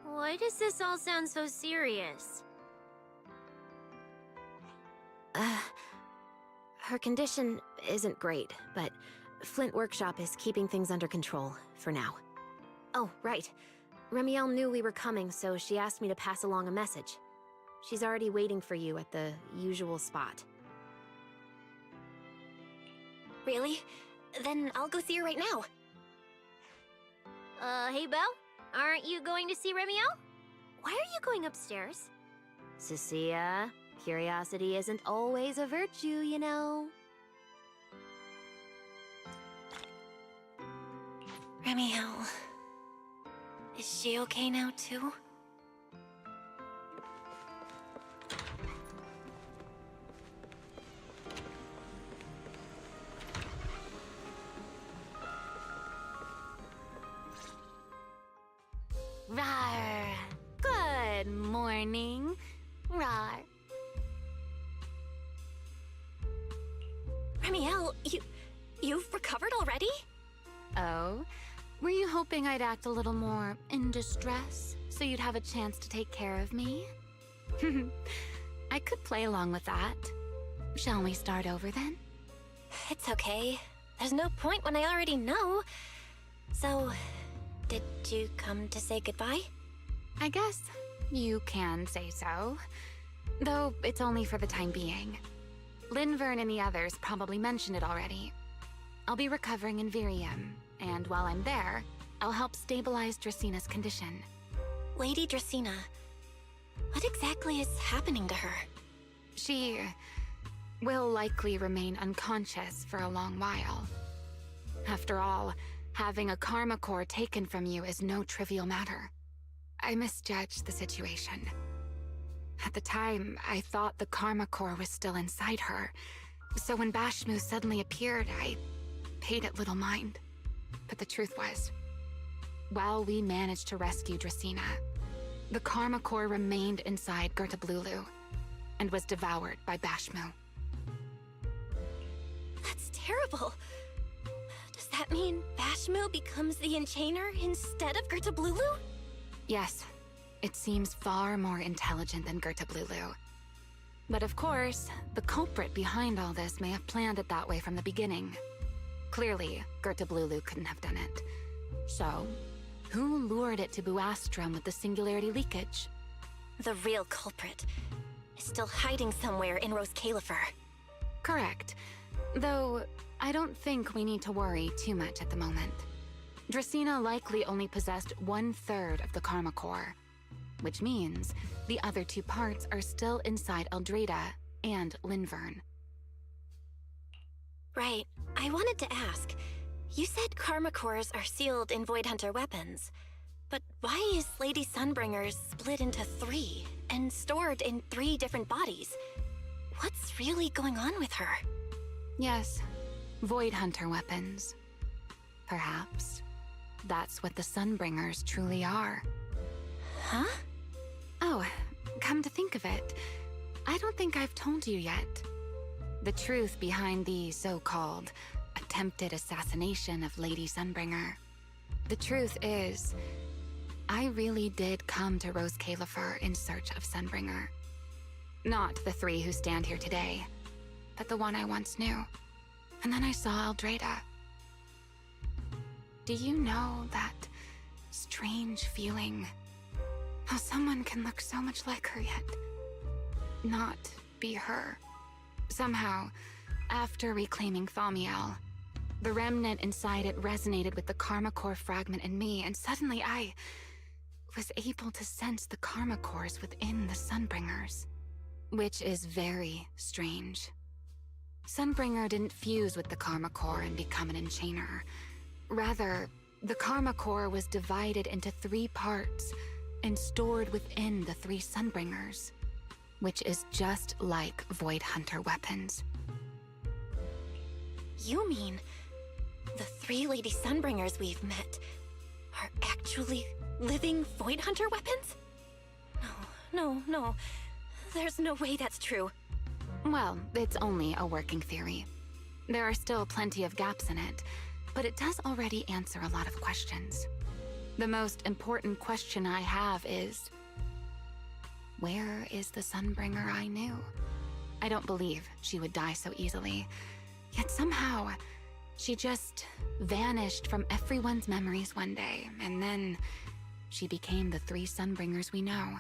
Why does this all sound so serious? Her condition isn't great, but Flint Workshop is keeping things under control, for now. Oh, right. Remiel knew we were coming, so she asked me to pass along a message. She's already waiting for you at the usual spot. Really? Then I'll go see her right now. Hey Belle? Aren't you going to see Remiel? Why are you going upstairs? Cecilia, curiosity isn't always a virtue, you know. Remiel. Is she okay now, too? Rawr. Good morning. Rawr. Remiel, you've recovered already? Oh? Were you hoping I'd act a little more in distress so you'd have a chance to take care of me? I could play along with that. Shall we start over then? It's okay. There's no point when I already know. So, did you come to say goodbye? I guess you can say so. Though it's only for the time being. Linvern and the others probably mentioned it already. I'll be recovering in Virium, and while I'm there, I'll help stabilize Dracina's condition. Lady Dracina, what exactly is happening to her? She will likely remain unconscious for a long while. After all, having a karma core taken from you is no trivial matter. I misjudged the situation. At the time, I thought the karma core was still inside her, so when Bashmu suddenly appeared, I paid it little mind. But the truth was, while we managed to rescue Dracina, the karma core remained inside Gertablulu and was devoured by Bashmu. That's terrible. Does that mean Bashmu becomes the Enchainer instead of Gertablulu? Yes, it seems far more intelligent than Gertablulu. But of course, the culprit behind all this may have planned it that way from the beginning. Clearly, Gertablulu couldn't have done it. So, who lured it to Buastrum with the singularity leakage? The real culprit is still hiding somewhere in Rose Califer. Correct. Though, I don't think we need to worry too much at the moment. Dracina likely only possessed 1/3 of the Karma Core, which means the other 2 parts are still inside Eldrada and Linvern. Right. I wanted to ask. You said Karma Cores are sealed in Void Hunter weapons. But why is Lady Sunbringer's split into 3 and stored in 3 different bodies? What's really going on with her? Yes, Void Hunter weapons. Perhaps that's what the Sunbringers truly are. Huh? Oh, come to think of it, I don't think I've told you yet. The truth behind the so-called attempted assassination of Lady Sunbringer. The truth is, I really did come to Rose Califer in search of Sunbringer. Not the 3 who stand here today, but the one I once knew. And then I saw Eldrada. Do you know that strange feeling? How someone can look so much like her yet not be her. Somehow, after reclaiming Thaumiel, the remnant inside it resonated with the Karma Core fragment in me, and suddenly I was able to sense the Karma Cores within the Sunbringers. Which is very strange. Sunbringer didn't fuse with the Karma Core and become an Enchainer. Rather, the Karma Core was divided into 3 parts and stored within the 3 Sunbringers, which is just like Void Hunter weapons. You mean the 3 Lady Sunbringers we've met are actually living Void Hunter weapons? No. There's no way that's true. Well, it's only a working theory. There are still plenty of gaps in it, but it does already answer a lot of questions. The most important question I have is, where is the Sunbringer I knew? I don't believe she would die so easily. Yet somehow, she just vanished from everyone's memories one day, and then she became the 3 Sunbringers we know.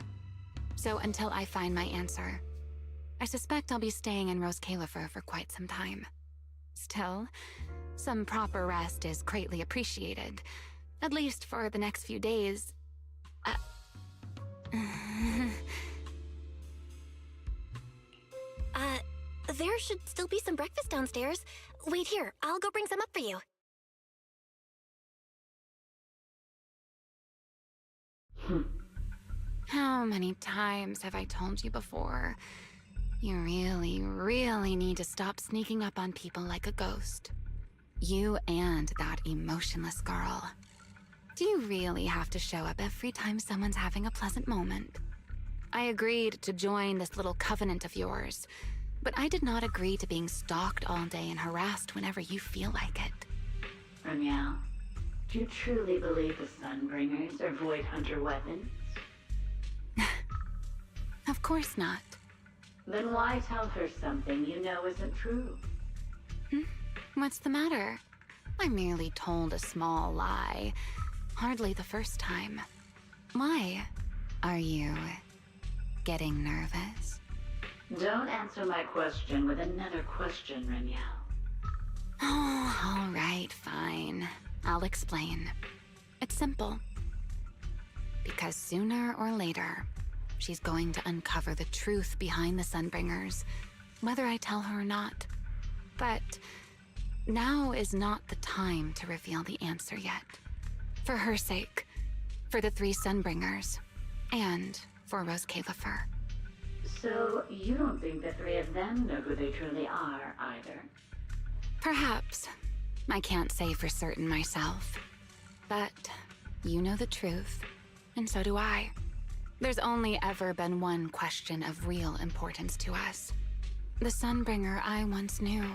So until I find my answer, I suspect I'll be staying in Rose Califer for quite some time. Still, some proper rest is greatly appreciated, at least for the next few days. There should still be some breakfast downstairs. Wait here, I'll go bring some up for you. How many times have I told you before? You really, really need to stop sneaking up on people like a ghost. You and that emotionless girl. Do you really have to show up every time someone's having a pleasant moment? I agreed to join this little covenant of yours, but I did not agree to being stalked all day and harassed whenever you feel like it. Reniel, do you truly believe the Sunbringers are Void Hunter weapons? Of course not. Then why tell her something you know isn't true? What's the matter? I merely told a small lie. Hardly the first time. Why? Are you getting nervous? Don't answer my question with another question, Reniel. Oh, all right, fine. I'll explain. It's simple. Because sooner or later, she's going to uncover the truth behind the Sunbringers, whether I tell her or not. But now is not the time to reveal the answer yet. For her sake, for the 3 Sunbringers, and for Rose Califer. So you don't think the 3 of them know who they truly are, either? Perhaps. I can't say for certain myself. But you know the truth, and so do I. There's only ever been one question of real importance to us. The Sunbringer I once knew,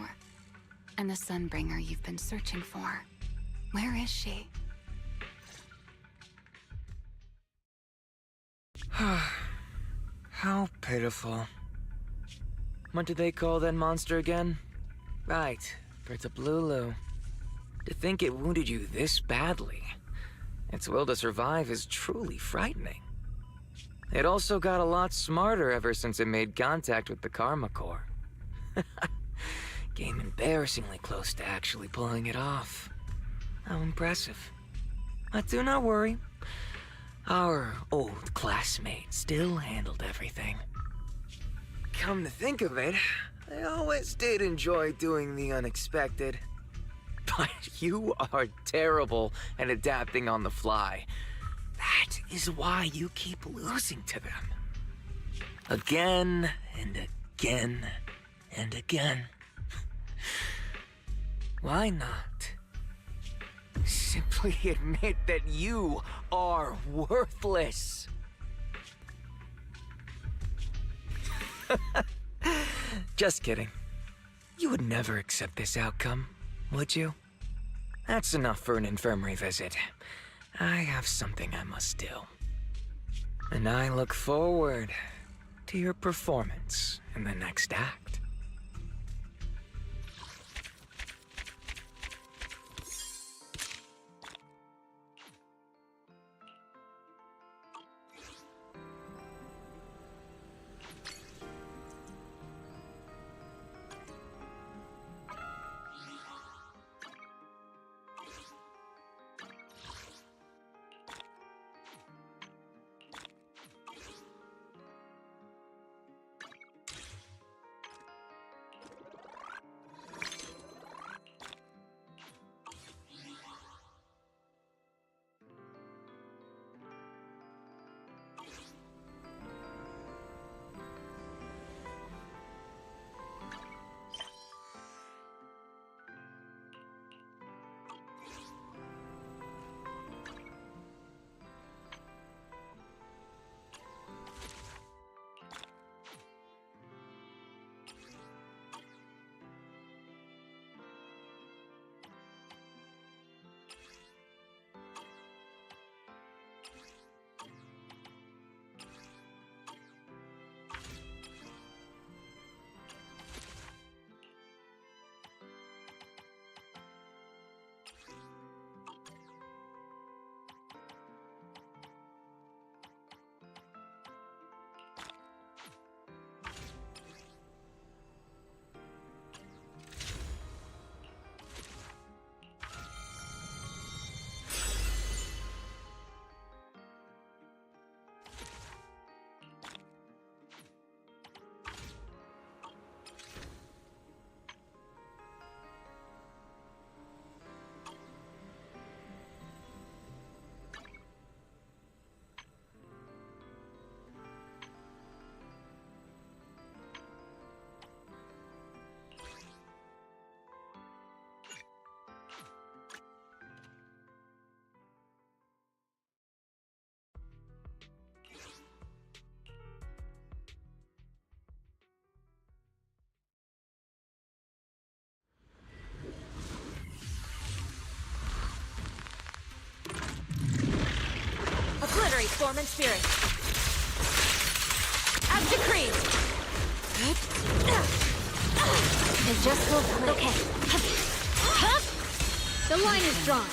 and the Sunbringer you've been searching for. Where is she? How pitiful. What did they call that monster again? Right, Bertablulu. To think it wounded you this badly. Its will to survive is truly frightening. It also got a lot smarter ever since it made contact with the Karma Core. Came embarrassingly close to actually pulling it off. How impressive. But do not worry. Our old classmate still handled everything. Come to think of it, I always did enjoy doing the unexpected. But you are terrible at adapting on the fly. That is why you keep losing to them. Again and again and again. Why not? Simply admit that you are worthless. Just kidding. You would never accept this outcome, would you? That's enough for an infirmary visit. I have something I must do. And I look forward to your performance in the next act. regenerate form and spirit. As decreed! It just will play. Okay. The line is drawn.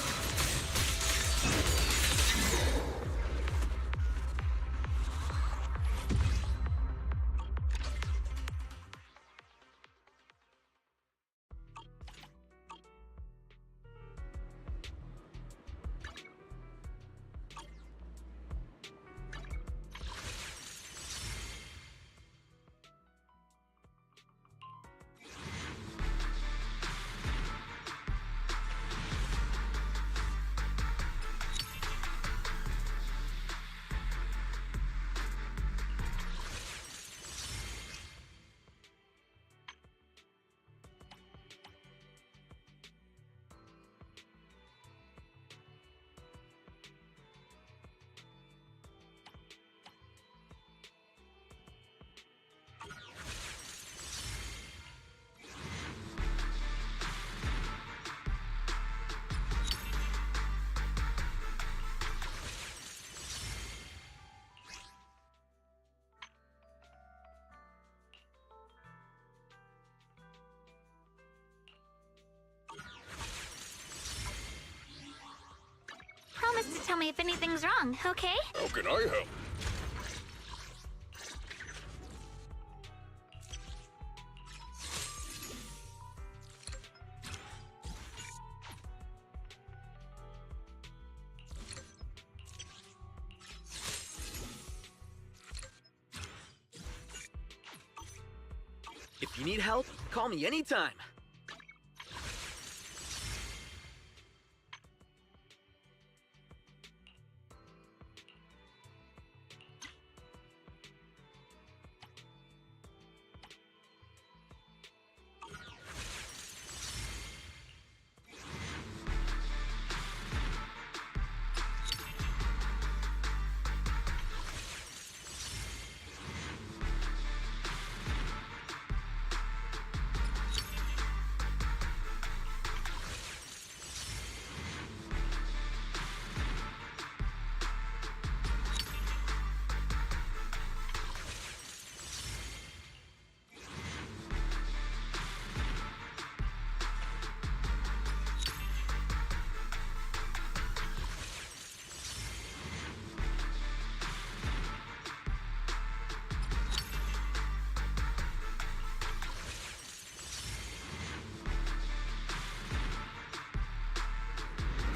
Promise to tell me if anything's wrong, okay? How can I help? If you need help, call me anytime.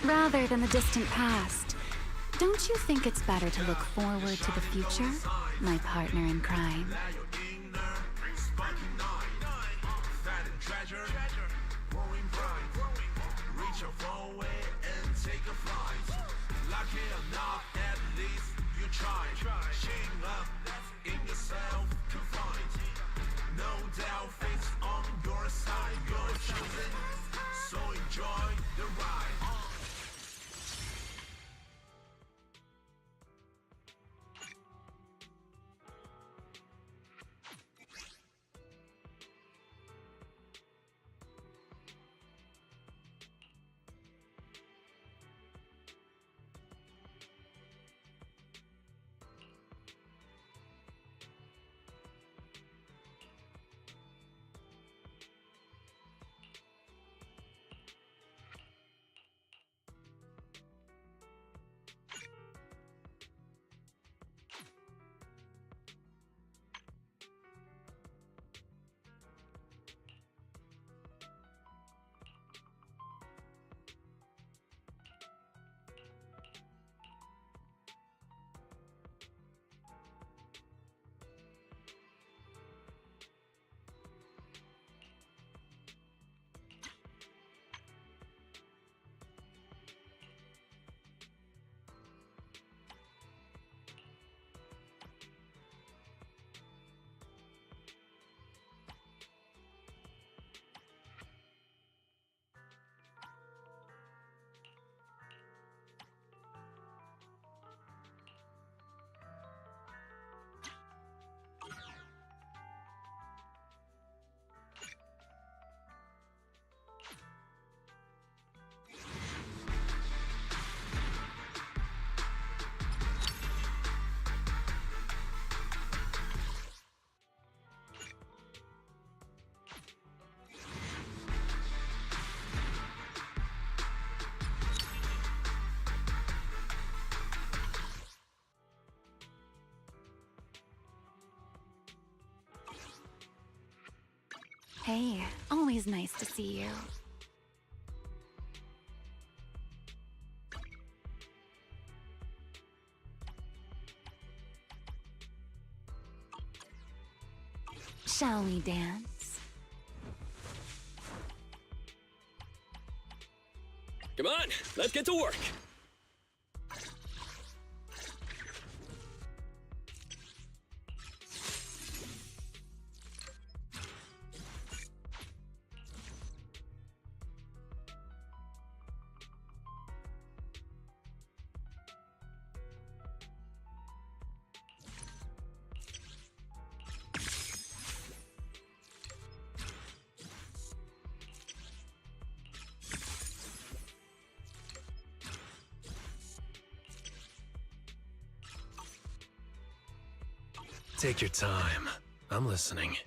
Rather than the distant past, don't you think it's better to look forward to the future, my partner in crime? Hey, always nice to see you. Shall we dance? Come on, let's get to work. Take your time. I'm listening.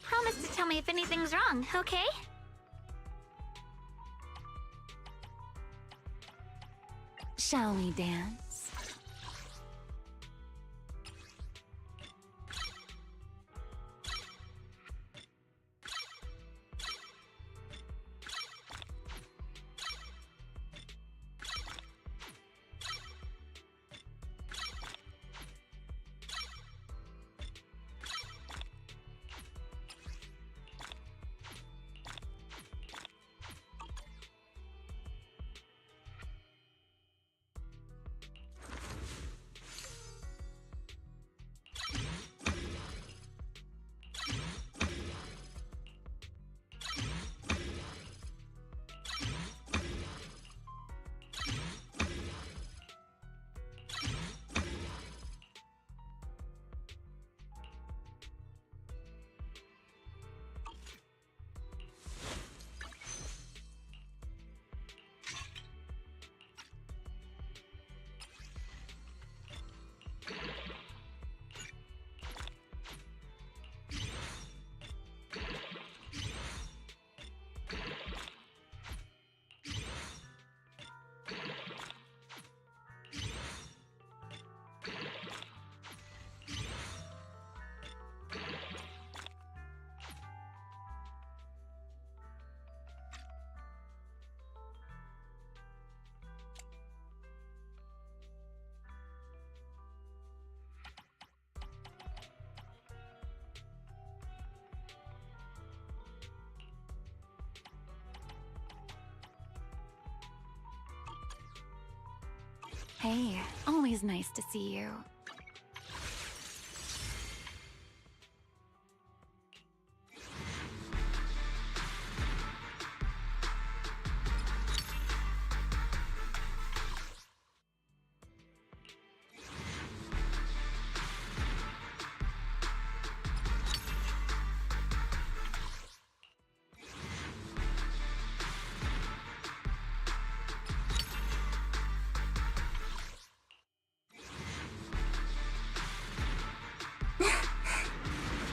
Promise to tell me if anything's wrong, okay? Shall we dance? Hey, always nice to see you.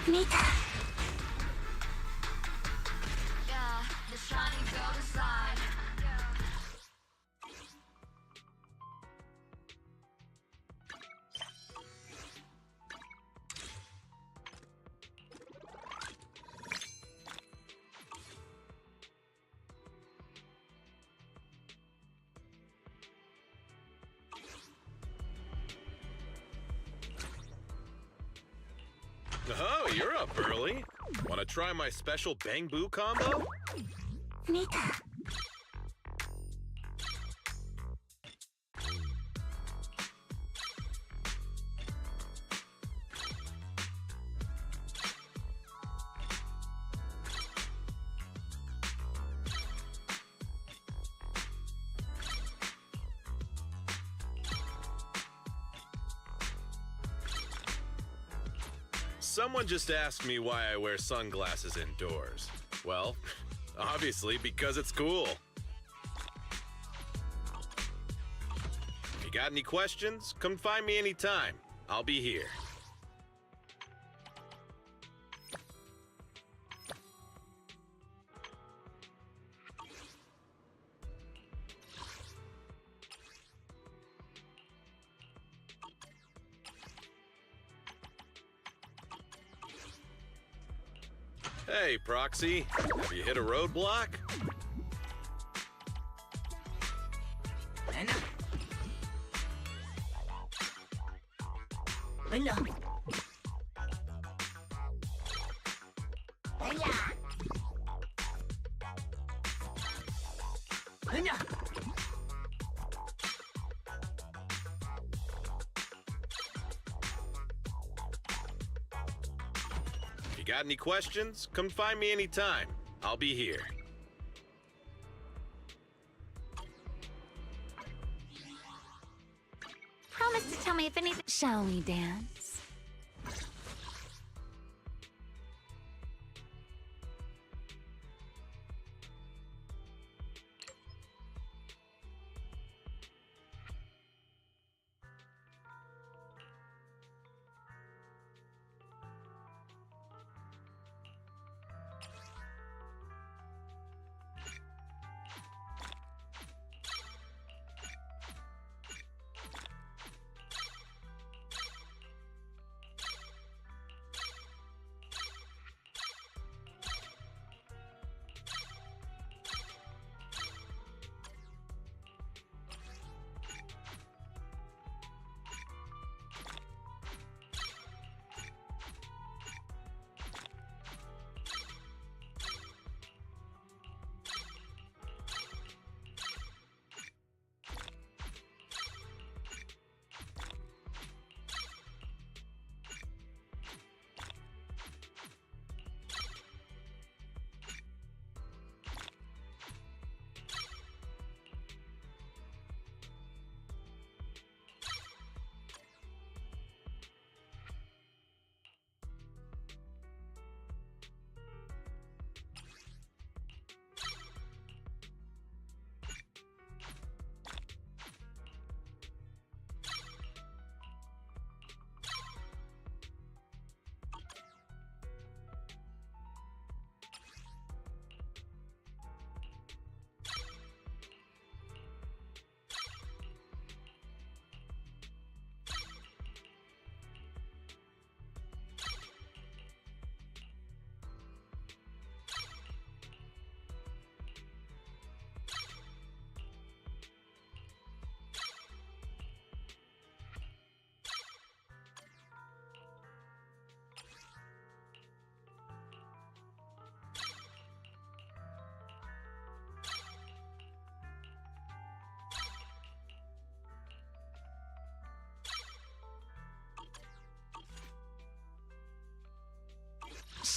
Mika. Yeah, the shining gold inside. Oh, you're up early. Want to try my special Bang Boo combo? Mika. Someone just asked me why I wear sunglasses indoors. Well, obviously because it's cool. If you got any questions, come find me anytime. I'll be here. Hey, Proxy. Have you hit a roadblock? If you got any questions, come find me anytime. I'll be here. Promise to tell me if anything. Shall we dance?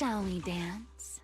Shall we dance?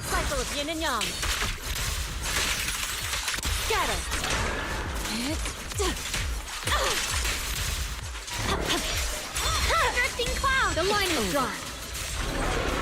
Cycle of yin and yang. Scatter. Drifting cloud. The line is drawn.